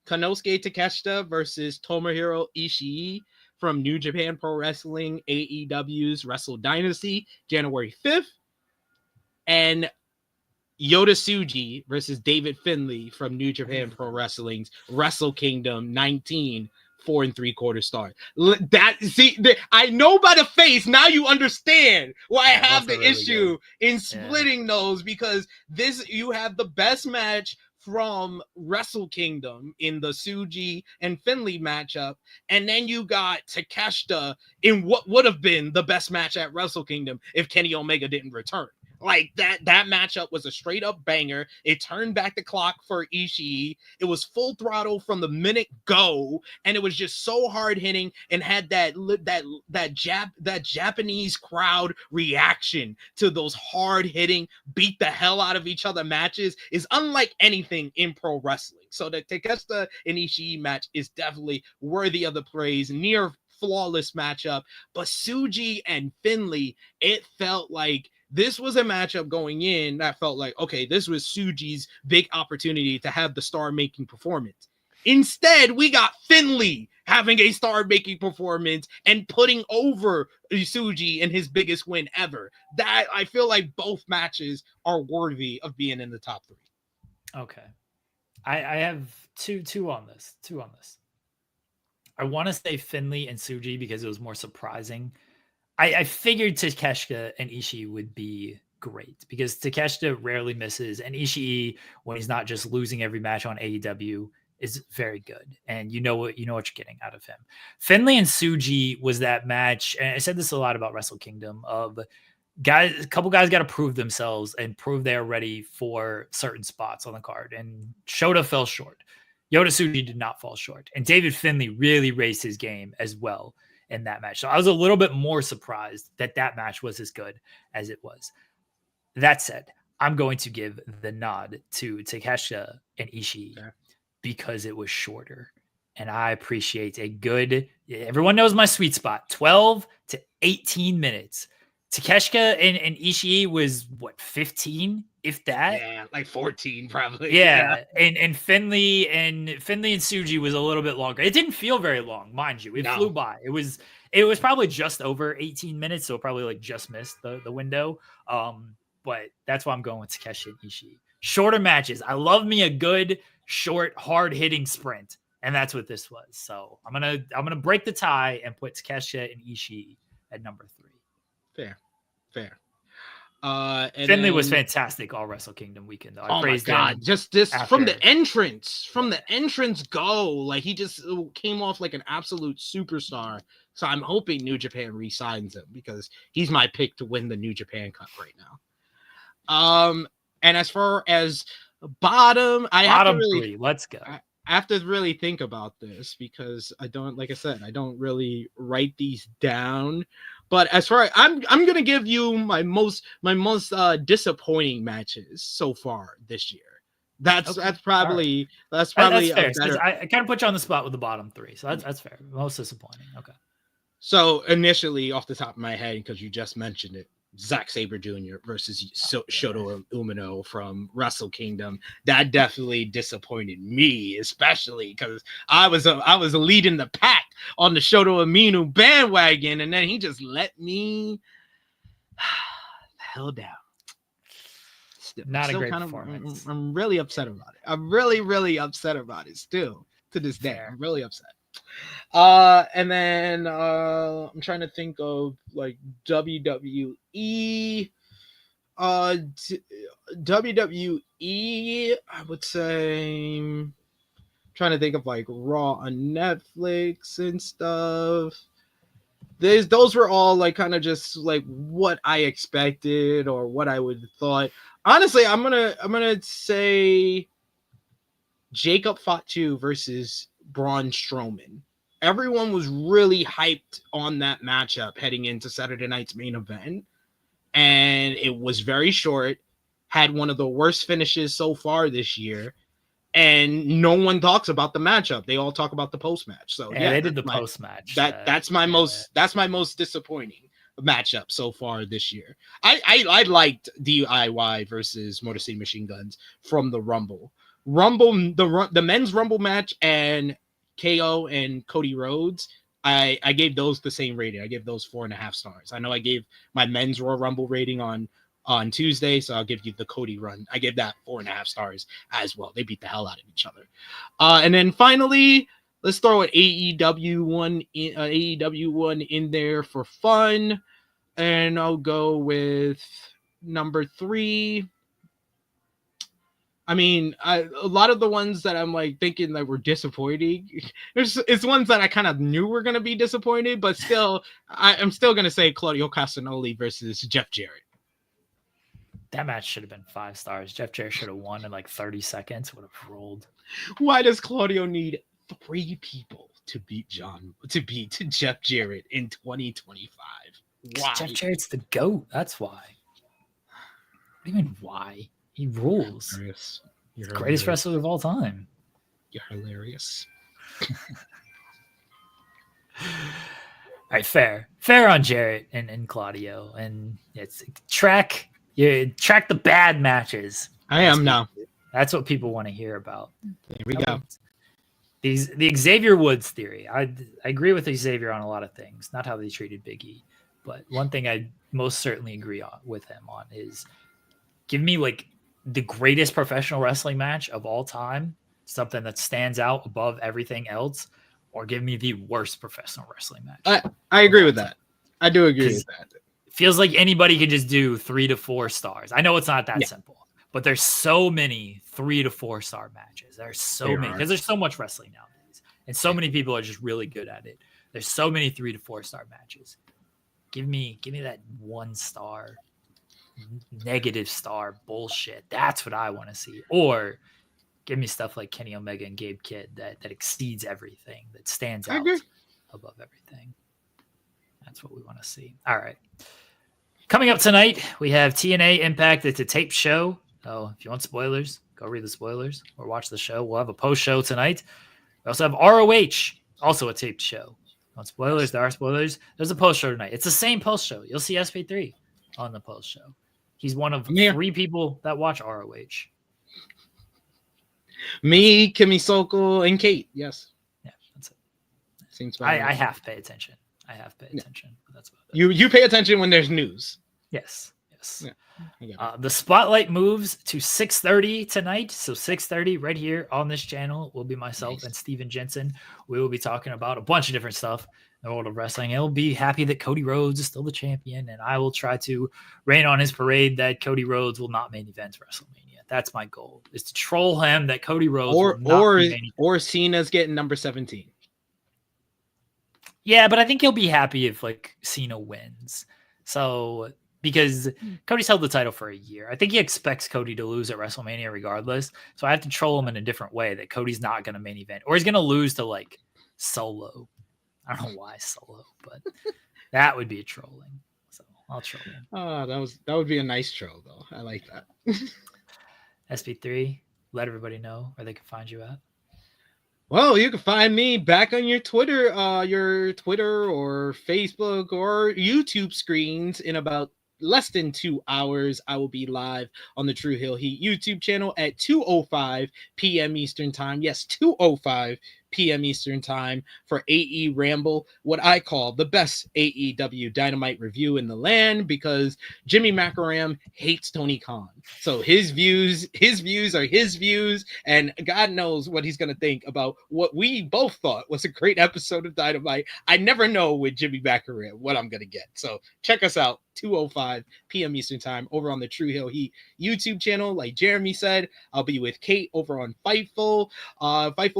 Konosuke Takeshita versus Tomohiro Ishii from New Japan Pro Wrestling, AEW's Wrestle Dynasty, January 5th. And Yota Tsuji versus David Finlay from New Japan Pro Wrestling's Wrestle Kingdom 19, 4 3/4 stars. I know by the face, now you understand why I have the really issue in splitting those, because you have the best match from Wrestle Kingdom in the Tsuji and Finlay matchup, and then you got Takeshita in what would have been the best match at Wrestle Kingdom if Kenny Omega didn't return. Like that matchup was a straight up banger. It turned back the clock for Ishii. It was full throttle from the minute go, and it was just so hard hitting and had that Japanese crowd reaction to those hard hitting, beat the hell out of each other matches is unlike anything in pro wrestling. So the Takeshita and Ishii match is definitely worthy of the praise. Near flawless matchup, but Tsuji and Finlay, it felt like this was a matchup going in that felt like, okay, this was Tsuji's big opportunity to have the star-making performance. Instead, we got Finlay having a star-making performance and putting over Tsuji in his biggest win ever. That I feel like both matches are worthy of being in the top 3. Okay. I have two on this. I want to say Finlay and Tsuji because it was more surprising. I figured Takeshita and Ishii would be great because Takeshita rarely misses, and Ishii, when he's not just losing every match on AEW, is very good, and you know what you're getting out of him. Finlay and Tsuji was that match, and I said this a lot about Wrestle Kingdom, of guys, a couple guys got to prove themselves and prove they're ready for certain spots on the card, and Shota fell short. Yota Tsuji did not fall short, and David Finlay really raised his game as well in that match. So I was a little bit more surprised that match was as good as it was. That said, I'm going to give the nod to Takeshita and Ishii because it was shorter. And I appreciate a good, everyone knows my sweet spot, 12 to 18 minutes. Takeshita and Ishii was, 15, if that? Yeah, like 14 probably. Yeah. And Finlay and Tsuji was a little bit longer. It didn't feel very long, mind you. It flew by. It was probably just over 18 minutes, so probably like just missed the window. But that's why I'm going with Takeshi and Ishii. Shorter matches. I love me a good, short, hard-hitting sprint, and that's what this was. So I'm gonna break the tie and put Takeshi and Ishii at number 3. Fair. And Finlay was fantastic all Wrestle Kingdom weekend, though. Oh my God! Just this from the entrance go, like he just came off like an absolute superstar. So I'm hoping New Japan re-signs him because he's my pick to win the New Japan Cup right now. And as far as bottom three, let's go. I have to really think about this because I don't really write these down. But as far as I'm gonna give you my most disappointing matches so far this year. That's probably that's fair. I kind of put you on the spot with the bottom 3, so that's fair. Most disappointing. Okay. So initially, off the top of my head, because you just mentioned it, Zack Sabre Jr. versus Shota Umino from Wrestle Kingdom. That definitely disappointed me, especially because I was leading the pack on the Shota Umino bandwagon, and then he just let me the hell down. Not a great performance. I'm really upset about it. I'm really, really upset about it still to this day. I'm really upset. And then I'm trying to think of like WWE. WWE, I would say. Trying to think of like Raw on Netflix and stuff. Those were all like kind of just like what I expected or what I would have thought. Honestly, I'm gonna say Jacob Fatu versus Braun Strowman. Everyone was really hyped on that matchup heading into Saturday night's main event, and it was very short. Had one of the worst finishes so far this year, and no one talks about the matchup. They all talk about the post match. So yeah, they did the post match. That's my most disappointing matchup so far this year. I liked DIY versus Motor City Machine Guns from the Rumble, the men's Rumble match, and KO and Cody Rhodes. I gave those the same rating. I gave those 4.5 stars. I know I gave my men's Royal Rumble rating on Tuesday, so I'll give you the Cody run. I gave that 4.5 stars as well. They beat the hell out of each other. And then finally, let's throw an AEW one in there for fun. And I'll go with number 3. I mean, a lot of the ones that I'm like thinking that were disappointing, it's ones that I kind of knew were going to be disappointed, but still, I'm still going to say Claudio Castagnoli versus Jeff Jarrett. That match should have been 5 stars. Jeff Jarrett should have won in like 30 seconds. Would have rolled. Why does Claudio need 3 people to beat Jeff Jarrett in 2025? Why? Jeff Jarrett's the GOAT. That's why. What do you mean why? He rules. You're the greatest wrestler of all time. You're hilarious. All right, fair on Jarrett and Claudio, and it's track the bad matches. I am now. That's what people want to hear about. There we go. The Xavier Woods theory. I agree with Xavier on a lot of things, not how they treated Big E, but one thing I most certainly agree with him on is give me like the greatest professional wrestling match of all time, something that stands out above everything else, or give me the worst professional wrestling match. I agree with that. I do agree with that. It feels like anybody could just do 3 to 4 stars. I know it's not that simple, but there's so many 3 to 4 star matches. There's so many because there's so much wrestling nowadays, and so many people are just really good at it. There's so many 3 to 4 star matches. Give me that 1 star, negative star bullshit. That's what I want to see. Or give me stuff like Kenny Omega and Gabe Kidd that exceeds everything, that stands out above everything. That's what we want to see. All right. Coming up tonight, we have TNA Impact. It's a taped show. So if you want spoilers, go read the spoilers or watch the show. We'll have a post show tonight. We also have ROH, also a taped show. On spoilers, there are spoilers. There's a post show tonight. It's the same post show. You'll see SP3 on the post show. He's one of 3 people that watch ROH. Me, Kimmy Sokol, and Kate. Yes. Yeah, that's it. Seems I have to pay attention. But that's about it. You pay attention when there's news. Yes. Yeah, the spotlight moves to 6:30 tonight. So 6:30 right here on this channel will be myself and Steven Jensen. We will be talking about a bunch of different stuff in the world of wrestling. I'll be happy that Cody Rhodes is still the champion, and I will try to rain on his parade that Cody Rhodes will not main event WrestleMania. That's my goal, is to troll him that Cody Rhodes or Cena's getting number 17. Yeah, but I think he'll be happy if like Cena wins. So because Cody's held the title for a year, I think he expects Cody to lose at WrestleMania regardless. So I have to troll him in a different way that Cody's not going to main event, or he's going to lose to like Solo. I don't know why Solo, but that would be a trolling. So I'll troll him. Oh, that would be a nice troll though. I like that. SP3, let everybody know where they can find you at. Well, you can find me back on your Twitter or Facebook or YouTube screens in about less than 2 hours. I will be live on the True Hill Heat YouTube channel at 2:05 p.m. Eastern Time. Yes, 2:05 p.m. Eastern Time for AE Ramble, what I call the best AEW Dynamite review in the land, because Jimmy Macaram hates Tony Khan. So his views are his views, and God knows what he's going to think about what we both thought was a great episode of Dynamite. I never know with Jimmy Macaram what I'm going to get. So check us out, 2:05 p.m. Eastern Time over on the True Hill Heat YouTube channel. Like Jeremy said, I'll be with Kate over on Fightful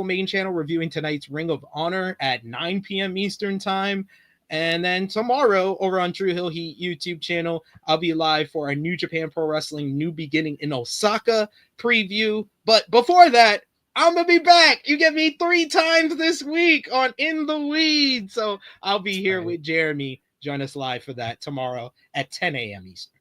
main channel, reviewing tonight's Ring of Honor at 9 p.m. Eastern Time. And then tomorrow over on True Hill Heat YouTube channel, I'll be live for a New Japan Pro Wrestling New Beginning in Osaka preview. But before that, I'm going to be back. You get me 3 times this week on In the Weeds. So I'll be here with Jeremy. Join us live for that tomorrow at 10 a.m. Eastern.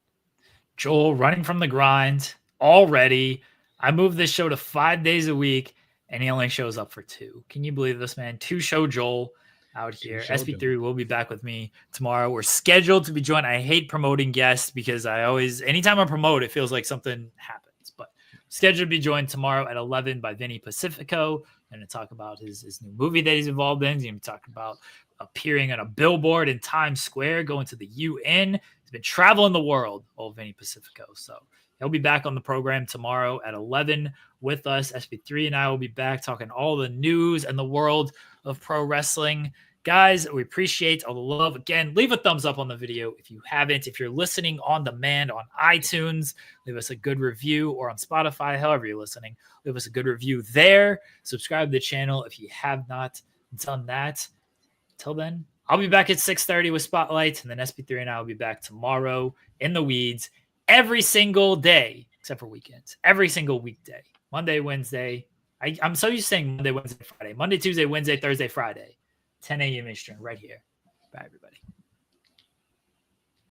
Joel running from the grind already. I moved this show to 5 days a week, and he only shows up for 2. Can you believe this, man? 2-show Joel out here. SP3 will be back with me tomorrow. We're scheduled to be joined. I hate promoting guests because anytime I promote, it feels like something happens. But scheduled to be joined tomorrow at 11 by Vinny Pacifico. And to talk about his new movie that he's involved in. He's going to be talking about appearing on a billboard in Times Square, going to the UN. He's been traveling the world, old Vinny Pacifico. So he'll be back on the program tomorrow at 11 with us. SP3 and I will be back talking all the news and the world of pro wrestling. Guys, we appreciate all the love. Again, leave a thumbs up on the video if you haven't. If you're listening on demand on iTunes, leave us a good review, or on Spotify, however you're listening, leave us a good review there. Subscribe to the channel if you have not done that. Till then, I'll be back at 6:30 with Spotlight, and then SP3 and I will be back tomorrow in the weeds every single day, except for weekends. Every single weekday. Monday, Wednesday. I'm so used to saying Monday, Wednesday, Friday. Monday, Tuesday, Wednesday, Thursday, Friday. 10 a.m. Eastern right here. Bye, everybody.